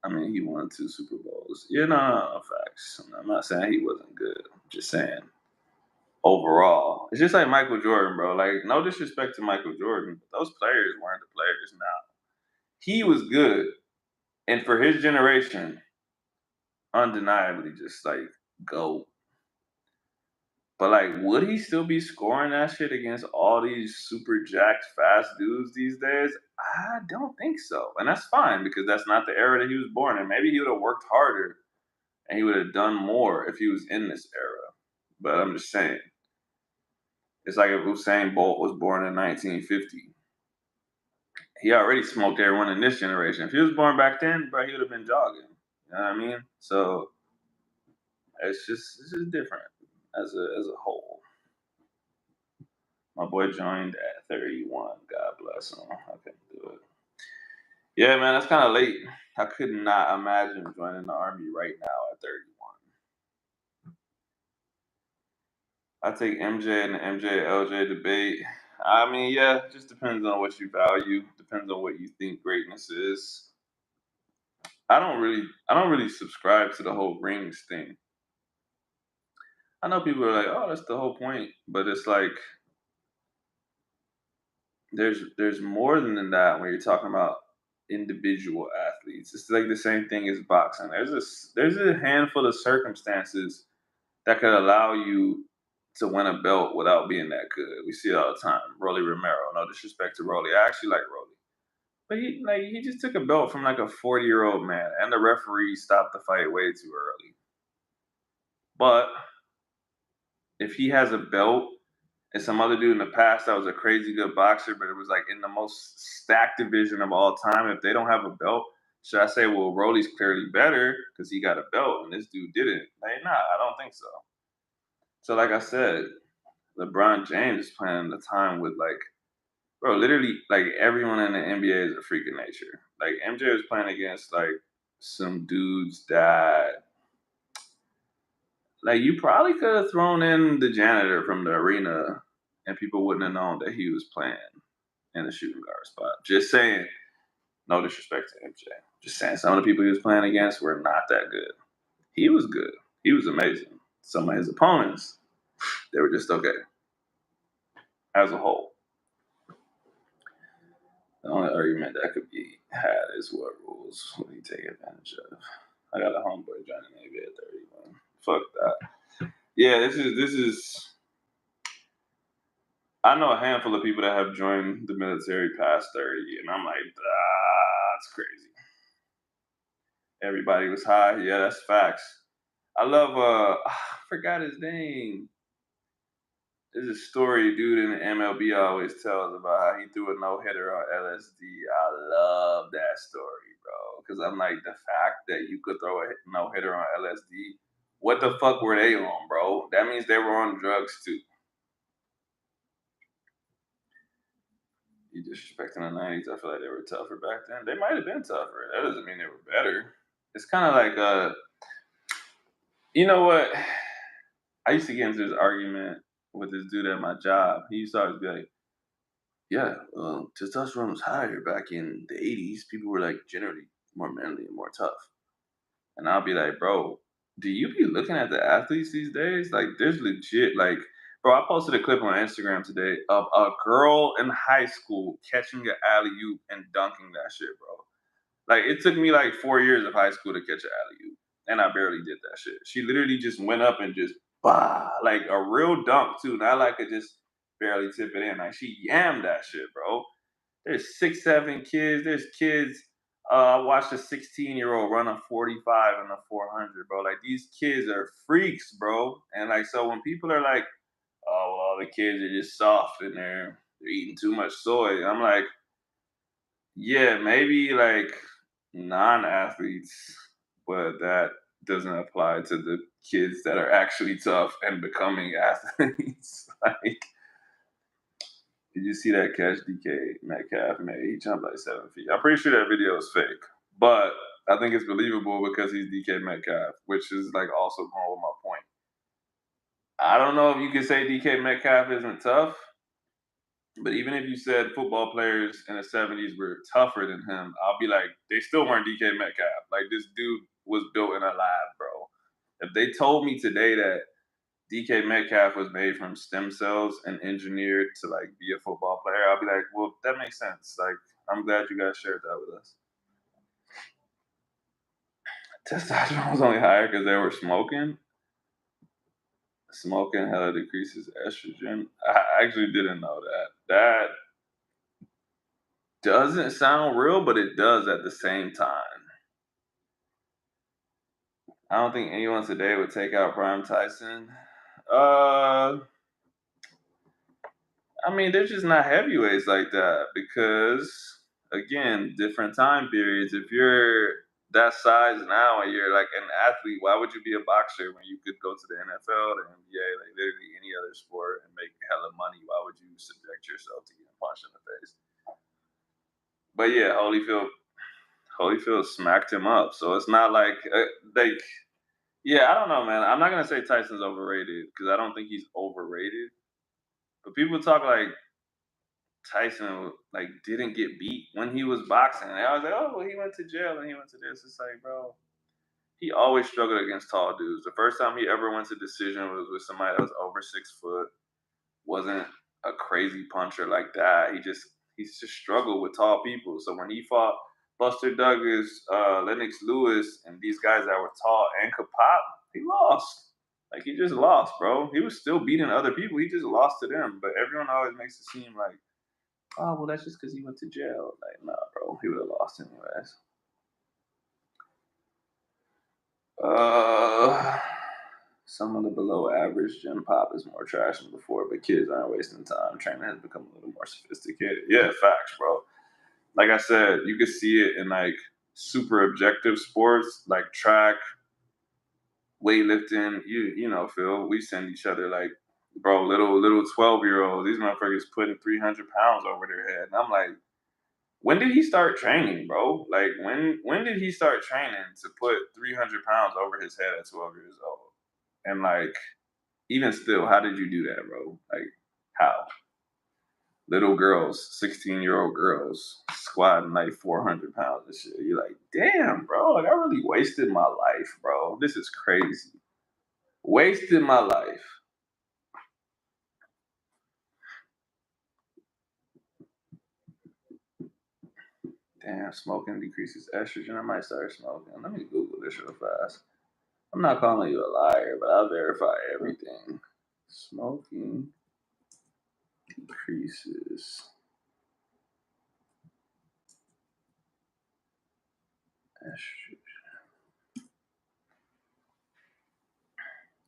I mean, he won 2 Super Bowls. Yeah, no, facts. I'm not saying he wasn't good. I'm just saying overall. It's just like Michael Jordan, bro. Like, no disrespect to Michael Jordan, but those players weren't the players now. He was good. And for his generation, undeniably just like GOAT. But like, would he still be scoring that shit against all these super jacked fast dudes these days? I don't think so. And that's fine because that's not the era that he was born in. Maybe he would have worked harder and he would have done more if he was in this era. But I'm just saying. It's like if Usain Bolt was born in 1950. He already smoked everyone in this generation. If he was born back then, bro, he would have been jogging. You know what I mean? So it's just different as a whole. My boy joined at 31. God bless him. I couldn't do it. Yeah, man, that's kind of late. I could not imagine joining the army right now at 31. I take MJ and the MJ LJ debate. I mean, yeah, it just depends on what you value. Depends on what you think greatness is. I don't really subscribe to the whole rings thing. I know people are like, oh, that's the whole point, but it's like there's more than that when you're talking about individual athletes. It's like the same thing as boxing. There's a handful of circumstances that could allow you to win a belt without being that good. We see it all the time. Rolly Romero, no disrespect to Rolly. I actually like Rolly. But he just took a belt from like a 40-year-old man, and the referee stopped the fight way too early. But if he has a belt and some other dude in the past that was a crazy good boxer, but it was like in the most stacked division of all time. If they don't have a belt, should I say, well, Rolly's clearly better because he got a belt and this dude didn't? Like, nah, I don't think so. So, like I said, LeBron James is playing the time with like, bro, literally like everyone in the NBA is a freak of nature. Like MJ was playing against like some dudes that like you probably could have thrown in the janitor from the arena and people wouldn't have known that he was playing in the shooting guard spot. Just saying, no disrespect to MJ. Just saying some of the people he was playing against were not that good. He was good. He was amazing. Some of his opponents, they were just okay as a whole. The only argument that could be had is what rules would he take advantage of. I got a homeboy joining the Navy at 31. Fuck that. Yeah, this is. I know a handful of people that have joined the military past 30, and I'm like, that's crazy. Everybody was high. Yeah, that's facts. I love. I forgot his name. There's a story dude in the MLB always tells about how he threw a no-hitter on LSD. I love that story, bro. Because I'm like, the fact that you could throw a no-hitter on LSD, what the fuck were they on, bro? That means they were on drugs too. You disrespecting the 90s, I feel like they were tougher back then. They might have been tougher. That doesn't mean they were better. It's kind of like, you know what? I used to get into this argument with this dude at my job. He used to always be like, yeah, testosterone was higher back in the 80s. People were like generally more manly and more tough. And I'll be like, bro, do you be looking at the athletes these days? Like, there's legit, like, bro, I posted a clip on Instagram today of a girl in high school catching an alley oop and dunking that shit, bro. Like, it took me like 4 years of high school to catch an alley oop, and I barely did that shit. She literally just went up and just, bah, like a real dunk, too. Not like a just barely tip it in. Like, she yammed that shit, bro. There's 6, 7 kids. There's kids. I watched a 16-year-old run a 45 in a 400, bro. Like, these kids are freaks, bro. And like, so when people are like, oh, well, all the kids are just soft and they're eating too much soy, I'm like, yeah, maybe like non-athletes, but that doesn't apply to the kids that are actually tough and becoming athletes. Like, did you see that catch DK Metcalf made? He jumped like 7 feet. I'm pretty sure that video is fake, but I think it's believable because he's DK Metcalf, which is like also going with my point. I don't know if you could say DK Metcalf isn't tough, but even if you said football players in the 70s were tougher than him, I'll be like, they still weren't DK Metcalf. Like, this dude was built in a lab, bro. If they told me today that DK Metcalf was made from stem cells and engineered to like be a football player, I'll be like, well, that makes sense. Like, I'm glad you guys shared that with us. Testosterone was only higher because they were smoking. Smoking hella decreases estrogen. I actually didn't know that. That doesn't sound real, but it does at the same time. I don't think anyone today would take out Prime Tyson. I mean, they're just not heavyweights like that because, again, different time periods. If you're that size now and you're like an athlete, why would you be a boxer when you could go to the NFL, the NBA, like literally any other sport and make hella money? Why would you subject yourself to getting punched in the face? But yeah, Holyfield smacked him up. So it's not like, yeah, I don't know, man. I'm not going to say Tyson's overrated because I don't think he's overrated. But people talk like Tyson like didn't get beat when he was boxing. And I was like, oh, well, he went to jail and he went to this. It's like, bro, he always struggled against tall dudes. The first time he ever went to decision was with somebody that was over 6 foot. Wasn't a crazy puncher like that. He's just struggled with tall people. So when he fought Buster Douglas, Lennox Lewis, and these guys that were tall and could pop, he lost. Like, he just lost, bro. He was still beating other people. He just lost to them. But everyone always makes it seem like, oh, well, that's just because he went to jail. Like, nah, bro. He would have lost anyways. Some of the below average gym pop is more trash than before, but kids aren't wasting time. Training has become a little more sophisticated. Yeah, facts, bro. Like I said, you could see it in like super objective sports like track, weightlifting. You know, Phil, we send each other like, bro, little 12-year-olds. These motherfuckers putting 300 pounds over their head, and I'm like, when did he start training, bro? Like when did he start training to put 300 pounds over his head at 12 years old? And like, even still, how did you do that, bro? Like, how? Little girls, 16-year-old girls, squatting like 400 pounds and shit. You're like, damn, bro. Like, I really wasted my life, bro. This is crazy. Wasted my life. Damn, smoking decreases estrogen. I might start smoking. Let me Google this real fast. I'm not calling you a liar, but I'll verify everything. Smoking decreases estrogen.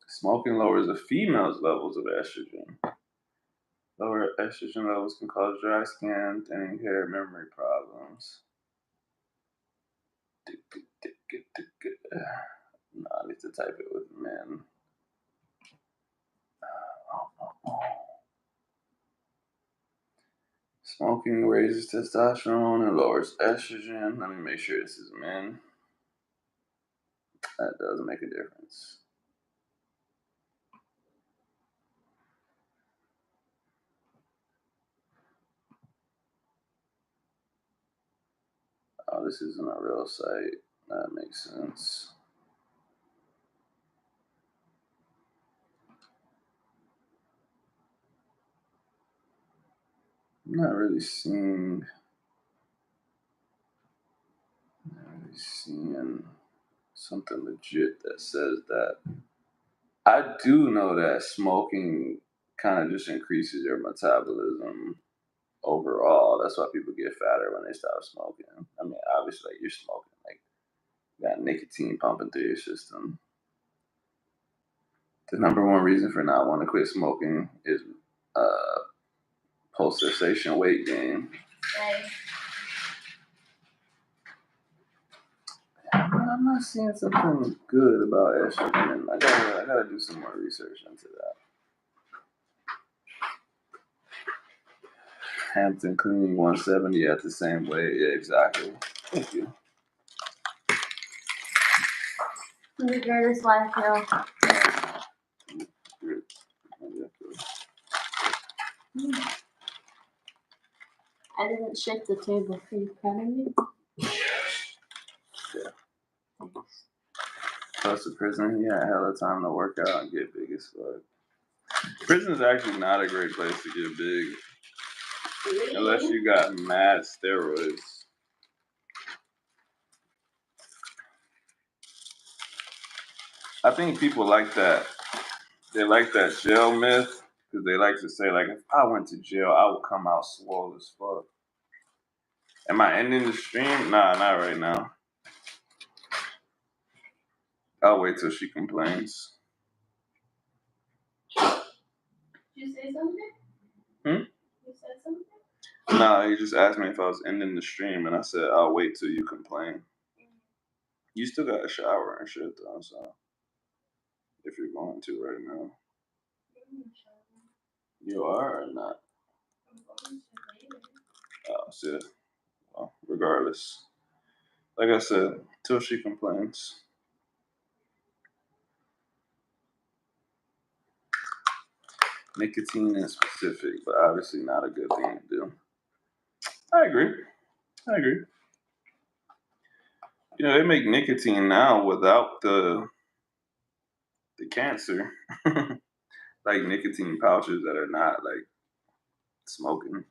Smoking lowers a female's levels of estrogen. Lower estrogen levels can cause dry skin, thinning hair, memory problems. No, I need to type it with men. Smoking raises testosterone and lowers estrogen. Let me make sure this is men. That does make a difference. Oh, this isn't a real site. That makes sense. I'm not really seeing something legit that says that. I do know that smoking kind of just increases your metabolism overall. That's why people get fatter when they stop smoking. I mean, obviously, like, you're smoking, like, you got nicotine pumping through your system. The number one reason for not wanting to quit smoking is post cessation weight gain. Right. I'm not seeing something good about estrogen. I gotta do some more research into that. Hampton cleaning 170 at the same weight. Yeah, exactly. Thank you. The greatest life, yo. I didn't shake the table for you, cutting me. Yeah. Plus the prison, he had hella time to work out and get big as fuck. Prison's actually not a great place to get big. Really? Unless you got mad steroids. I think people like that. They like that jail myth because they like to say, like, if I went to jail, I would come out swole as fuck. Am I ending the stream? Nah, not right now. I'll wait till she complains. Did you say something? Hmm? You said something? Nah, he just asked me if I was ending the stream, and I said, I'll wait till you complain. You still got a shower and shit, though, so if you're going to right now. You are or not? Oh, shit. Well, regardless. Like I said, till she complains. Nicotine is specific, but obviously not a good thing to do. I agree. You know, they make nicotine now without the cancer. Like nicotine pouches that are not like smoking.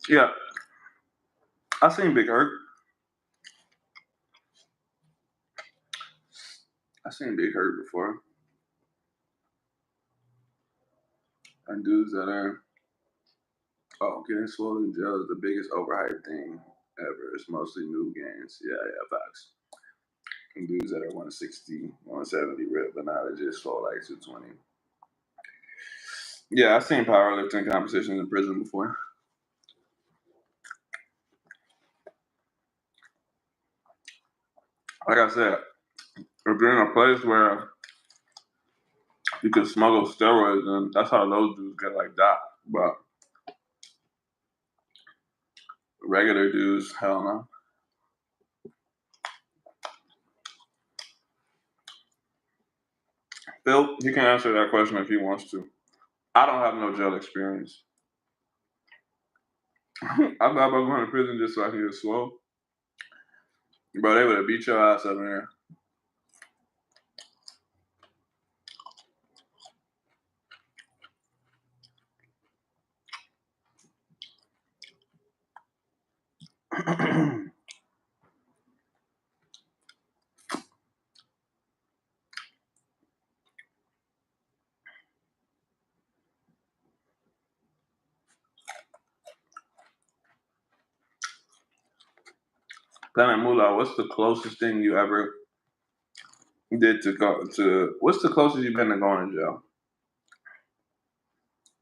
Yeah. I've seen Big Hurt. I've seen Big Hurt before. And dudes that are getting swollen in jail is the biggest overhyped thing ever. It's mostly new games. Yeah, facts. And dudes that are 160, 170 rip, but now they just fall like 220. Yeah, I've seen powerlifting competitions in prison before. Like I said, if you're in a place where you can smuggle steroids, and that's how those dudes get like that. But regular dudes, hell no. Phil, he can answer that question if he wants to. I don't have no jail experience. I thought about going to prison just so I can get swole. Bro, they would have beat your ass up in there. Planet Moolah, what's the closest thing you ever did to go to? What's the closest you've been to going to jail?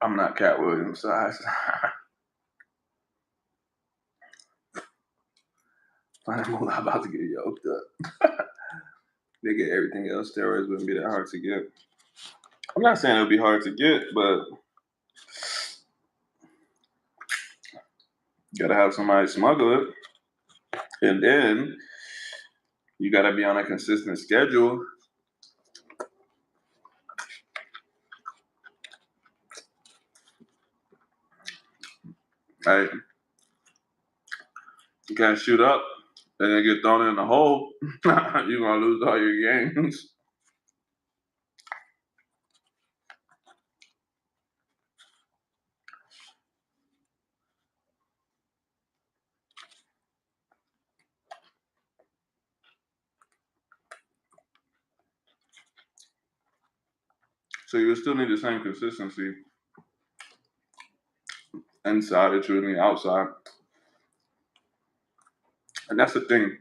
I'm not Cat Williams size. Planet Moolah about to get yoked up. They get everything else. Steroids wouldn't be that hard to get. I'm not saying it would be hard to get, but you gotta have somebody smuggle it, and then you gotta be on a consistent schedule. Like, you can't shoot up and then get thrown in the hole. You're gonna lose all your games. So you still need the same consistency inside that you need outside. And that's the thing.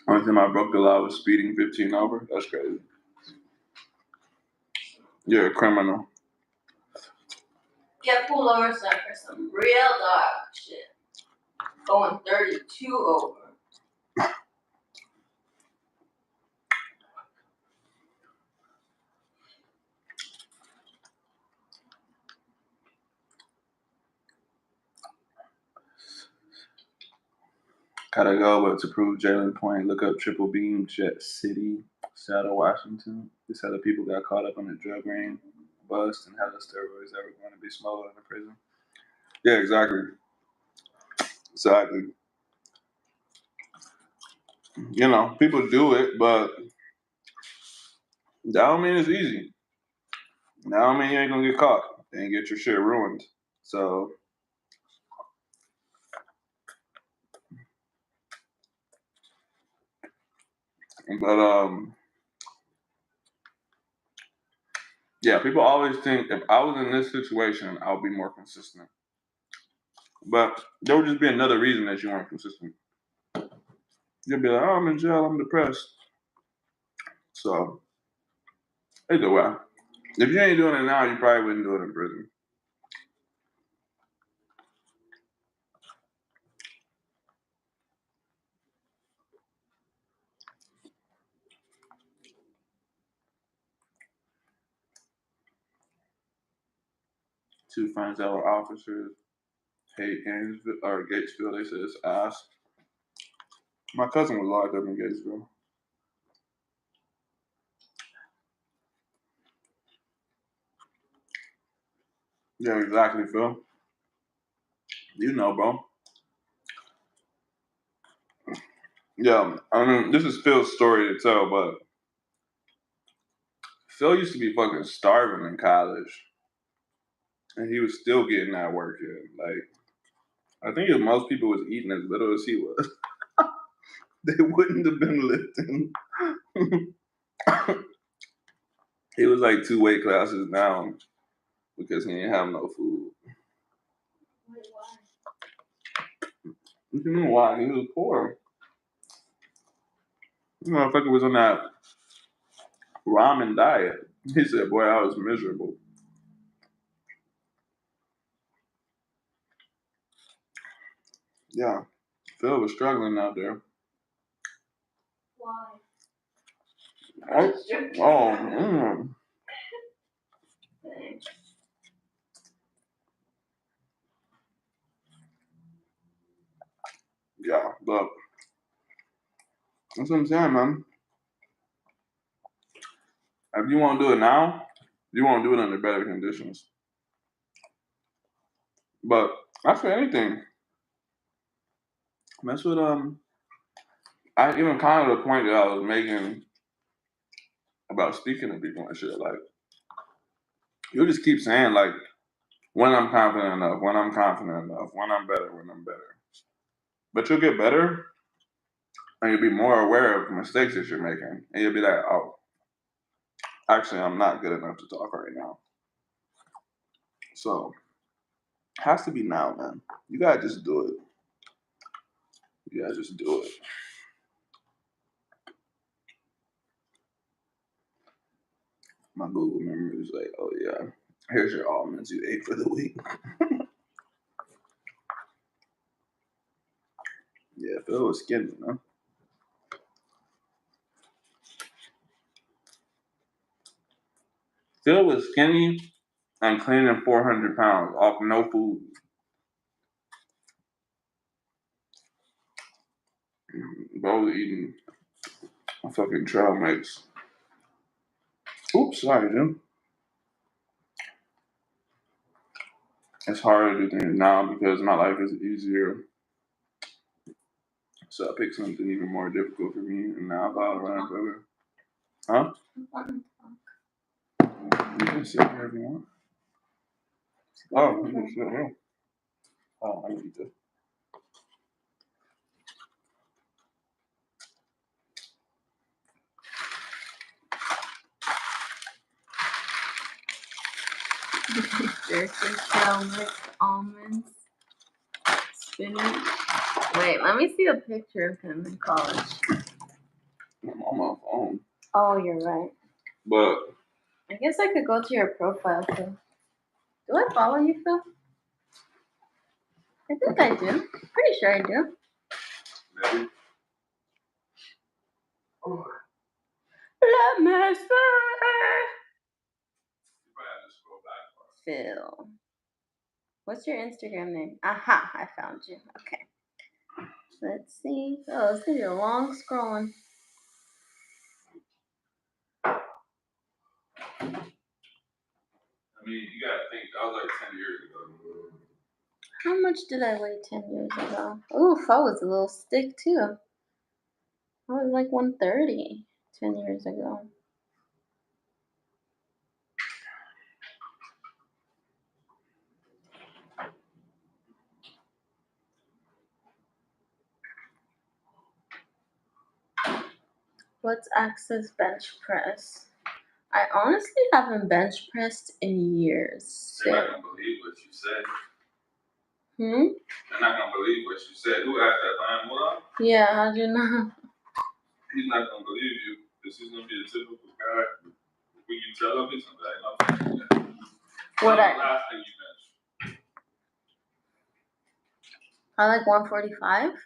Only time I broke the law was speeding 15 over. That's crazy. You're a criminal. Get pulled over son for some real dog shit. Going 32 over. Gotta go, but to prove Jalen point, look up Triple Beam Jet City, Seattle, Washington. This how the people got caught up on the drug ring bust and how the steroids ever going to be smuggled into prison. Yeah, exactly. Exactly. You know, people do it, but that don't mean it's easy. That don't mean you ain't gonna get caught and get your shit ruined. So, but yeah, people always think if I was in this situation, I'll be more consistent. But there would just be another reason that you weren't consistent. You'd be like, oh, I'm in jail, I'm depressed. So, either way, if you ain't doing it now, you probably wouldn't do it in prison. Two finds out officers hate Gainesville or Gatesville. They said it's ass. My cousin was locked up in Gatesville. Yeah, exactly, Phil. You know, bro. Yeah, I mean, this is Phil's story to tell, but Phil used to be fucking starving in college, and he was still getting that work in. Like, I think if most people was eating as little as he was, they wouldn't have been lifting. He was like 2 weight classes down because he didn't have no food. What do you mean why? He was poor. You motherfucker was on that ramen diet. He said, boy, I was miserable. Yeah. Phil was struggling out there. Why? Oh. Yeah, but that's what I'm saying, man. If you want to do it now, you want to do it under better conditions. But that's for anything. That's what I even kind of the point that I was making about speaking to people and shit. Like you just keep saying like when I'm confident enough, when I'm confident enough, when I'm better, when I'm better. But you'll get better and you'll be more aware of the mistakes that you're making. And you'll be like, oh, actually I'm not good enough to talk right now. So it has to be now, man. You gotta just do it. You gotta just do it. My Google memory is like, oh yeah, here's your almonds you ate for the week. Yeah, Phil was skinny, man. Phil was skinny and cleaning 400 pounds off no food. Bro was eating a fucking trail mix. Oops, sorry, Jim. It's harder to do things now because my life is easier. So I picked something even more difficult for me, and now I thought around better. Huh? You can sit here if you want. Oh, you can sit here. Oh, I need to. Seriously, trail mix, almonds, spinach. Wait, let me see a picture of him in college. I'm on my phone. Oh, you're right. But I guess I could go to your profile, Phil. Do I follow you, Phil? I think I do. Pretty sure I do. maybe. Oh. Let me see. Phil. What's your Instagram name? Aha, I found you. Okay. Let's see. Oh, it's gonna be a long scrolling. I mean, you gotta think, that was like 10 years ago. How much did I weigh 10 years ago? Oof, I was a little stick too. I was like 130 10 years ago. What's Access bench press? I honestly haven't bench pressed in years. They're not gonna believe what you said. Hmm? They're not gonna believe what you said. Who asked that line? What? Yeah, how'd you know? He's not gonna believe you. This is gonna be a typical guy. When you tell him it's something like that. What the last thing you mentioned? I like 145. I can't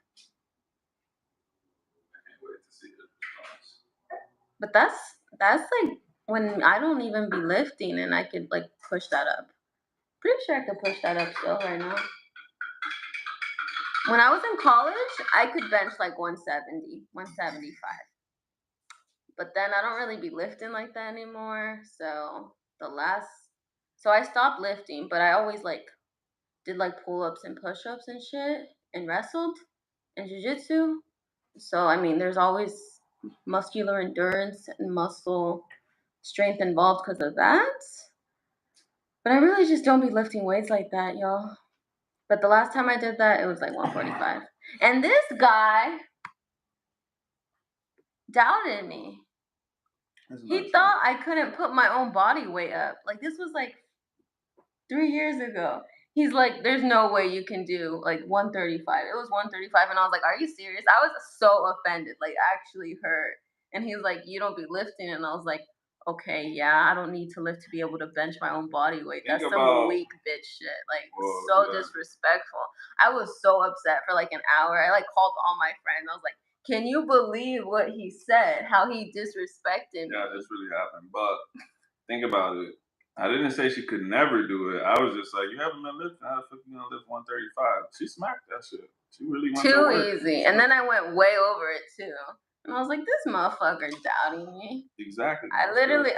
wait to see the response. But that's like when I don't even be lifting and I could like push that up. Pretty sure I could push that up still right now. When I was in college, I could bench like 170, 175. But then I don't really be lifting like that anymore. So I stopped lifting, but I always like did like pull-ups and push-ups and shit and wrestled and jiu-jitsu. So I mean there's always muscular endurance and muscle strength involved because of that. But I really just don't be lifting weights like that, y'all. But the last time I did that, it was like 145. And this guy doubted me. He thought I couldn't put my own body weight up. Like this was like 3 years ago. He's like, there's no way you can do like 135. It was 135, and I was like, are you serious? I was so offended, like actually hurt. And he's like, you don't be lifting, and I was like, okay, yeah, I don't need to lift to be able to bench my own body weight. Think That's about- some weak bitch shit. Like Well, so yeah. disrespectful. I was so upset for like an hour. I like called all my friends. I was like, can you believe what he said? How he disrespected me. Yeah, this really happened. But think about it. I didn't say she could never do it. I was just like, you haven't been lifting. How the fuck you gonna lift 135? She smacked that shit. She really went to Too work. easy. And then I went way over it too. And I was like, this motherfucker doubting me. Exactly. I literally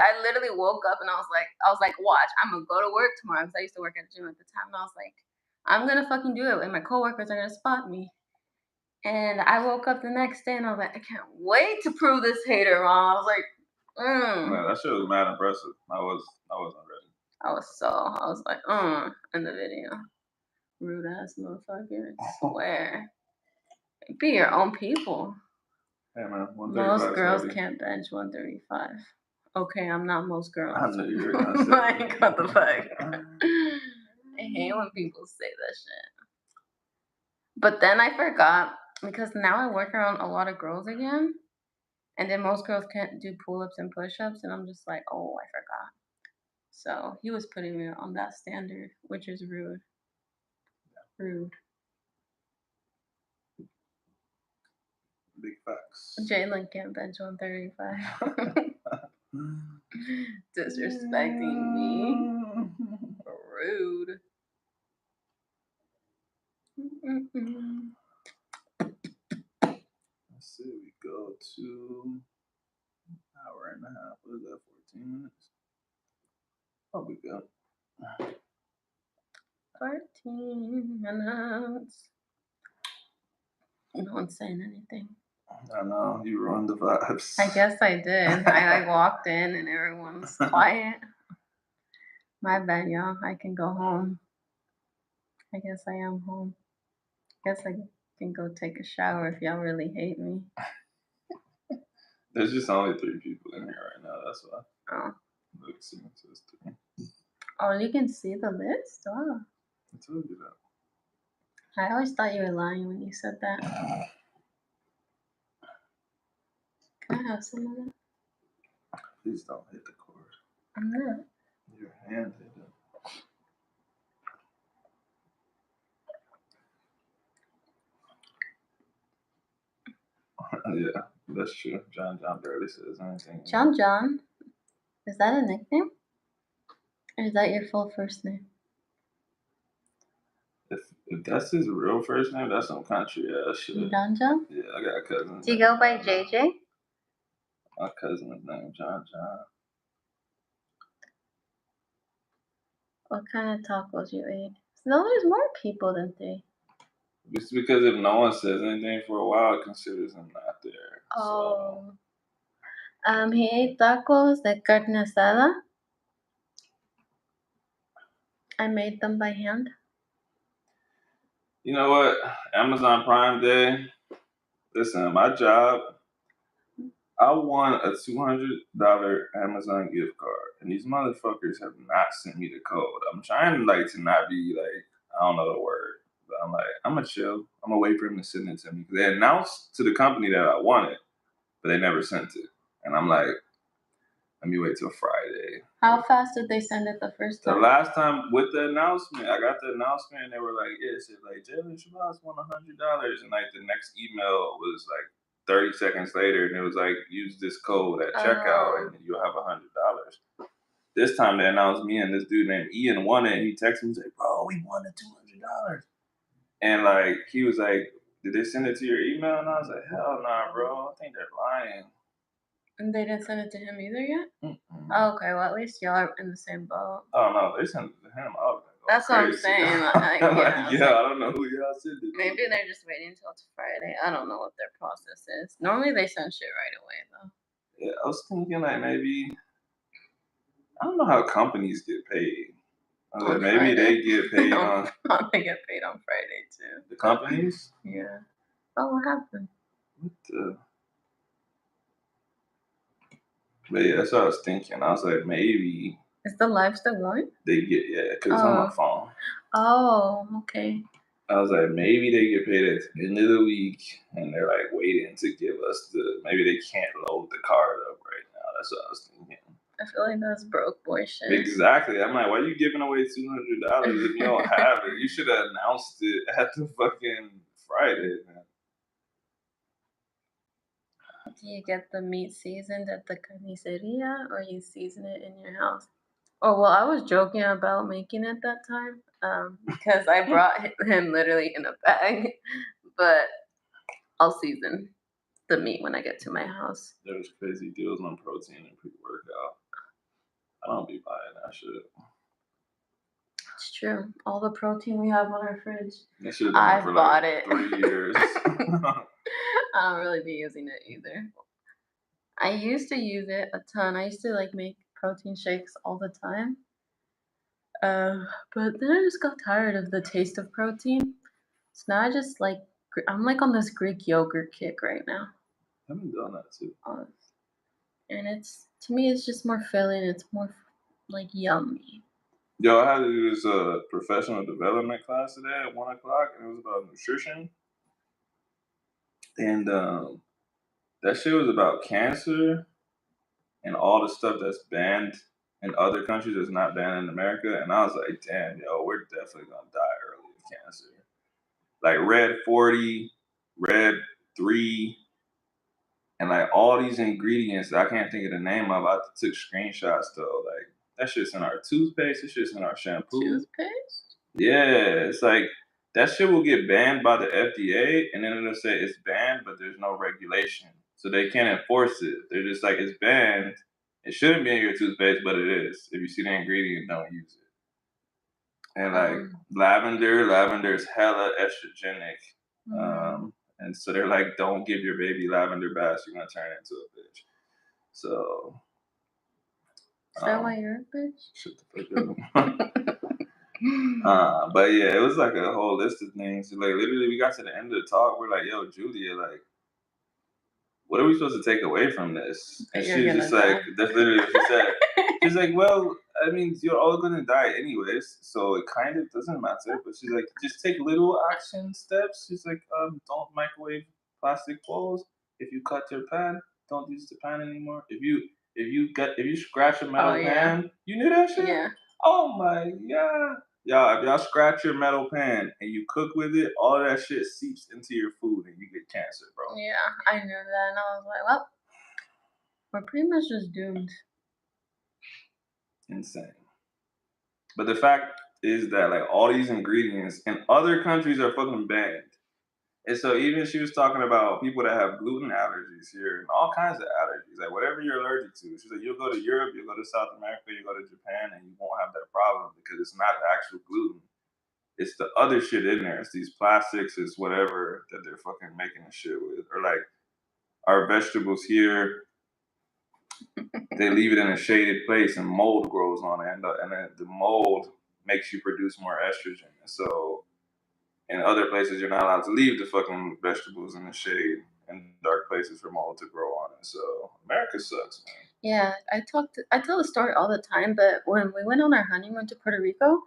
woke up and I was like, watch, I'm gonna go to work tomorrow because I used to work at a gym at the time. And I was like, I'm gonna fucking do it, and my coworkers are gonna spot me. And I woke up the next day and I was like, I can't wait to prove this hater wrong. I was like, Man, that shit was mad impressive. I wasn't ready. I was like, in the video. Rude ass motherfucker. I swear. Be your own people. Hey man, 135 Most girls heavy. can't bench 135. Okay, I'm not most girls. I knew you were gonna say Like, what the fuck? I hate when people say that shit. But then I forgot, because now I work around a lot of girls again. And then most girls can't do pull-ups and push-ups. And I'm just like, oh, I forgot. So he was putting me on that standard, which is rude. Rude. Big facts. Jalen can't bench 135. Disrespecting me. Rude. Let's see, we go to hour and a half. What is that, 14 minutes? Probably good. 14 minutes. No one's saying anything. I know, you ruined the vibes. I guess I did. I walked in and everyone's quiet. My bad, y'all. I can go home. I guess I am home. Guess I can go take a shower if y'all really hate me. There's just only 3 people in here right now, that's why. Oh. Look, see, it says 3. Oh, you can see the list? Wow. I told you that. I always thought you were lying when you said that. Can I have some of that? Please don't hit the cord. I'm not. Your hand hit it. Yeah, that's true. John barely says anything. John? Is that a nickname? Or is that your full first name? If that's his real first name, that's some country ass shit. John? Yeah, I got a cousin. Do you go by JJ? My cousin's name John. What kind of tacos you ate? No, there's more people than 3. It's because if no one says anything for a while, it considers him not there. Oh. He ate tacos de carne asada. I made them by hand. You know what? Amazon Prime Day. Listen, my job, I won a $200 Amazon gift card, and these motherfuckers have not sent me the code. I'm trying to not be like, I don't know the word, but I'm like, I'm gonna chill. I'm gonna wait for him to send it to me. They announced to the company that I won it, but they never sent it. And I'm like, let me wait till Friday. How fast did they send it the first time? The last time with the announcement, I got the announcement and they were like, yeah, it said like Jalen Shabazz won $100, and like the next email was like 30 seconds later, and it was like, use this code at checkout and you'll have $100. This time they announced me and this dude named Ian won it, and he texted me and said, bro, we won the $200. And like he was like, did they send it to your email? And I was like, hell nah, bro. I think they're lying. And they didn't send it to him either yet? Mm-mm. Oh, okay, well at least y'all are in the same boat. Oh no, they sent it to him. I was like, that's crazy. what I'm saying. Like, yeah, I don't know who y'all sent it to. Maybe they're just waiting until it's Friday. I don't know what their process is. Normally they send shit right away though. Yeah, I was thinking like maybe, I don't know how companies get paid. I was like, maybe they get paid on. They get paid on Friday too. The companies? Yeah. Oh, what happened? What the? But yeah, that's what I was thinking. I was like, maybe. Is the live still going? They get, yeah, because it's on my phone. Oh, okay. I was like, maybe they get paid at the end of the week, and they're like waiting to give us maybe they can't load the card up right now. That's what I was thinking. I feel like that's broke boy shit. Exactly. I'm like, why are you giving away $200 if you don't have it? You should have announced it at the fucking Friday, man. Do you get the meat seasoned at the carniceria, or you season it in your house? Oh, well, I was joking about making it that time because I brought him literally in a bag, but I'll season the meat when I get to my house. There's crazy deals on protein and pre-workout. I don't be buying that shit. It's true. All the protein we have on our fridge. I've bought it. 3 years. I don't really be using it either. I used to use it a ton. I used to like make protein shakes all the time. But then I just got tired of the taste of protein. So now I just like I'm like on this Greek yogurt kick right now. I haven't done that too. And it's to me it's just more filling. It's more like yummy. Yo, I had to do this professional development class today at 1 o'clock, and it was about nutrition. And that shit was about cancer and all the stuff that's banned in other countries that's not banned in America. And I was like, damn, yo, we're definitely gonna die early of cancer. Like red 40, red 3, and like all these ingredients that I can't think of the name of. I took screenshots though. Like that shit's in our toothpaste, that shit's in our shampoo. Toothpaste? Yeah, it's like that shit will get banned by the FDA, and then it'll say it's banned, but there's no regulation, so they can't enforce it. They're just like, it's banned. It shouldn't be in your toothpaste, but it is. If you see the ingredient, don't use it. And like lavender is hella estrogenic, and so they're like, don't give your baby lavender baths. You're gonna turn into a bitch. So. Is that why you're a bitch? Shut the fuck up. But yeah, it was like a whole list of things. Like literally, we got to the end of the talk. We're like, "Yo, Julia, like, what are we supposed to take away from this?" And she was just like, "That's literally what she said." She's like, "Well, I mean, you're all gonna die anyways, so it kind of doesn't matter." But she's like, "Just take little action steps." She's like, "Don't microwave plastic bowls. If you cut your pan, don't use the pan anymore. If you scratch a metal pan, you knew that shit? Yeah. Oh my god." Y'all, if y'all scratch your metal pan and you cook with it, all that shit seeps into your food and you get cancer, bro. Yeah, I knew that, and I was like, well, we're pretty much just doomed. Insane. But the fact is that like all these ingredients in other countries are fucking banned. And so even she was talking about people that have gluten allergies here and all kinds of allergies, like whatever you're allergic to. She's like, you'll go to Europe, you'll go to South America, you'll go to Japan, and you won't have that problem because it's not the actual gluten. It's the other shit in there. It's these plastics, it's whatever that they're fucking making the shit with. Or like our vegetables here, they leave it in a shaded place and mold grows on it, and the mold makes you produce more estrogen. So in other places, you're not allowed to leave the fucking vegetables in the shade in dark places for mold to grow on it. So America sucks, man. Yeah, I tell the story all the time, but when we went on our honeymoon to Puerto Rico,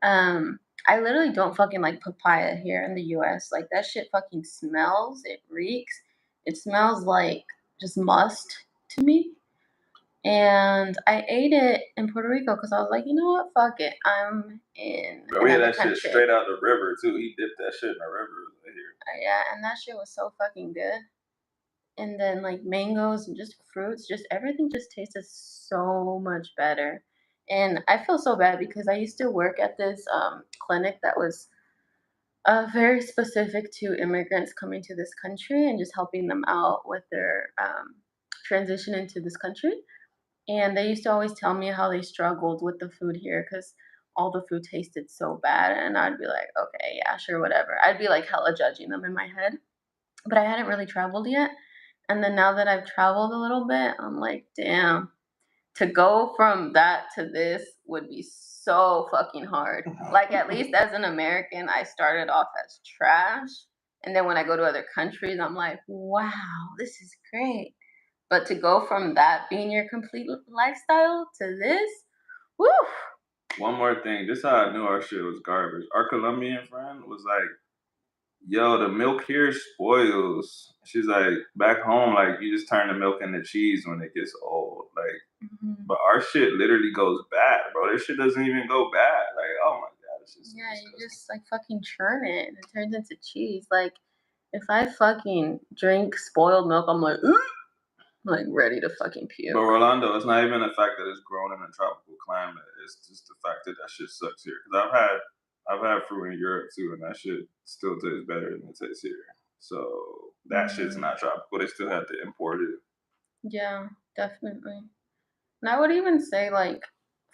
I literally don't fucking like papaya here in the US. Like that shit fucking smells, it reeks. It smells like just must to me. And I ate it in Puerto Rico because I was like, you know what, fuck it. I'm in Bro, we had another that country. shit straight out the river too. He dipped that shit in the river right here. Yeah, and that shit was so fucking good. And then like mangoes and just fruits, just everything just tasted so much better. And I feel so bad because I used to work at this clinic that was very specific to immigrants coming to this country and just helping them out with their transition into this country. And they used to always tell me how they struggled with the food here because all the food tasted so bad. And I'd be like, okay, yeah, sure, whatever. I'd be like hella judging them in my head. But I hadn't really traveled yet. And then now that I've traveled a little bit, I'm like, damn, to go from that to this would be so fucking hard. Like, at least as an American, I started off as trash. And then when I go to other countries, I'm like, wow, this is great. But to go from that being your complete lifestyle to this, woo, One more thing. This is how I knew our shit was garbage. Our Colombian friend was like, yo, the milk here spoils. She's like, back home, like, you just turn the milk into cheese when it gets old. Like, but our shit literally goes bad, bro. This shit doesn't even go bad. Like, oh my god, it's just Yeah, disgusting. you just like fucking churn it and it turns into cheese. Like, if I fucking drink spoiled milk, I'm like, "Ugh," I'm like ready to fucking puke. But Rolando, it's not even the fact that it's grown in a tropical climate. It's just the fact that that shit sucks here. Because I've had fruit in Europe too, and that shit still tastes better than it tastes here. So that shit's not tropical. They still have to import it. Yeah, definitely. And I would even say like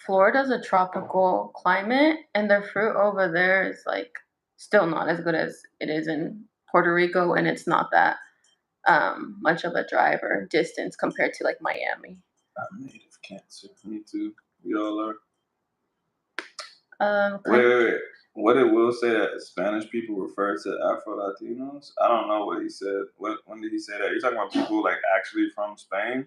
Florida's a tropical climate, and their fruit over there is like still not as good as it is in Puerto Rico, and it's not that much of a drive or distance compared to like Miami. I'm native Cancer. Me too. We all are. Kind Wait. What did Will say that Spanish people refer to Afro Latinos? I don't know what he said. When did he say that? You're talking about people like actually from Spain?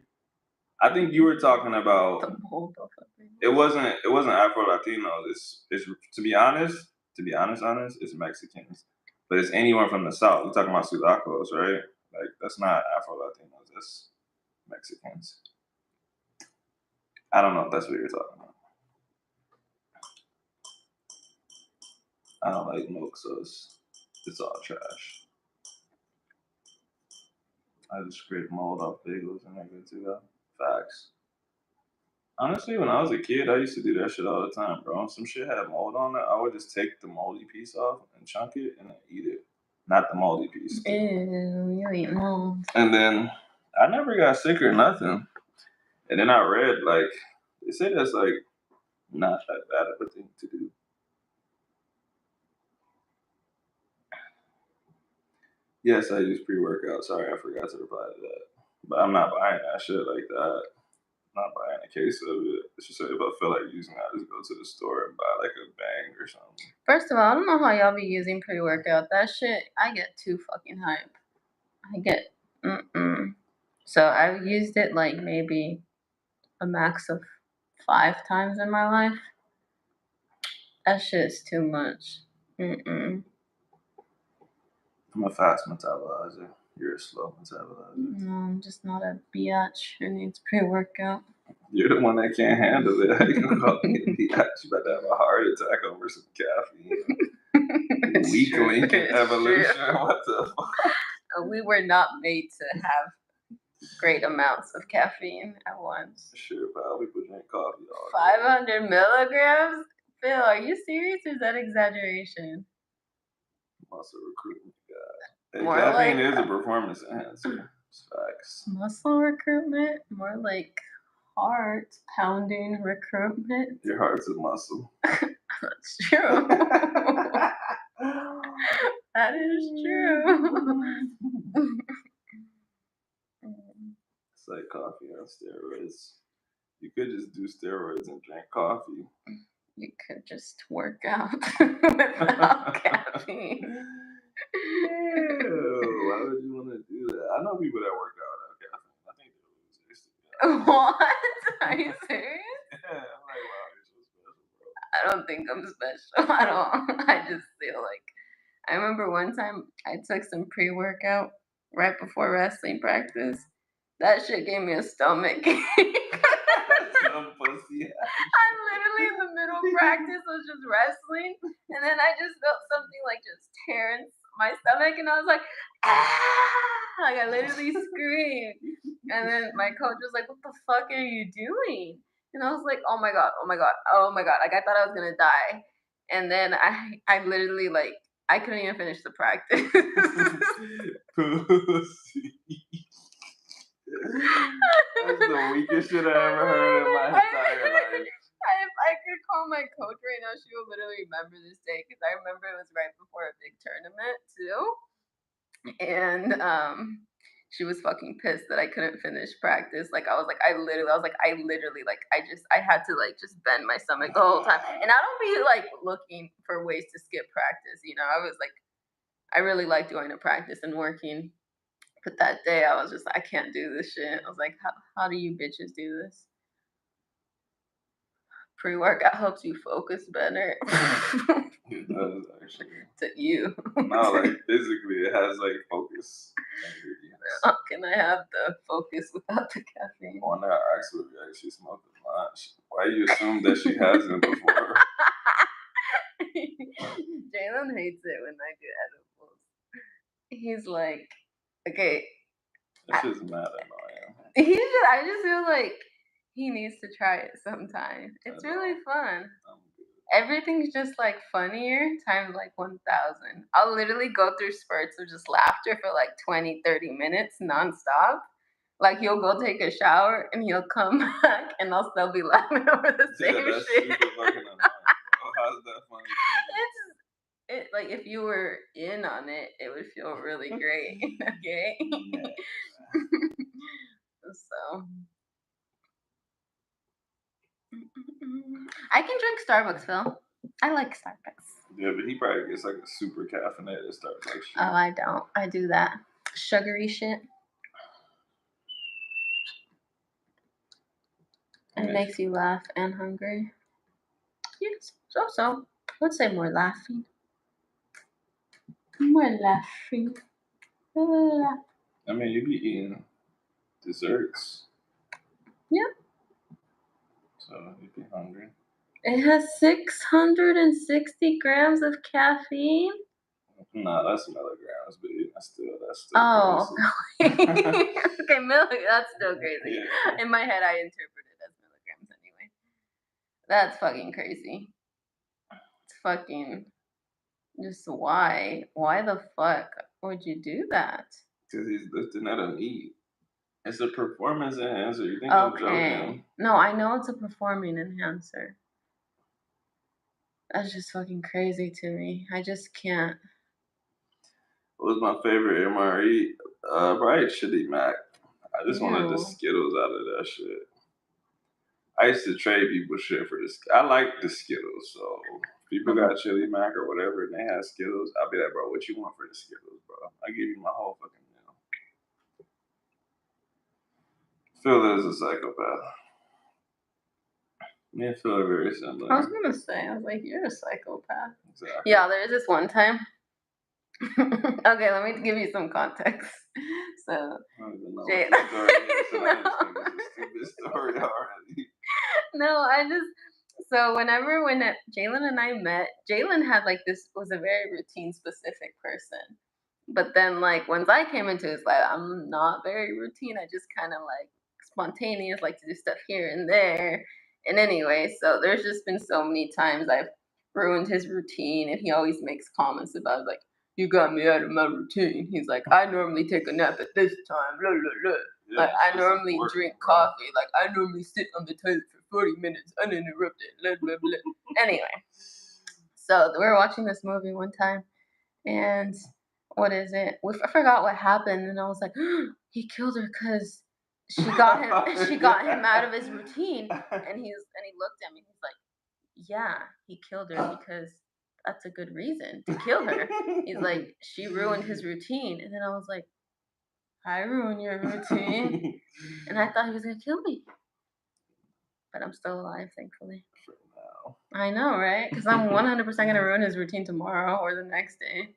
I think you were talking about. the Moldova. It wasn't Afro Latinos. It's honest, it's Mexicans. But it's anyone from the south. We're talking about Sudacos, right? Like that's not Afro Latinos. That's Mexicans. I don't know if that's what you're talking about. I don't like milk, so it's all trash. I just scrape mold off bagels and they're good to go. Facts. Honestly, when I was a kid, I used to do that shit all the time, bro. If some shit had mold on it, I would just take the moldy piece off and chunk it and then eat it. Not the moldy piece. Ew, you eat mold. And then I never got sick or nothing. And then I read, like, they say that's, like, not that bad of a thing to do. Yes, I use pre-workout. Sorry, I forgot to reply to that. But I'm not buying that shit like that. I'm not buying a case of it. It's just like if I feel like using it, I just go to the store and buy like a bang or something. First of all, I don't know how y'all be using pre-workout. That shit, I get too fucking hype. I get So I've used it like maybe a max of 5 times in my life. That shit is too much. I'm a fast metabolizer. You're a slow metabolizer. No, I'm just not a biatch who needs pre-workout. You're the one that can't handle it. How you gonna call me a biatch? You about to have a heart attack over some caffeine. Weak link in evolution. What the fuck? We were not made to have great amounts of caffeine at once. Sure, pal. People drink coffee all 500 milligrams? Phil, are you serious or is that exaggeration? Muscle recruitment, God. Hey, More caffeine like- is a performance enhancer. Facts. Muscle recruitment? More like heart pounding recruitment? Your heart's a muscle. That's true. That is true. It's like coffee on steroids. You could just do steroids and drink coffee. You could just work out without caffeine. Ew, why would you want to do that? I know people that work out without caffeine. I think they're losers. What? Are you serious? Yeah, I'm like, wow, you're so special, bro. I don't think I'm special at all. I just feel like I remember one time I took some pre-workout right before wrestling practice. That shit gave me a stomach ache. Some pussy. I literally in the middle of practice was just wrestling, and then I just felt something like just tearing my stomach, and I was like, ah! Like I literally screamed, and then my coach was like, "What the fuck are you doing?" And I was like, "Oh my god, oh my god, oh my god!" Like I thought I was gonna die, and then I literally like I couldn't even finish the practice. Pussy. That's the weakest shit I ever heard in my entire life. If I could call my coach right now, she will literally remember this day because I remember it was right before a big tournament too, and she was fucking pissed that I couldn't finish practice. Like I had to like just bend my stomach the whole time, and I don't be like looking for ways to skip practice. You know, I was like, I really like going to practice and working. But that day I was just like, I can't do this shit. I was like, how do you bitches do this? Pre-workout helps you focus better. It does actually. To you. No, like physically, it has like focus ingredients. Can I have the focus without the caffeine? Well, now I asked her if she smoked a lunch. Why you assume that she hasn't before? Jalen hates it when I do edibles. He's like, okay. That's just mad annoying. I just feel like he needs to try it sometime. It's really fun. Everything's just like funnier times like 1,000. I'll literally go through spurts of just laughter for like 20, 30 minutes nonstop. Like he'll go take a shower and he'll come back and I'll still be laughing over the same that's shit. super fucking annoying. Oh, how's that funny? It like if you were in on it, it would feel really great. Okay. So I can drink Starbucks, Phil. I like Starbucks. Yeah, but he probably gets like a super caffeinated Starbucks shit. Oh, I don't. I do that sugary shit. It makes you laugh and hungry. Yes, so. Let's say more laughing. More laughing. I mean, you be eating desserts. Yeah. So you'd be hungry. It has 660 grams of caffeine. Nah, that's milligrams, but that's still oh. crazy. Okay, that's still crazy. Yeah. In my head, I interpret it as milligrams anyway. That's fucking crazy. It's fucking just why? Why the fuck would you do that? Because he's lifting at a meet. It's a performance enhancer. You think I'm joking? No, I know it's a performing enhancer. That's just fucking crazy to me. I just can't. What was my favorite MRE? Probably Chili Mac. I just wanted the Skittles out of that shit. I used to trade people shit for this. I like the Skittles, so if people got Chili Mac or whatever and they have Skittles, I'll be like, bro, what you want for the Skittles, bro? I give you my whole fucking meal. Phil is a psychopath. Me and Phil are very similar. I was gonna say, I was like, you're a psychopath. Exactly. Yeah, there was this one time. Okay, let me give you some context. So, I don't even know what the story is, so I just think it's a stupid story already. No, so when Jalen and I met, Jalen had like was a very routine specific person. But then like once I came into his life, I'm not very routine. I just kind of like spontaneous, like to do stuff here and there. And anyway, so there's just been so many times I've ruined his routine and he always makes comments about like, you got me out of my routine. He's like, I normally take a nap at this time, blah, blah, blah. Yeah, like, I normally drink coffee. Like, I normally sit on the toilet for 40 minutes uninterrupted, blah, blah, blah. Anyway, so we were watching this movie one time, and what is it? I forgot what happened, and I was like, he killed her because she got him. She got him out of his routine, and he looked at me. He's like, yeah, he killed her because that's a good reason to kill her. He's like, she ruined his routine, and then I was like, I ruined your routine, and I thought he was gonna kill me, but I'm still alive, thankfully. For now. I know, right? Because I'm 100% gonna ruin his routine tomorrow or the next day.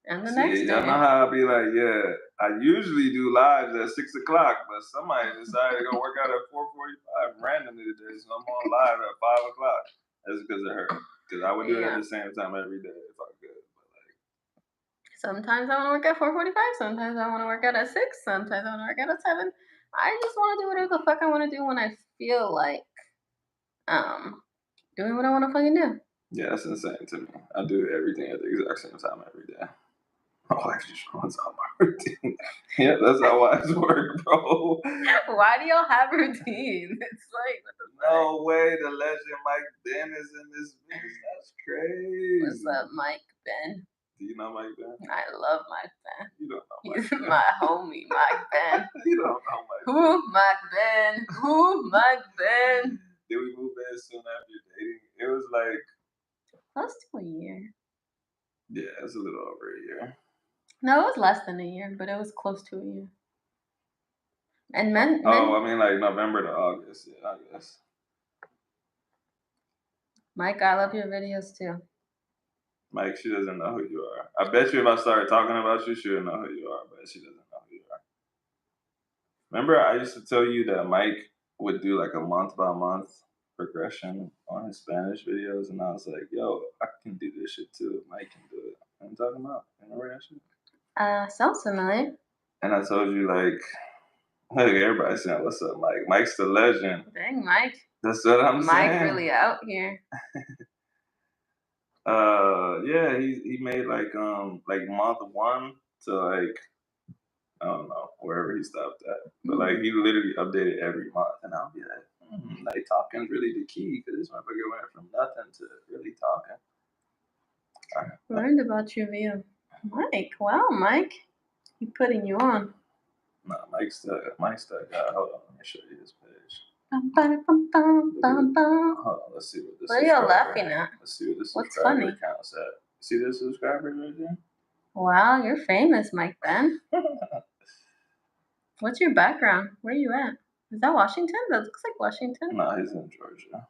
And the next day. I know how I'll be like, yeah, I usually do lives at 6 o'clock, but somebody decided to go work out at 4:45 randomly today, so I'm on live at 5 o'clock. That's because of her. Because I would do it at the same time every day if I could. But like, sometimes I want to work at 4:45. Sometimes I want to work out at 6. Sometimes I want to work out at 7. I just want to do whatever the fuck I want to do when I feel like doing what I want to fucking do. Yeah, that's insane to me. I do everything at the exact same time every day. My wife just runs out my routine. Yeah, that's how wives work, bro. Why do y'all have routines? It's like, what the fuck? No way, the legend Mike Ben is in this bitch. That's crazy. What's up, Mike Ben? Do you know Mike Ben? I love Mike Ben. You don't know Mike He's Ben. my homie, Mike Ben. You don't know Mike Ben. Who, Mike Ben? Who, Mike Ben? Did we move in soon after dating? It was like close to a year. Yeah, it's a little over a year. No, it was less than a year, but it was close to a year. And men. I mean like November to August, yeah, I guess. Mike, I love your videos too. Mike, she doesn't know who you are. I bet you if I started talking about you, she would know who you are, but she doesn't know who you are. Remember, I used to tell you that Mike would do like a month by month progression on his Spanish videos, and I was like, yo, I can do this shit too. Mike can do it. What I'm talking about. Remember that shit? Sounds familiar. And I told you, like, look, everybody's saying, what's up, Mike? Mike's the legend. Dang, Mike. That's what I'm saying. Mike really out here. Yeah, he made like month one to like I don't know wherever he stopped at, but like he literally updated every month, and I'll be like talking's really the key because this motherfucker went from nothing to really talking. Learned about you via Mike. Wow, Mike, he putting you on. No, Mike's the guy. Hold on, let me show you his page. Hold on, let's see what this. What are y'all laughing at? Let's see what this What's funny? Counts at. See this subscriber right there? Wow, you're famous, Mike Ben. What's your background? Where are you at? Is that Washington? That looks like Washington. No, he's in Georgia.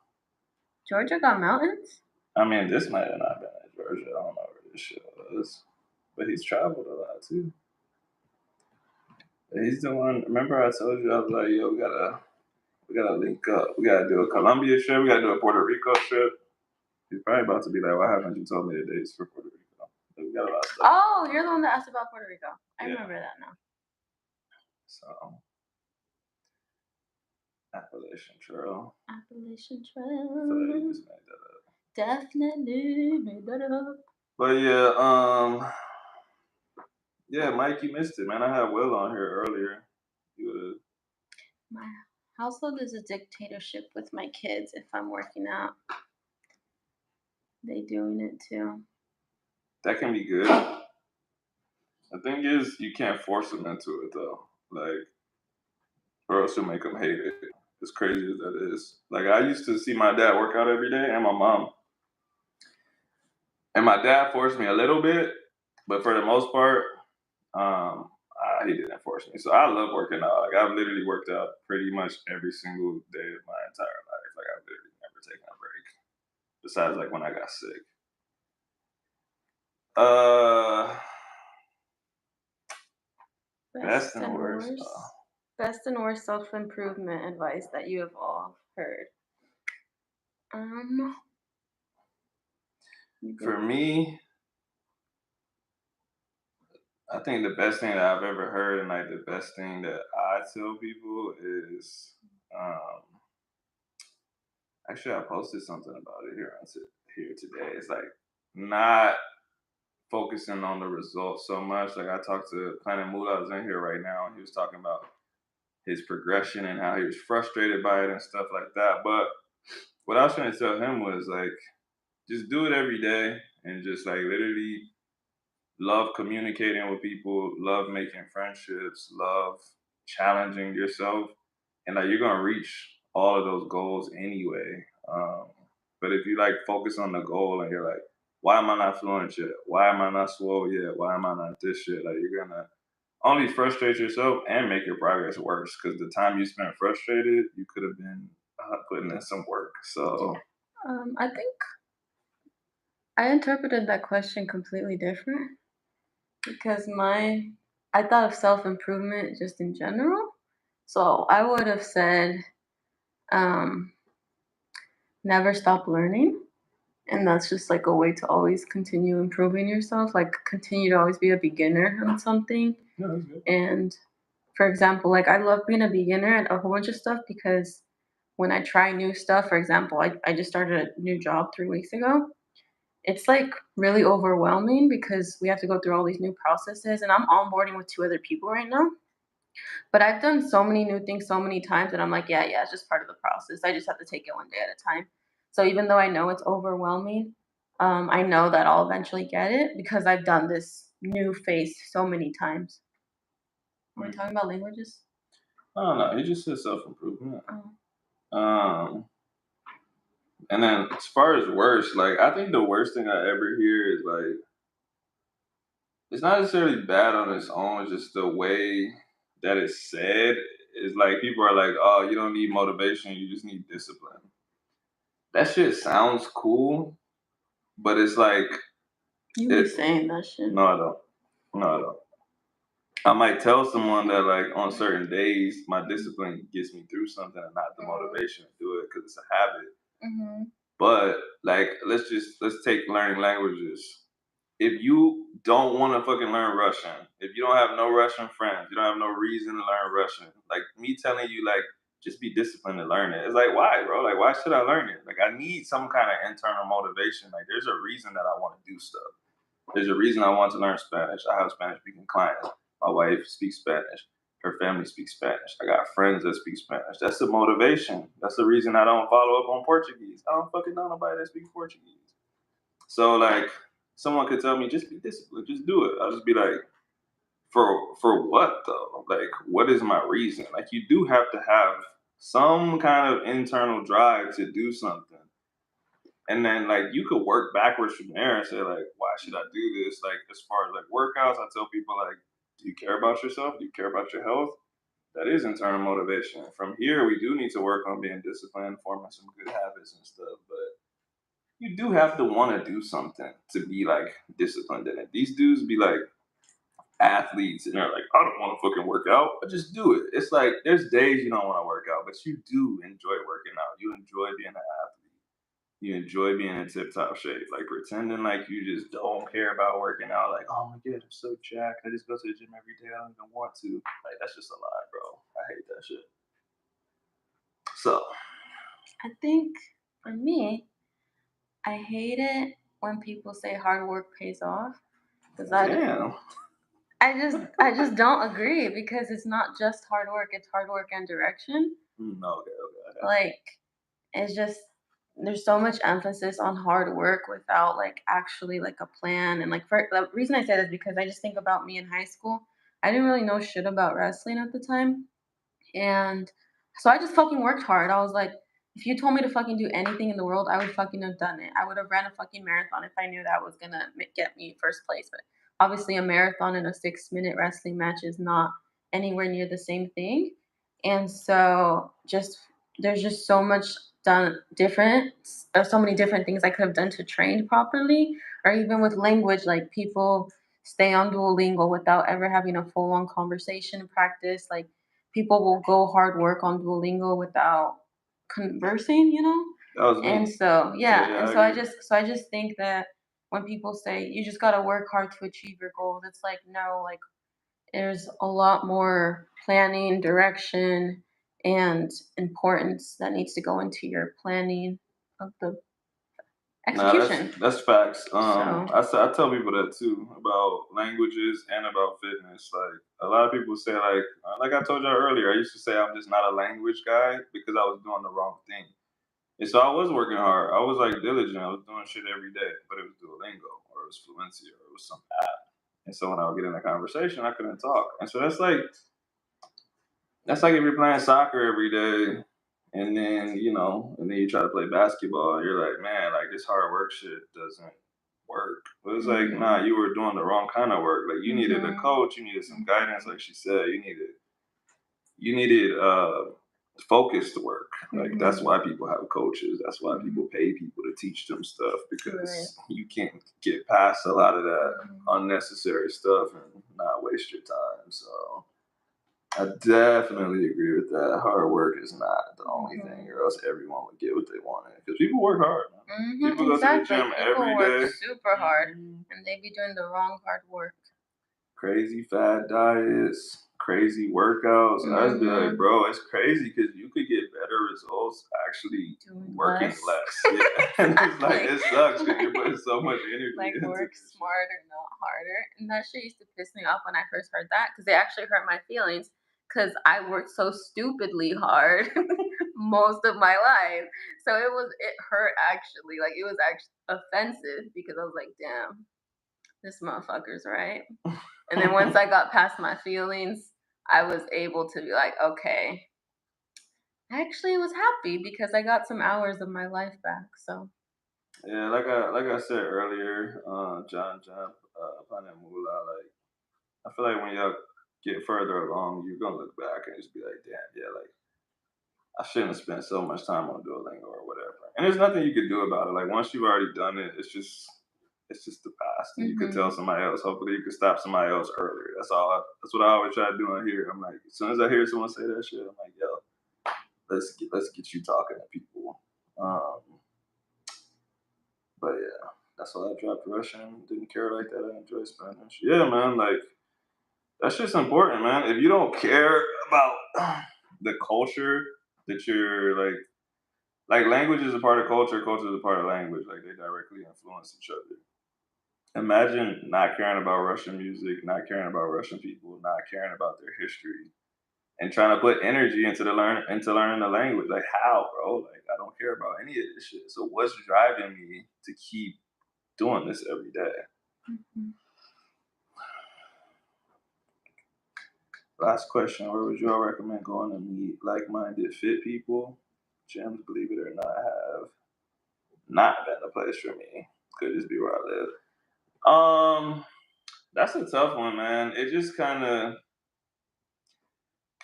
Georgia got mountains? I mean, this might have not been in Georgia. I don't know where this shit was. But he's traveled a lot too. But he's the one. Remember I told you I was like, yo, we gotta link up. We gotta do a Colombia trip. We gotta do a Puerto Rico trip. He's probably about to be like, why haven't you told me the dates for Puerto Rico? We got a lot of stuff. Oh, you're the one that asked about Puerto Rico. I remember that now. So Appalachian Trail. Appalachian I feel like you Trail. just made that up. Definitely made that up. But yeah, Mike, you missed it, man. I had Will on here earlier. My household is a dictatorship with my kids if I'm working out. They doing it too. That can be good. The thing is, you can't force them into it though. Like, or else you'll make them hate it. As crazy as that is. Like, I used to see my dad work out every day and my mom. And my dad forced me a little bit, but for the most part, he didn't force me. So I love working out. Like, I've literally worked out pretty much every single day of my entire life. Like, I've literally never taken a break. Besides, like, when I got sick. Best and worst. Best and worst self-improvement advice that you have all heard. For me, I think the best thing that I've ever heard, and like the best thing that I tell people is, actually, I posted something about it here today. It's like not focusing on the results so much. Like I talked to Planet Moolah's in here right now, and he was talking about his progression and how he was frustrated by it and stuff like that. But what I was trying to tell him was like, just do it every day and just like literally love communicating with people, love making friendships, love challenging yourself, and like you're gonna reach all of those goals anyway. But if you like focus on the goal and you're like, why am I not fluent yet? Why am I not swole yet? Why am I not this yet? Like you're gonna only frustrate yourself and make your progress worse because the time you spent frustrated, you could have been putting in some work. So I think I interpreted that question completely different because I thought of self-improvement just in general. So I would have said, never stop learning. And that's just like a way to always continue improving yourself, like continue to always be a beginner on something. Yeah, that's good. And for example, like I love being a beginner at a whole bunch of stuff because when I try new stuff, for example, I just started a new job 3 weeks ago. It's like really overwhelming because we have to go through all these new processes and I'm onboarding with 2 other people right now. But I've done so many new things so many times and I'm like, yeah, it's just part of the process. I just have to take it one day at a time. So even though I know it's overwhelming, I know that I'll eventually get it because I've done this new phase so many times. Are we talking about languages? Oh no, he just said self-improvement. And then as far as worst, like I think the worst thing I ever hear is like it's not necessarily bad on its own, it's just the way that it's said is like people are like, oh, you don't need motivation, you just need discipline. that shit sounds cool, but it's like You be saying that shit. No, I don't. No, I don't. I might tell someone that like on certain days my discipline gets me through something and not the motivation to do it because it's a habit. Mm-hmm. But like let's take learning languages. If you don't want to fucking learn Russian, if you don't have no Russian friends, you don't have no reason to learn Russian. Like me telling you like just be disciplined to learn it. It's like why, bro? Like why should I learn it? Like I need some kind of internal motivation. Like there's a reason that I want to do stuff. There's a reason I want to learn Spanish. I have Spanish speaking clients. My wife speaks Spanish. Her family speaks Spanish. I got friends that speak Spanish. That's the motivation. That's the reason I don't follow up on Portuguese. I don't fucking know nobody that speaks Portuguese. So like someone could tell me, just be disciplined, just do it. I'll just be like, for what though? Like what is my reason? Like you do have to have some kind of internal drive to do something. And then like you could work backwards from there and say like, why should I do this? Like as far as like workouts, I tell people like, do you care about yourself? Do you care about your health? That is internal motivation. From here, we do need to work on being disciplined, forming some good habits and stuff. But you do have to want to do something to be like disciplined in it. These dudes be like athletes and they're like, I don't want to fucking work out. I just do it. It's like there's days you don't want to work out, but you do enjoy working out. You enjoy being an athlete. You enjoy being in tip top shape. Like pretending like you just don't care about working out. Like, oh my god, I'm so jacked. I just go to the gym every day. I don't even want to. Like that's just a lie, bro. I hate that shit. So I think for me, I hate it when people say hard work pays off because I just don't agree because it's not just hard work, it's hard work and direction. Okay. Like it's just there's so much emphasis on hard work without like actually like a plan. And like for the reason I say that is because I just think about me in high school. I didn't really know shit about wrestling at the time. And so I just fucking worked hard. I was like, if you told me to fucking do anything in the world, I would fucking have done it. I would have ran a fucking marathon if I knew that was gonna get me first place. But obviously, a marathon and a 6 minute wrestling match is not anywhere near the same thing. And so, just there's just so much done different, or so many different things I could have done to train properly, or even with language, like people stay on Duolingo without ever having a full on conversation practice. Like people will go hard work on Duolingo without conversing, you know? that was me. And so Yeah, and so I just think that when people say you just gotta work hard to achieve your goals, it's like no, like there's a lot more planning, direction, and importance that needs to go into your planning of the Nah, execution. that's facts. So I tell people that too about languages and about fitness. Like a lot of people say, like I told y'all earlier, I used to say I'm just not a language guy because I was doing the wrong thing. And so I was working hard. I was like diligent. I was doing shit every day, but it was Duolingo or it was Fluency or it was some app. And so when I would get in a conversation, I couldn't talk. And so that's like if you're playing soccer every day and then, and then you try to play basketball, and you're like, man, like this hard work shit doesn't work. But it's like, nah, you were doing the wrong kind of work. Like you needed a coach, you needed some guidance, like she said, you needed focused work. Like that's why people have coaches. That's why people pay people to teach them stuff because you can't get past a lot of that unnecessary stuff and not waste your time. So I definitely agree with that. Hard work is not the only thing, or else everyone would get what they wanted. Because people work hard. People go to the gym every day. Super hard, and they be doing the wrong hard work. Crazy fat diets, crazy workouts. I just be like, bro, it's crazy because you could get better results actually working less. Yeah. And it's like it sucks because you're putting so much energy. Like work smarter, not harder. And that shit used to piss me off when I first heard that because it actually hurt my feelings because I worked so stupidly hard most of my life. So it hurt actually. Like it was actually offensive because I was like, damn, this motherfucker's right. And then once I got past my feelings, I was able to be like, okay. I actually was happy because I got some hours of my life back. So yeah, like I said earlier, John Jump, Panamula, like I feel like when y'all get further along, you're gonna look back and just be like, damn, yeah, like I shouldn't have spent so much time on Duolingo or whatever. And there's nothing you could do about it. Like once you've already done it, it's just the past. And you could tell somebody else. Hopefully you could stop somebody else earlier. That's all. That's what I always try to do on here. I'm like, as soon as I hear someone say that shit, I'm like, yo, let's get you talking to people. But yeah, that's why I dropped Russian. Didn't care like that. I enjoy Spanish. Yeah, man. Like that's just important, man. If you don't care about the culture that you're like language is a part of culture, culture is a part of language. Like they directly influence each other. Imagine not caring about Russian music, not caring about Russian people, not caring about their history, and trying to put energy into learning the language. Like how, bro? Like I don't care about any of this shit. So what's driving me to keep doing this every day? Last question: where would you all recommend going to meet like-minded fit people? Gyms, believe it or not, have not been the place for me. Could just be where I live. That's a tough one, man. It just kind of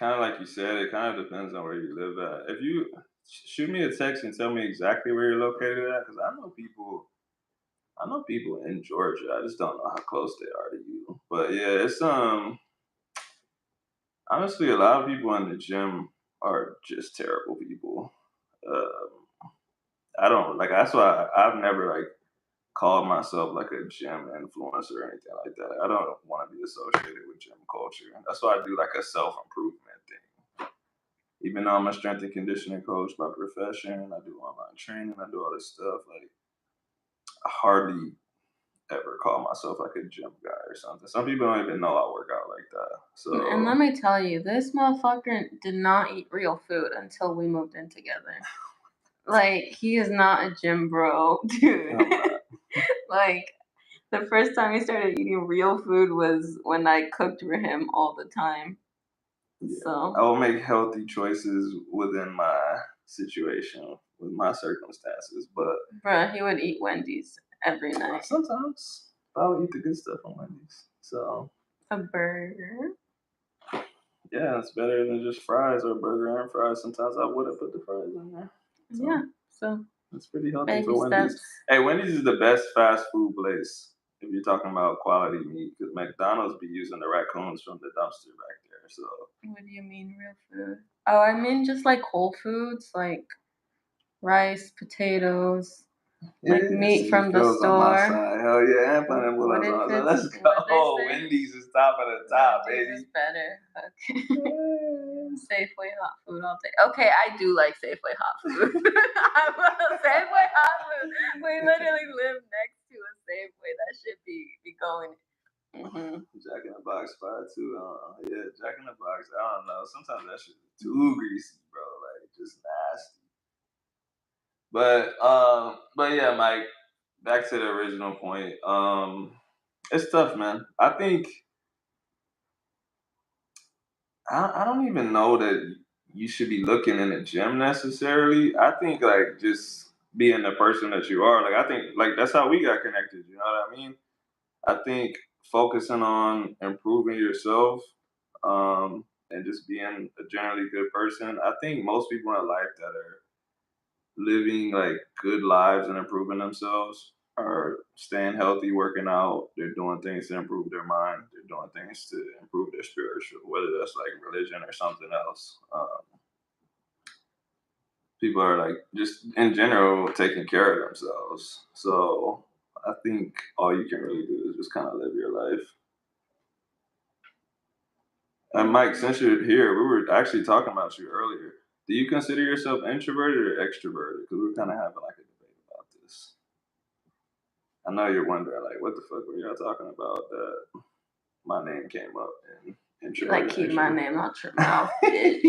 like you said, it kind of depends on where you live at. If you shoot me a text and tell me exactly where you're located at, because I know people in Georgia. I just don't know how close they are to you. But yeah, it's honestly a lot of people in the gym are just terrible people. I don't like. That's why I've never like called myself like a gym influencer or anything like that. I don't want to be associated with gym culture. That's why I do like a self improvement thing. Even though I'm a strength and conditioning coach by profession, I do online training, I do all this stuff. Like I hardly ever call myself like a gym guy or something. Some people don't even know I work out like that. So and let me tell you, this motherfucker did not eat real food until we moved in together. Like he is not a gym bro, dude. Like the first time he started eating real food was when I cooked for him all the time. yeah, So I will make healthy choices within my situation, with my circumstances. But bruh, he would eat Wendy's every night. sometimes I would eat the good stuff on Wendy's. So a burger. Yeah, it's better than just fries or burger and fries. Sometimes I would have put the fries in there. So Yeah, so it's pretty healthy baby for Wendy's. steps. Hey, Wendy's is the best fast food place if you're talking about quality meat, because McDonald's be using the raccoons from the dumpster back there. So What do you mean real food? Oh, I mean just like whole foods, like rice, potatoes, like meat from the on my store. side. Hell yeah, and pineapple What on if my side. it's Let's what go. they say? Wendy's is top of the top, Wendy's baby. is better. Okay. Safeway hot food all day. Okay, I do like Safeway hot food. Safeway hot food. We literally live next to a Safeway. That should be going. Jack in the Box fire too. Yeah, Jack in the Box. I don't know. Sometimes that shit is too greasy, bro. Like just nasty. But yeah, Mike. Back to the original point. It's tough, man. I think I don't even know that you should be looking in the gym necessarily. I think like just being the person that you are. Like I think like that's how we got connected. You know what I mean? I think focusing on improving yourself, and just being a generally good person. I think most people in life that are living like good lives and improving themselves are staying healthy, working out. They're doing things to improve their mind. They're doing things to improve their spiritual, whether that's like religion or something else. People are like just in general taking care of themselves. So I think all you can really do is just kind of live your life. And Mike, since you're here, we were actually talking about you earlier. Do you consider yourself introverted or extroverted? Because we're kind of having like a debate about this. I know you're wondering, like, what the fuck were y'all talking about that my name came up in introverted? Like, keep my name out your mouth, bitch.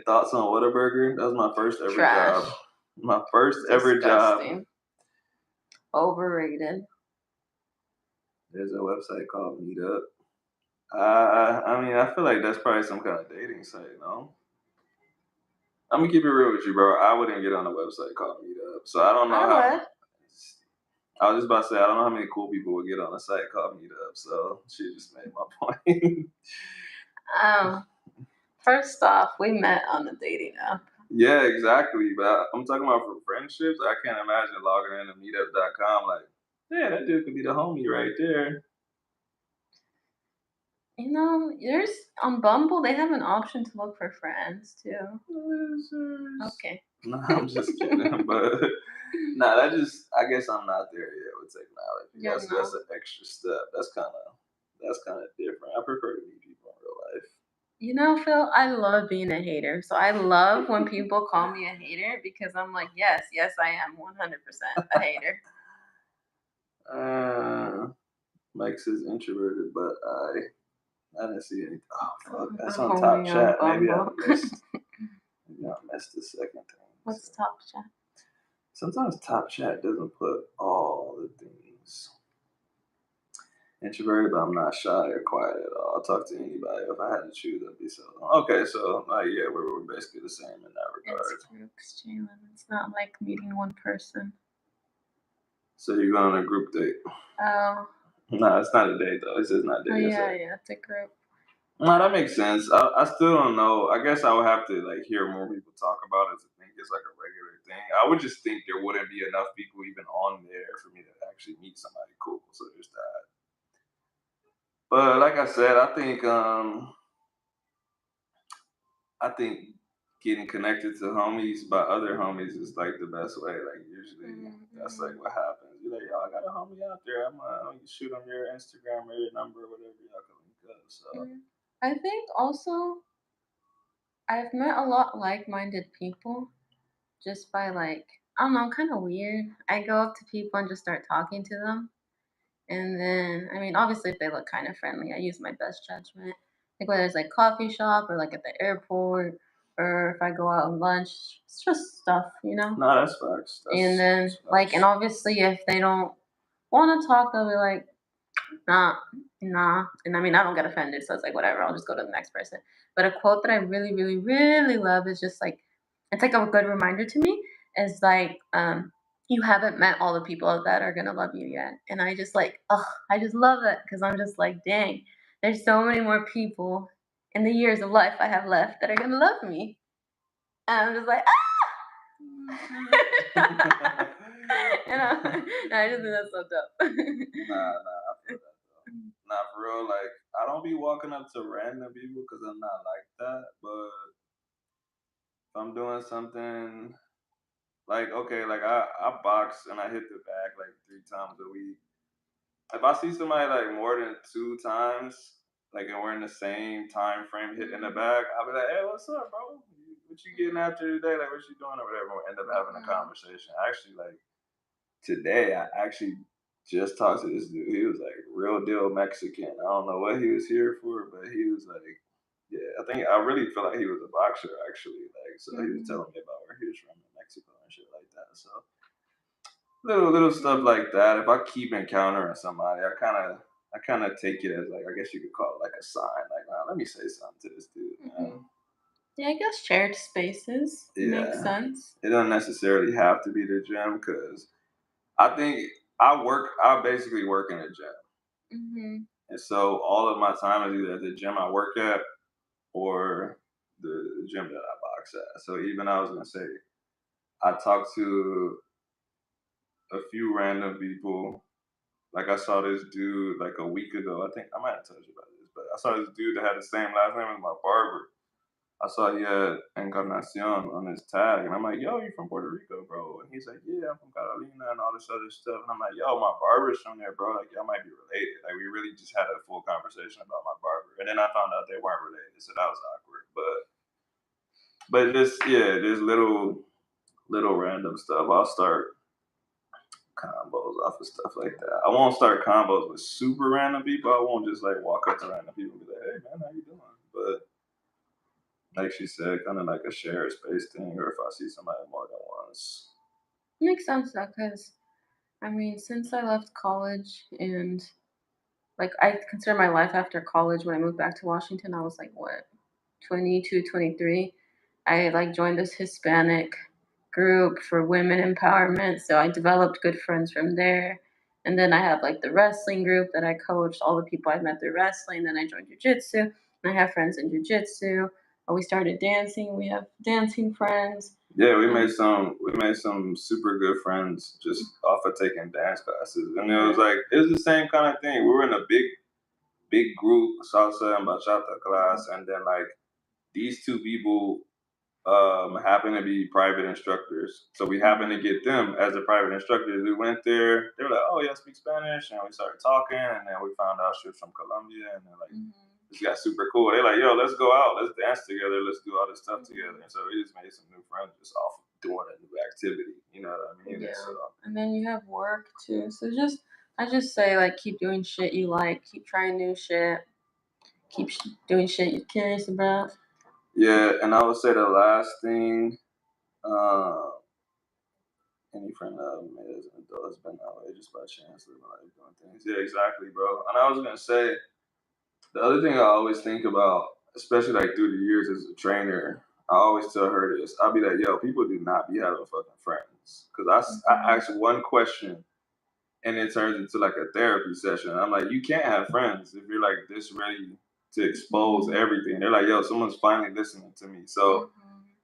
Thoughts on Whataburger? That was my first ever Trash. job. My first ever job. Overrated. There's a website called Meetup. I mean, I feel like that's probably some kind of dating site, no? I'm gonna keep it real with you, bro. I wouldn't get on a website called Meetup, so I don't know how. I was just about to say I don't know how many cool people would get on a site called Meetup, so she just made my point. First off, we met on a dating app. Yeah, exactly. But I'm talking about for friendships. I can't imagine logging into meetup.com like, yeah, that dude could be the homie right there. You know, there's on Bumble they have an option to look for friends too. Losers. Okay. No, I'm just kidding. But nah, that just I guess I'm not there yet with technology. Yeah, That's an extra step. That's kinda different. I prefer to meet people in real life. You know, Phil, I love being a hater. So I love when people call me a hater because I'm like, yes, I am 100% a hater. Max is introverted, but I didn't see anything. Oh fuck, that's A on top homie chat. on Maybe I Bumble. missed. Maybe I missed the second thing. What's So. top chat? Sometimes top chat doesn't put all the things. Introverted, but I'm not shy or quiet at all. I'll talk to anybody. If I had to choose, I'd be so. Okay, so yeah, we're basically the same in that regard. It's groups, Jalen. It's not like meeting one person. So you're going on a group date? Oh. No, it's not a date though. It says not a date. Oh yeah, it's a group. No, that makes sense. I still don't know. I guess I would have to like hear more people talk about it to think it's like a regular thing. I would just think there wouldn't be enough people even on there for me to actually meet somebody cool. So there's that. But like I said, I think getting connected to homies by other homies is like the best way. Like usually that's like what happens. You're like, yo, I got a homie out there. I'm gonna shoot them your Instagram or your number or whatever y'all can link up. So I think also I've met a lot like-minded people just by like I don't know, kind of weird. I go up to people and just start talking to them. And then, I mean, obviously, if they look kind of friendly, I use my best judgment. Like whether it's like coffee shop or like at the airport, or if I go out on lunch, it's just stuff, you know. no, that's facts. And then, That's like, facts. and obviously, if they don't want to talk, they'll be like, nah. And I mean, I don't get offended, so it's like whatever. I'll just go to the next person. But a quote that I really, really, really love is just like, it's like a good reminder to me. Is like, you haven't met all the people that are gonna love you yet. And I just like, I just love it because I'm just like, dang, there's so many more people in the years of life I have left that are gonna love me. And I'm just like, and I just think that's so dope. Nah, I feel that though. Nah, for real, like I don't be walking up to random people because I'm not like that. But if I'm doing something like okay, like I box and I hit the bag like 3 times a week. If I see somebody like more than 2 times, like and we're in the same time frame hitting the bag, I'll be like, hey, what's up, bro? What you getting after today? Like, what you doing or whatever? We'll end up having a conversation. Actually, like today, I actually just talked to this dude. He was like real deal Mexican. I don't know what he was here for, but he was like, yeah, I really feel like he was a boxer actually. Like, so he was telling me about where he was from in Mexico and shit like that. So little stuff like that. If I keep encountering somebody, I kind of take it as like I guess you could call it like a sign. Like, nah, let me say something to this dude, man. Yeah, I guess shared spaces makes sense. It doesn't necessarily have to be the gym because I think I basically work in a gym. And so all of my time is either at the gym I work at or the gym that I box at. So even I was gonna say, I talked to a few random people. Like I saw this dude like a week ago. I think I might have told you about this, but I saw this dude that had the same last name as my barber. I saw he had Encarnacion on his tag, and I'm like, "Yo, you from Puerto Rico, bro?" And he's like, "Yeah, I'm from Carolina and all this other stuff." And I'm like, "Yo, my barber's from there, bro. Like, y'all might be related." Like, we really just had a full conversation about my barber, and then I found out they weren't related, so that was awkward. But just yeah, just little random stuff. I'll start combos off of stuff like that. I won't start combos with super random people. I won't just like walk up to random people and be like, "Hey, man, how you doing?" But like she said, kind of like a shared space thing, or if I see somebody more than once. Makes sense though, because I mean, since I left college and like I consider my life after college when I moved back to Washington, I was like what, 22, 23. I like joined this Hispanic group for women empowerment, so I developed good friends from there. And then I have like the wrestling group that I coached, all the people I met through wrestling. Then I joined jujitsu, and I have friends in jujitsu. or we started dancing. We have dancing friends. Yeah, we made some super good friends just off of taking dance classes, and it was the same kind of thing. We were in a big group, salsa and bachata class, and then like these two people happened to be private instructors. So we happened to get them as a private instructor. We went there. They were like, "Oh, yeah, I speak Spanish," and we started talking. And then we found out she was from Colombia, and then like this got super cool. They're like, "Yo, let's go out. Let's dance together. Let's do all this stuff together." And so we just made some new friends just off of doing a new activity. You know what I mean? Yeah. So, And then you have work too. So I just say like keep doing shit you like, keep trying new shit, keep doing shit you're curious about. yeah, and I would say the last thing. Uh, Any friend that I've made as an adult has been that way just by chance, living life, doing things. Yeah, exactly, bro. And I was gonna say the other thing I always think about, especially like through the years as a trainer, I always tell her this. I'll be like, yo, people do not be having fucking friends. Because I ask one question and it turns into like a therapy session. I'm like, you can't have friends if you're like this ready to expose everything. They're like, yo, someone's finally listening to me. So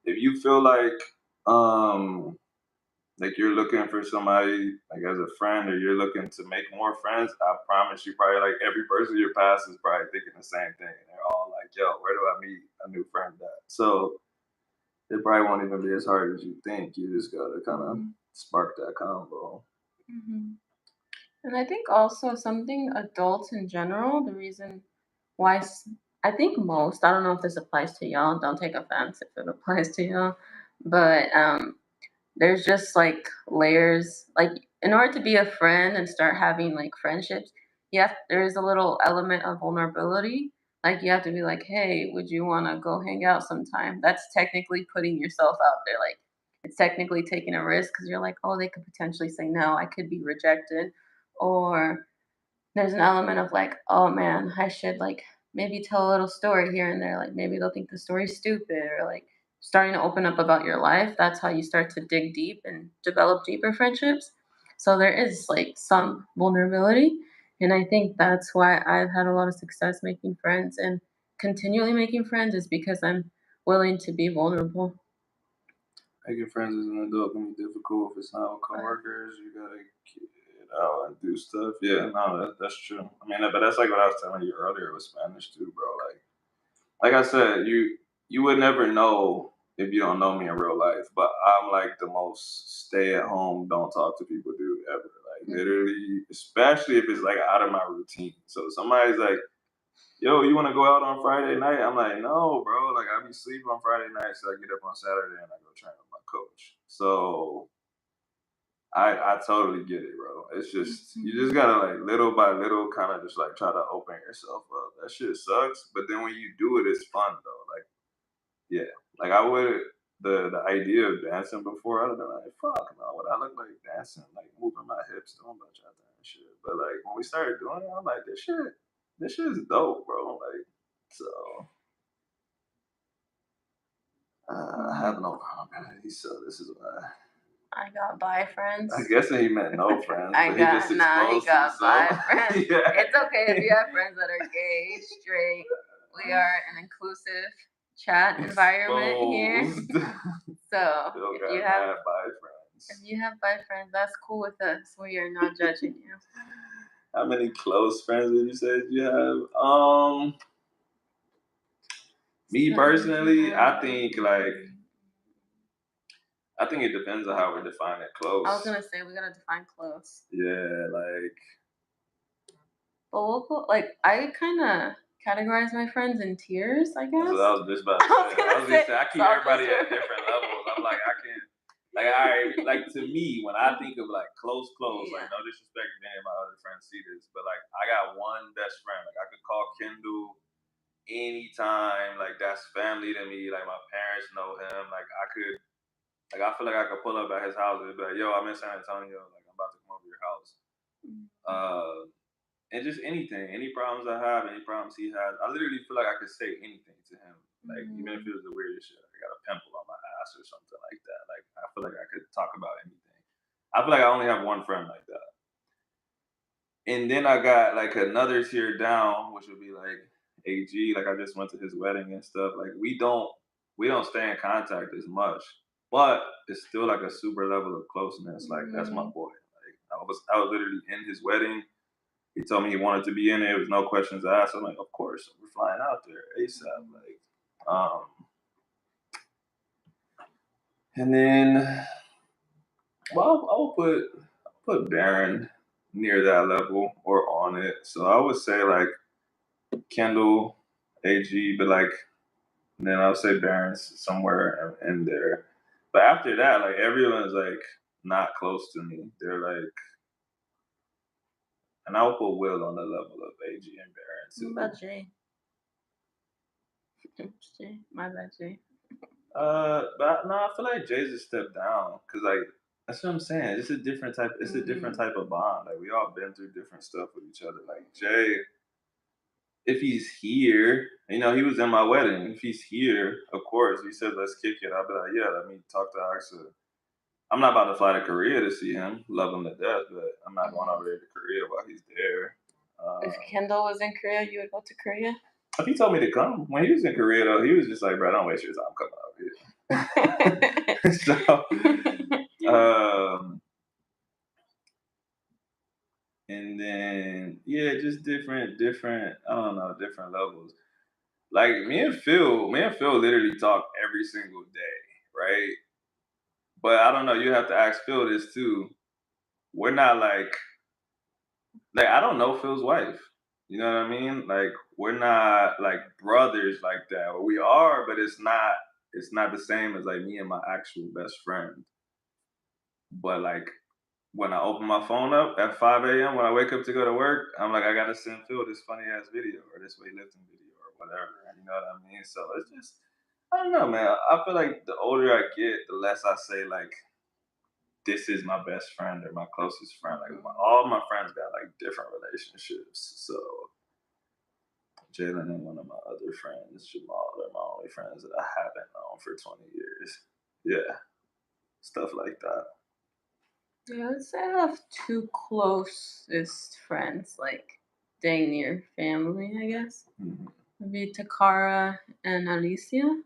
if you feel like you're looking for somebody like as a friend or you're looking to make more friends, I promise you probably like every person you pass is probably thinking the same thing. And they're all like, yo, where do I meet a new friend at? So it probably won't even be as hard as you think. You just gotta kind of spark that combo. And I think also something adults in general, the reason why I think most, I don't know if this applies to y'all, don't take offense if it applies to y'all, but there's just like layers. Like in order to be a friend and start having like friendships, there is a little element of vulnerability. Like you have to be like, hey, would you want to go hang out sometime? That's technically putting yourself out there. Like it's technically taking a risk because you're like, oh, they could potentially say no. I could be rejected, or there's an element of like, oh man, I should like maybe tell a little story here and there. Like maybe they'll think the story's stupid or like starting to open up about your life. That's how you start to dig deep and develop deeper friendships. So there is like some vulnerability. And I think that's why I've had a lot of success making friends and continually making friends is because I'm willing to be vulnerable. Making friends as an adult can be difficult if it's not with coworkers. You gotta get out and do stuff. Yeah, no, that's true. I mean, but that's like what I was telling you earlier with Spanish too, bro. Like I said, you would never know if you don't know me in real life. But I'm like the most stay at home, don't talk to people dude ever. Like literally, especially if it's like out of my routine. So somebody's like, yo, you want to go out on Friday night? I'm like, no, bro. Like, I be sleeping on Friday night, so I get up on Saturday and I go train with my coach. So I totally get it, bro. It's just you just gotta like little by little kind of just like try to open yourself up. That shit sucks, but then when you do it, it's fun though. Like, yeah, like I would the idea of dancing before I'd have been like, fuck no, what I look like dancing, like moving my hips, doing a bunch of that shit. But like when we started doing it, I'm like, this shit is dope, bro. Like, so I have no boundaries, so this is why. I got bi friends. I guess he meant no friends, I but got, he just he exposed got bi himself. friends. Yeah. It's okay if you have friends that are gay, straight. We are an inclusive chat environment here. So Still if got you have mad bi friends. if you have bi friends, that's cool with us. We are not judging you. How many close friends would you say you have? Me personally, I think it depends on how we're defining close. I was gonna say we gotta define close. Yeah, like. But we'll like I kind of categorize my friends in tiers, I guess. That's what I was just about to say. I was gonna say I keep everybody at different levels. I'm like I can. Like like to me, when I think of like close, like no disrespect to any of my other friends see this, but like I got one best friend. Like I could call Kendall anytime. Like that's family to me. Like my parents know him. I feel like I could pull up at his house and be like, yo, I'm in San Antonio. Like I'm about to come over to your house. And just anything, any problems I have, any problems he has, I literally feel like I could say anything to him. Like even if it was the weirdest shit, like I got a pimple on my ass or something like that. Like I feel like I could talk about anything. I feel like I only have one friend like that. And then I got like another tier down, which would be like AG, like I just went to his wedding and stuff. Like we don't stay in contact as much, but it's still like a super level of closeness. Like that's my boy. Like I was literally in his wedding. He told me he wanted to be in there. There was no questions asked. I'm like, of course, we're flying out there ASAP. And then, well, I'll put Baron near that level or on it. So I would say like Kendall, AG, but like then I'll say Baron's somewhere in there. But after that, like everyone's like not close to me. They're like, and I'll put Will on the level of AG and Baron too. What about Jay? Jay, my bad, Jay. But no, I feel like Jay's a step down because like that's what I'm saying. It's a different type. It's a different type of bond. Like we all been through different stuff with each other. Like Jay, if he's here, he was in my wedding. If he's here, of course, he said let's kick it. I'll be like, yeah, let me talk to Axa. I'm not about to fly to Korea to see him. Love him to death, but I'm not going over there to Korea while he's there. If Kendall was in Korea, you would go to Korea? If he told me to come, when he was in Korea though, he was just like, bro, don't waste your time coming over here. So, and then yeah, just different, I don't know, different levels. Like me and Phil literally talk every single day, right? But I don't know, you have to ask Phil this too. We're not like I don't know Phil's wife. You know what I mean? Like we're not like brothers like that. We are, but it's not the same as like me and my actual best friend. But like when I open my phone up at 5 a.m. when I wake up to go to work, I'm like, I gotta send Phil this funny ass video or this weightlifting video or whatever. You know what I mean? So it's just I don't know, man. I feel like the older I get, the less I say like this is my best friend or my closest friend. Like all my friends got like different relationships. So Jalen and one of my other friends, Jamal, they're my only friends that I haven't known for 20 years. Yeah, stuff like that. Yeah, I would say I have two closest friends, like dang near family, I guess. Mm-hmm. Would be Takara and Alicia,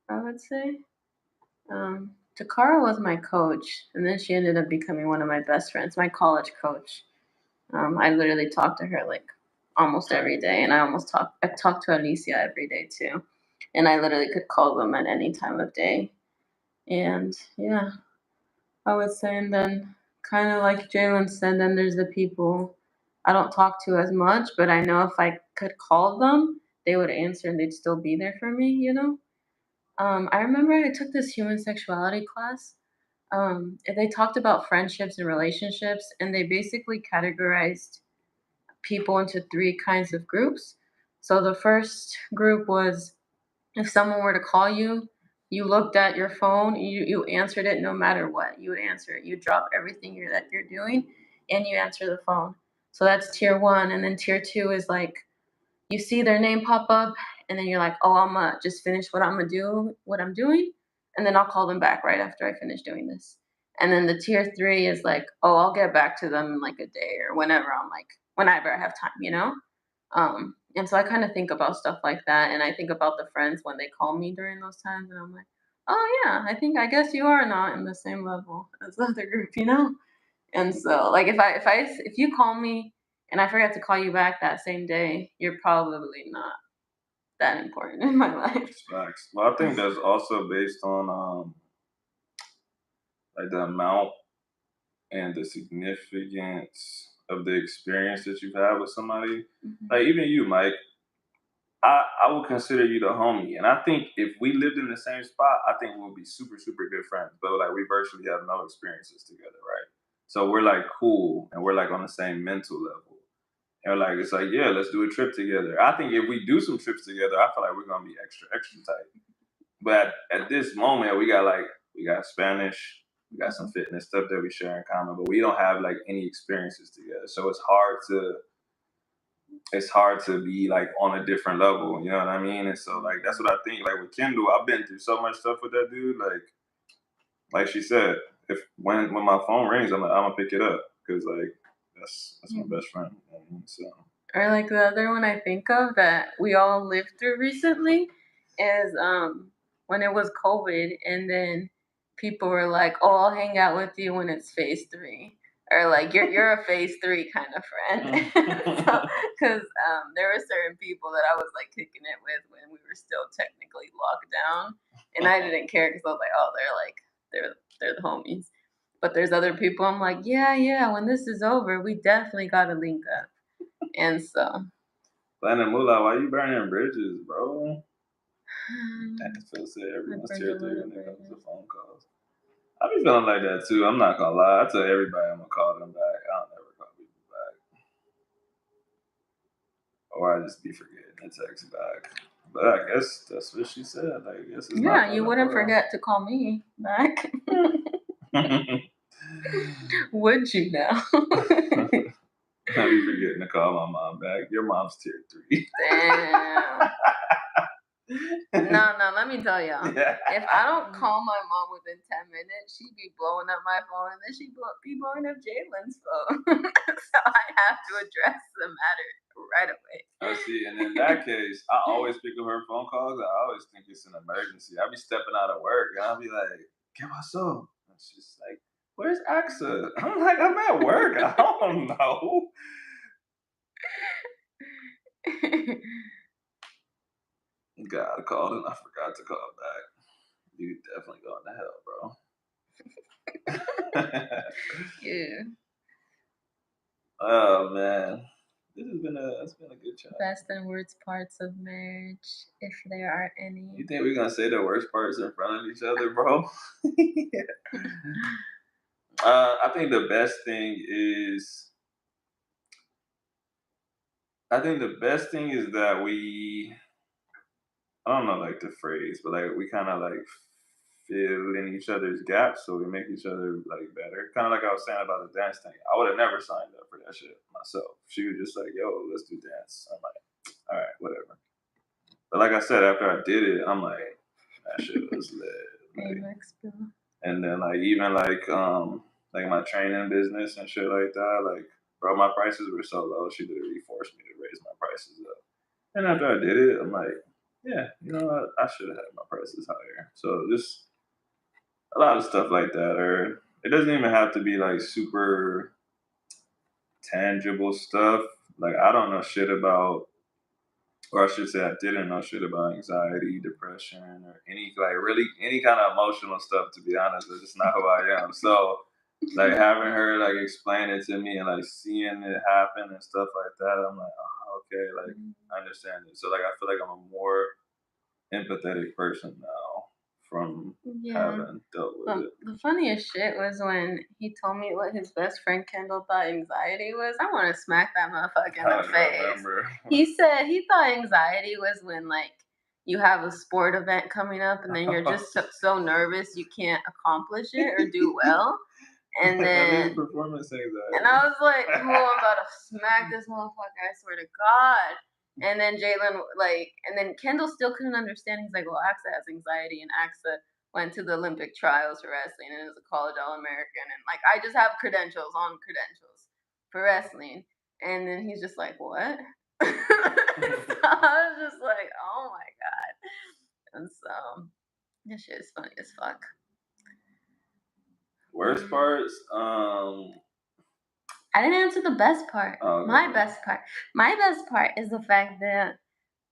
I would say. Takara was my coach, and then she ended up becoming one of my best friends, my college coach. I literally talked to her like almost every day, and I talked to Alicia every day too, and I literally could call them at any time of day. And yeah, I would say, and then kind of like Jalen said, then there's the people I don't talk to as much, but I know if I could call them, they would answer and they'd still be there for me, you know? I remember I took this human sexuality class. And they talked about friendships and relationships, and they basically categorized people into three kinds of groups. So the first group was if someone were to call you, you looked at your phone, you answered it no matter what. You would answer it. You drop everything that you're doing and you answer the phone. So that's tier one. And then tier two is like you see their name pop up and then you're like, oh, I'm gonna just finish what I'm doing, and then I'll call them back right after I finish doing this. And then the tier three is like, oh, I'll get back to them in like a day or whenever I have time, you know? And so I kind of think about stuff like that, and I think about the friends when they call me during those times, and I'm like, oh yeah, I guess you are not in the same level as the other group, you know. And so like if you call me and I forget to call you back that same day, you're probably not that important in my life. Facts. Well, I think that's also based on like the amount and the significance of the experience that you've had with somebody. Mm-hmm. Like even you, Mike, I would consider you the homie. And I think if we lived in the same spot, I think we'll be super, super good friends. But like we virtually have no experiences together, right? So we're like cool and we're like on the same mental level. And like it's like, yeah, let's do a trip together. I think if we do some trips together, I feel like we're gonna be extra, extra tight. But at this moment, we got Spanish, we got some fitness stuff that we share in common, but we don't have like any experiences together. So it's hard to be like on a different level, you know what I mean? And so like that's what I think. Like with Kendall, I've been through so much stuff with that dude. Like she said, if when my phone rings, I'm gonna pick it up because like that's my best friend. You know what I mean? So Or like the other one I think of that we all lived through recently is when it was COVID and then people were like, "Oh, I'll hang out with you when it's phase three," or like you're a phase three kind of friend. So, because there were certain people that I was like kicking it with when we were still technically locked down, and I didn't care because I was like, "Oh, they're the homies." But there's other people I'm like, "Yeah, yeah. When this is over, we definitely gotta link up." And so Planet Moolah, why you burning bridges, bro? I feel sad. Everyone's tear through when it comes to phone calls. I be feeling like that too. I'm not gonna lie. I tell everybody I'm gonna call them back. I don't ever call people back, or I just be forgetting to text back. But I guess that's what she said. I guess it's not. yeah, you wouldn't forget to call me back. Would you now? I be forgetting to call my mom back. Your mom's tier 3. Damn. No, let me tell y'all. If I don't call my mom within 10 minutes, she'd be blowing up my phone and then she'd be blowing up Jalen's phone. So I have to address the matter right away. I see, and in that case, I always pick up her phone calls. I always think it's an emergency. I be stepping out of work and I'll be like, "¿Qué pasó?" And she's like, "Where's AXA?" I'm like, "I'm at work. I don't know." God, I called and I forgot to call back. You definitely going to hell, bro. Yeah. Oh man, it's been a good chat. Best and worst parts of marriage, if there are any. You think we're gonna say the worst parts in front of each other, bro? I think the best thing is. I think the best thing is that I don't know like the phrase, but like we kind of like fill in each other's gaps so we make each other like better. Kind of like I was saying about the dance thing. I would have never signed up for that shit myself. She was just like, "Yo, let's do dance." I'm like, "All right, whatever." But like I said, after I did it, I'm like, that shit was lit. Like, and then like even like my training business and shit like that, like bro, my prices were so low, she literally forced me to raise my prices up. And after I did it, I'm like, yeah, you know what? I should have had my prices higher. So just a lot of stuff like that, or it doesn't even have to be like super tangible stuff. Like I don't know shit about, or I should say, I didn't know shit about anxiety, depression, or any like really any kind of emotional stuff. To be honest, it's just not who I am. So like having her like explain it to me and like seeing it happen and stuff like that, I'm like, oh, okay, like I understand it. So like I feel like I'm a more empathetic person now from having dealt with it. The funniest shit was when he told me what his best friend Kendall thought anxiety was. I want to smack that motherfucker in the face. He said he thought anxiety was when like you have a sport event coming up and then you're just so nervous you can't accomplish it or do well. And then performance anxiety. And I was like, "Oh, I'm about to smack this motherfucker! I swear to God!" And then Jalen, and then Kendall still couldn't understand. He's like, "Well, Axa has anxiety, and Axa went to the Olympic trials for wrestling and is a college All-American, and like I just have credentials on credentials for wrestling." And then he's just like, "What?" So I was just like, "Oh my God!" And so this shit is funny as fuck. Worst parts, I didn't answer the best part. My best part is the fact that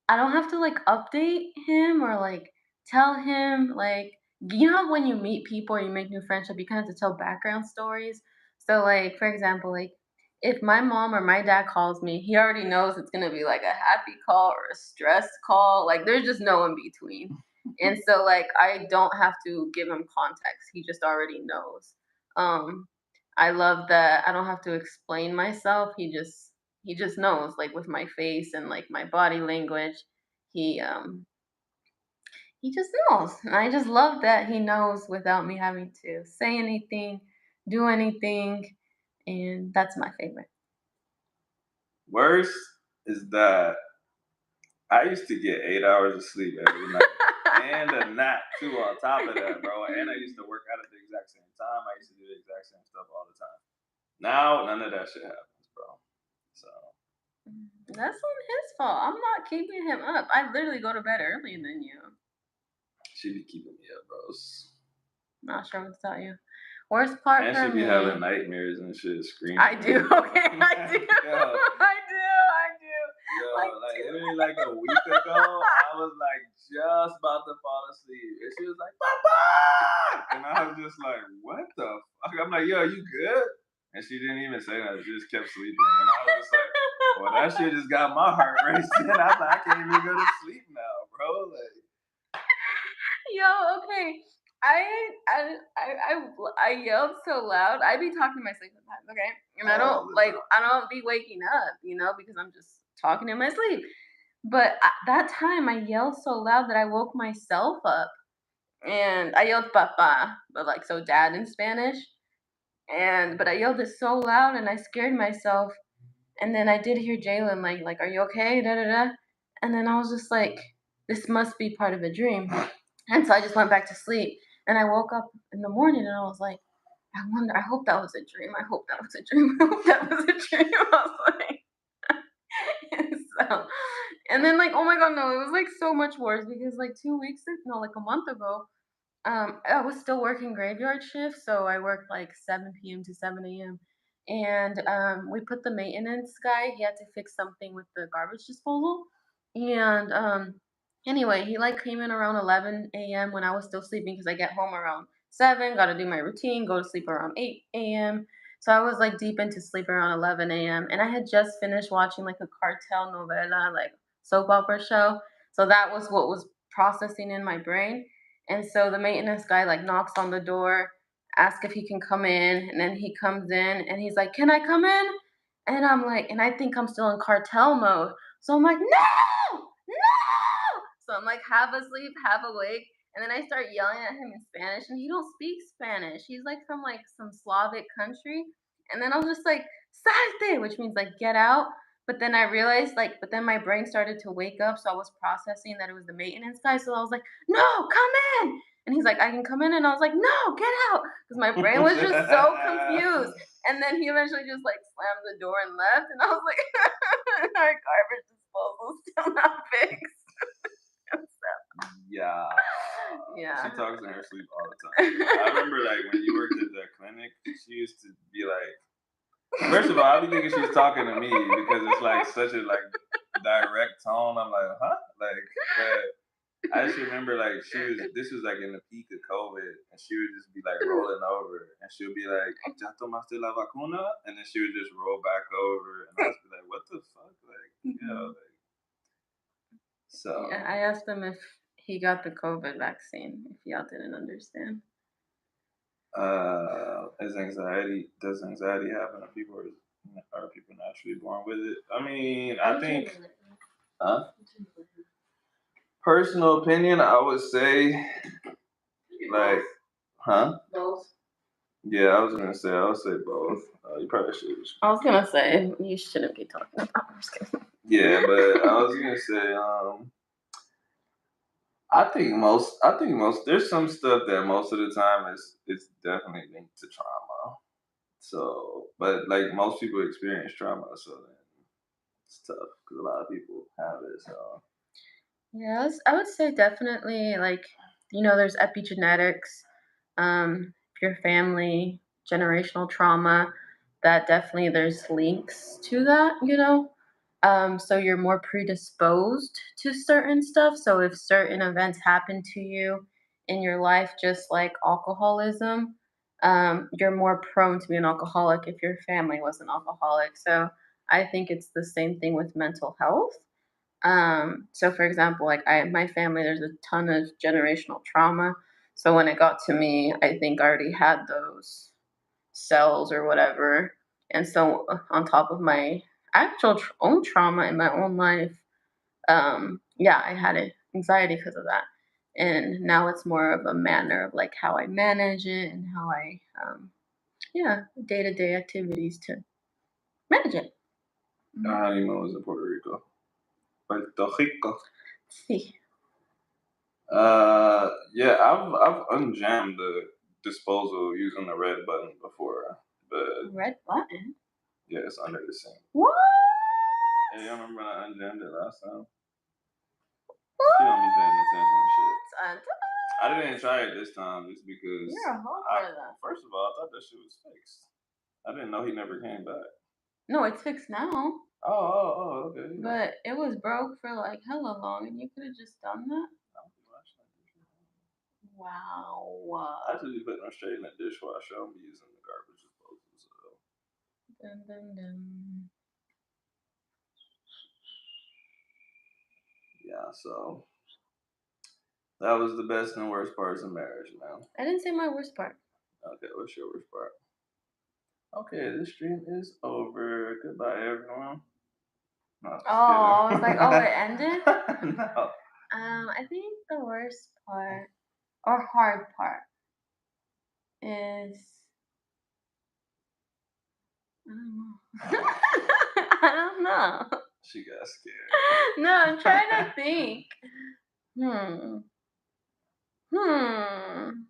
I don't have to like update him or like tell him like you know when you meet people or you make new friendship, you kind of have to tell background stories. So like for example, like if my mom or my dad calls me, he already knows it's gonna be like a happy call or a stressed call. Like there's just no in between. And so like I don't have to give him context. He just already knows. I love that I don't have to explain myself. He just knows like with my face and like my body language. He um he just knows. And I just love that he knows without me having to say anything, do anything, and that's my favorite. Worst is that I used to get 8 hours of sleep every night. And a nap too on top of that, bro. And I used to work out at the exact same time. I used to do the exact same stuff all the time. Now none of that shit happens, bro. So That's on his fault. I'm not keeping him up. I literally go to bed earlier than you. She be keeping me up, bro. Not sure what to tell you. Worst part And for she be me. having nightmares and shit, screaming. I do. Okay, I do. Yo, I do. yo, Like, like literally like a week ago, I was like just about to fall asleep, and she was like, "Papa!" And I was just like, "What the fuck?" I'm like, "Yo, you good?" And she didn't even say that. She just kept sleeping, and I was just like, "Well, that shit just got my heart racing." I was like, "I can't even go to sleep now, bro." Like, Yo, okay. I yelled so loud. I be talking to myself sometimes, okay? And I all don't the like time. I don't be waking up, because I'm just talking in my sleep. But that time I yelled so loud that I woke myself up. And I yelled papa, but like so dad in Spanish. But I yelled it so loud and I scared myself. And then I did hear Jalen like, are you okay? Da da da. And then I was just like, this must be part of a dream. And so I just went back to sleep. And I woke up in the morning and I was like, I hope that was a dream. I hope that was a dream. I hope that was a dream. I was like, so, and then like, oh my God, no, it was like so much worse because like 2 weeks, no, like a month ago, I was still working graveyard shift, so I worked like 7 p.m. to 7 a.m. And we put the maintenance guy. He had to fix something with the garbage disposal. And anyway, he like came in around 11 a.m. when I was still sleeping because I get home around 7. Got to do my routine, go to sleep around 8 a.m. So I was like deep into sleep around 11 a.m. And I had just finished watching like a cartel novela, like soap opera show. So that was what was processing in my brain. And so the maintenance guy like knocks on the door, asks if he can come in, and then he comes in and he's like, "Can I come in?" And I'm like, and I think I'm still in cartel mode. So I'm like, "No! No!" So I'm like half asleep, half awake. And then I start yelling at him in Spanish, and he don't speak Spanish. He's like from like some Slavic country. And then I was just like, "Salte," which means like get out. But then I realized but then my brain started to wake up, so I was processing that it was the maintenance guy. So I was like, "No, come in." And he's like, "I can come in," and I was like, "No, get out," because my brain was just so confused. And then he eventually just like slammed the door and left, and I was like, "Our garbage disposal's still not fixed." Yeah. Yeah. She talks in her sleep all the time. I remember like when you worked at that clinic, she used to be like, first of all, I be thinking she's talking to me because it's like such a like direct tone. I'm like, huh? Like, but I just remember like this was like in the peak of COVID, and she would just be like rolling over, and she would be like, "Ya tomaste la vacuna?" And then she would just roll back over, and I'd be like, "What the fuck?" Like, like, so. Yeah, I asked him if he got the COVID vaccine, if y'all didn't understand. Does anxiety happen to people, or are people naturally born with it? I mean, I think, personal opinion, I would say, like, huh? Both. Yeah, I was gonna say, I would say both. You probably should. I was gonna say you shouldn't be talking about. I'm just kidding. Yeah, but I was gonna say, I think most. There's some stuff that most of the time it's definitely linked to trauma. So, but like most people experience trauma, so then it's tough because a lot of people have it. So, Yes, I would say definitely like there's epigenetics, your family, generational trauma, that definitely there's links to that. So you're more predisposed to certain stuff. So if certain events happen to you in your life, just like alcoholism, you're more prone to be an alcoholic if your family was an alcoholic. So I think it's the same thing with mental health. So for example, like my family, there's a ton of generational trauma. So when it got to me, I think I already had those cells or whatever. And so on top of my actual own trauma in my own life, yeah, I had anxiety because of that. And now it's more of a manner of like how I manage it and how I, yeah, day to day activities to manage it. our honeymoon was in Puerto Rico. Puerto Rico. See. Yeah, I've unjammed the disposal using the red button before, but Red button? yeah, it's under the sink. What? Hey, I remember I unjammed it last time. She don't be paying attention to shit. I didn't try it this time just because. You're a hoe for that. First of all, I thought that shit was fixed. I didn't know he never came back. No, it's fixed now. Oh, okay. Yeah. But it was broke for like hella long, and you could have just done that. Wow. I should be putting them straight in the dishwasher. I'm using the garbage disposal. So. Dun, dun, dun. Yeah, so that was the best and worst parts of marriage, man. I didn't say my worst part. Okay, what's your worst part? Okay, this stream is over. Goodbye, everyone. No, I was like, oh, it ended? No. I think the worst part or hard part is I don't know. She got scared. No, I'm trying to think.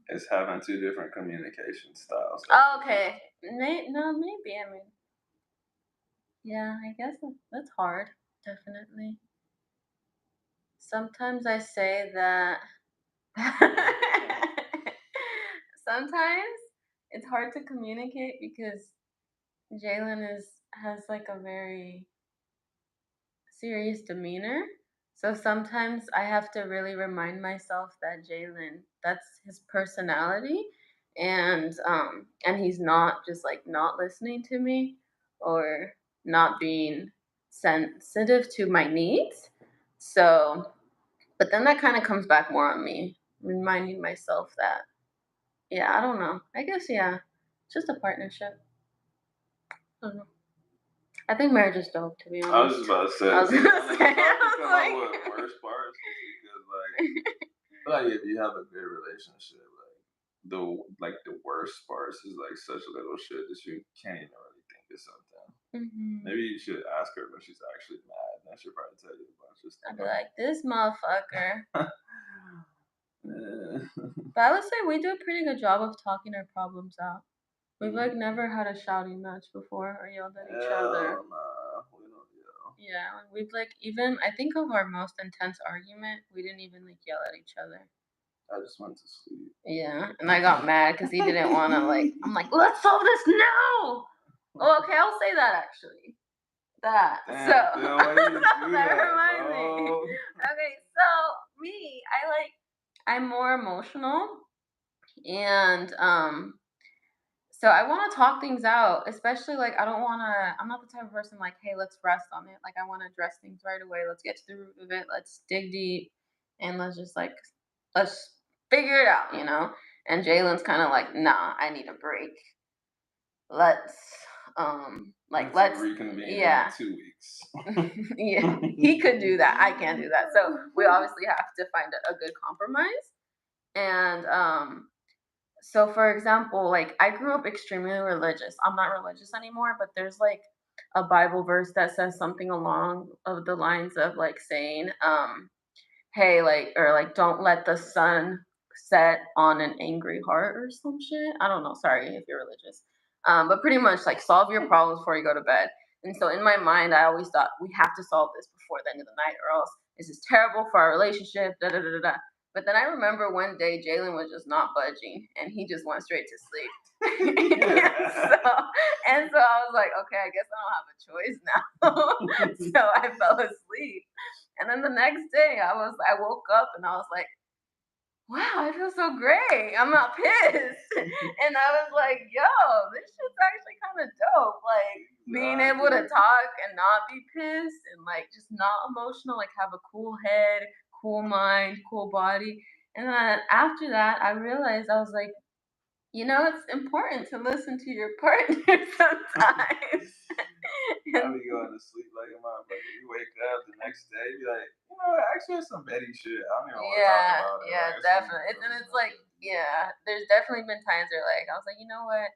It's having two different communication styles. Okay. No, maybe. I mean, yeah, I guess that's hard. Definitely. Sometimes I say that. Sometimes it's hard to communicate because Jalen has like a very serious demeanor. So sometimes I have to really remind myself that Jalen, that's his personality, and he's not just like not listening to me or not being sensitive to my needs. So, but then that kind of comes back more on me, reminding myself that, yeah, I don't know. I guess yeah, it's just a partnership. I don't know. I think marriage is dope, to be honest. I was just about to say. I was gonna say. I was like, what worst parts is because like if you have a good relationship, like the worst parts is like such little shit that you can't even really think of something. Mm-hmm. Maybe you should ask her when she's actually mad, and she'll probably tell you a bunch of stuff. I'd be like, this motherfucker. But I would say we do a pretty good job of talking our problems out. We've like never had a shouting match before or yelled at each other. Nah, we don't yell. Yeah, we've like even I think of our most intense argument, we didn't even like yell at each other. I just went to sleep. Yeah, and I got mad because he didn't want to like. I'm like, let's solve this now. Oh, okay, I'll say that actually. That. Damn, so Phil, why you do that that, reminds me. bro? Okay, so me, I'm more emotional, and so I want to talk things out, especially like I'm not the type of person like, hey, let's rest on it. Like I want to address things right away. Let's get to the root of it. Let's dig deep and let's figure it out, you know? And Jalen's kind of like, nah, I need a break. Let's reconvene yeah. in 2 weeks. Yeah, he could do that. I can't do that. So we obviously have to find a good compromise. And so for example, like I grew up extremely religious. I'm not religious anymore, but there's like a Bible verse that says something along of the lines of like saying, hey, like don't let the sun set on an angry heart or some shit. I don't know. Sorry if you're religious. But pretty much like solve your problems before you go to bed. And so in my mind, I always thought we have to solve this before the end of the night, or else this is terrible for our relationship. Da da da da. But then I remember one day Jalen was just not budging, and he just went straight to sleep. so I was like, okay, I guess I don't have a choice now. So I fell asleep. And then the next day I woke up and I was like, wow, I feel so great. I'm not pissed. And I was like, yo, this shit's actually kind of dope. Like being able to talk and not be pissed and like just not emotional, like have a cool head, cool mind, cool body. And then after that, I realized I was like, you know, it's important to listen to your partner sometimes. I'll be going to sleep like a motherfucker. You wake up the next day, be like, you know, actually that's some Betty shit. I don't even want to talk about it. Yeah, like, definitely. And it's like, yeah, there's definitely been times where like I was like, you know what?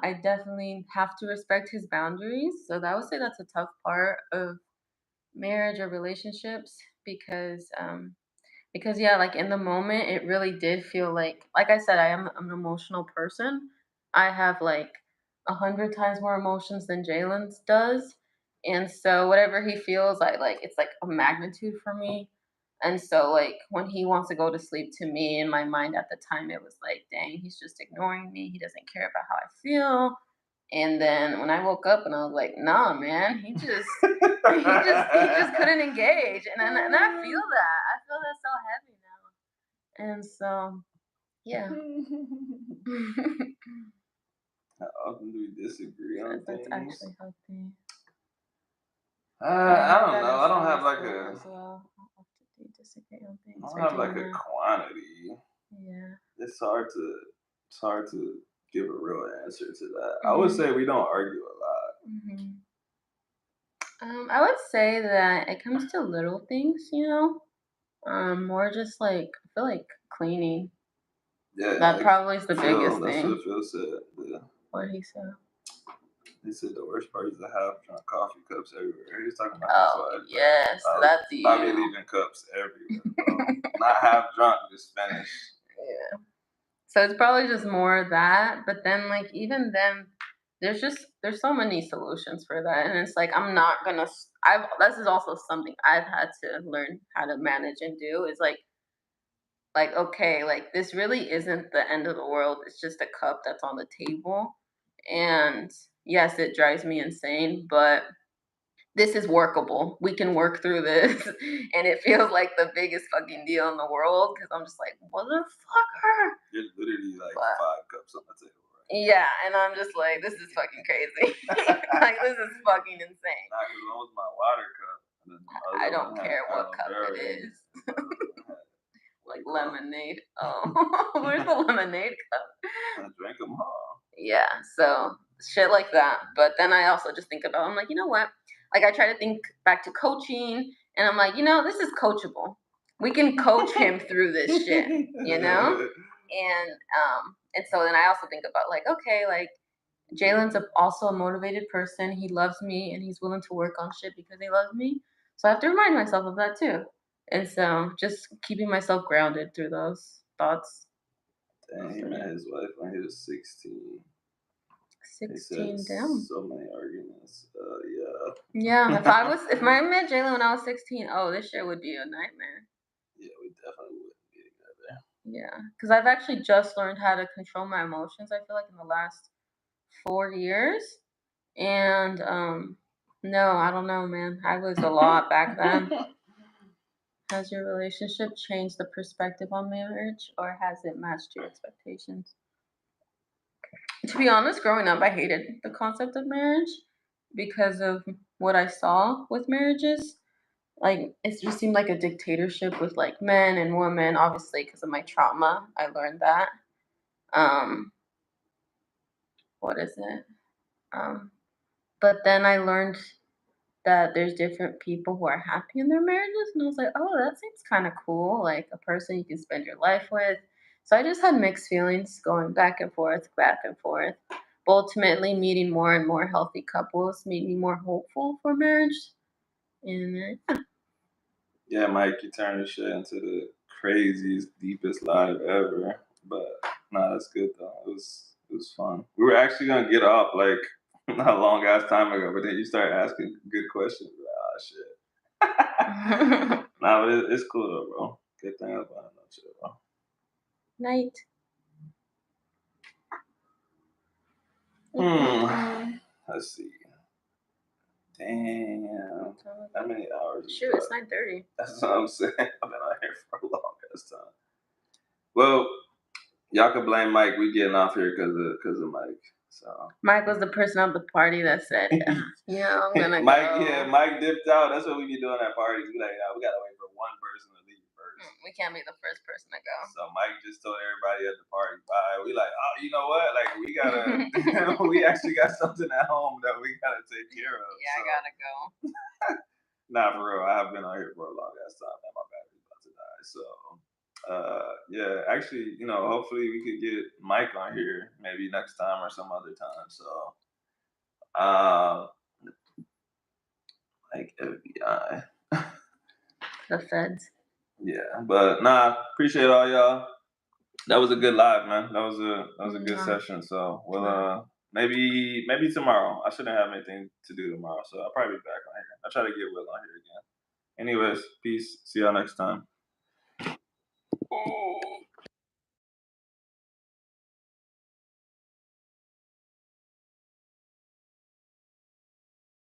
I definitely have to respect his boundaries. So I would say that's a tough part of marriage or relationships because yeah, like in the moment it really did feel like I said, I am an emotional person. I have like 100 times more emotions than Jalen's does. And so whatever he feels, I like it's like a magnitude for me. And so like when he wants to go to sleep, to me in my mind at the time it was like, dang, he's just ignoring me. He doesn't care about how I feel. And then when I woke up and I was like, nah, man, he just he just couldn't engage. And I feel that. I feel that so heavy now. And so yeah. How often do we disagree on That's things? actually healthy. I don't know. I don't have like a. As well. How often do you disagree on things? I don't have like a quantity. Yeah. It's hard to give a real answer to that. I would say we don't argue a lot. I would say that it comes to little things, more just like I feel like cleaning. Yeah, That like probably is the biggest that's thing. what Phil said. Yeah. What did he say? He said the worst part is to have drunk coffee cups everywhere. He was talking about his wife. Yes, that's you. I be leaving cups everywhere, bro. Not half drunk, just finished. Yeah. So it's probably just more of that, but then like even then, there's so many solutions for that, and it's like I'm not gonna. This is also something I've had to learn how to manage and do. Is like okay, like this really isn't the end of the world. It's just a cup that's on the table, and yes, it drives me insane, but this is workable. We can work through this. And it feels like the biggest fucking deal in the world because I'm just like, motherfucker. There's literally like 5 cups on the table, right? Yeah, and I'm just like, this is fucking crazy. Like, this is fucking insane. Nah, because one was my water cup. I don't care what cup it is. Like lemonade. Oh, where's the lemonade cup? I drank them all. Yeah, so shit like that. But then I also just think about, I'm like, you know what? Like I try to think back to coaching, and I'm like, this is coachable. We can coach him through this shit, And so then I also think about like, okay, like Jalen's also a motivated person. He loves me, and he's willing to work on shit because he loves me. So I have to remind myself of that too. And so just keeping myself grounded through those thoughts. Dang, he met his wife when he was 16. 16 down. So many arguments. Yeah. Yeah, if I met Jalen when I was 16, this shit would be a nightmare. Yeah, we definitely wouldn't be together. Yeah, because I've actually just learned how to control my emotions. I feel like in the last 4 years, and no, I don't know, man. I was a lot back then. Has your relationship changed the perspective on marriage, or has it matched your expectations? To be honest, growing up, I hated the concept of marriage because of what I saw with marriages. Like, it just seemed like a dictatorship with like men and women. Obviously, because of my trauma, I learned that. What is it? But then I learned that there's different people who are happy in their marriages, and I was like, oh, that seems kind of cool. Like a person you can spend your life with. So I just had mixed feelings going back and forth, back and forth. But ultimately, meeting more and more healthy couples made me more hopeful for marriage. And yeah, Mike, you turned this shit into the craziest, deepest live ever. But nah, that's good though. It was fun. We were actually gonna get off like not a long ass time ago, but then you started asking good questions. Like, oh shit. Nah, but it's cool though, bro. Good thing about no shit, bro. Night. Let's see. Damn. How many hours? Shoot, it's 9:30. That's what I'm saying. I've been out here for a long ass time. Well, y'all can blame Mike. We getting off here because of Mike. So Mike was the person at the party that said, "Yeah, I'm gonna Mike, go." Yeah, Mike dipped out. That's what we be doing at parties. We like, we gotta wait for one person to leave first. We can't be the first person to go. So Mike just told everybody at the party, bye. We like, oh, you know what? Like we gotta, we actually got something at home that we gotta take care of. Yeah, so. I gotta go. Nah, for real. I have been out here for a long ass time, and my battery's about to die. So. Yeah, actually, hopefully we could get Mike on here maybe next time or some other time. So, like FBI, the feds. Yeah, but appreciate all y'all. That was a good live, man. That was a good session. So we'll Maybe tomorrow. I shouldn't have anything to do tomorrow, so I'll probably be back on here. I'll try to get Will on here again. Anyways, peace. See y'all next time.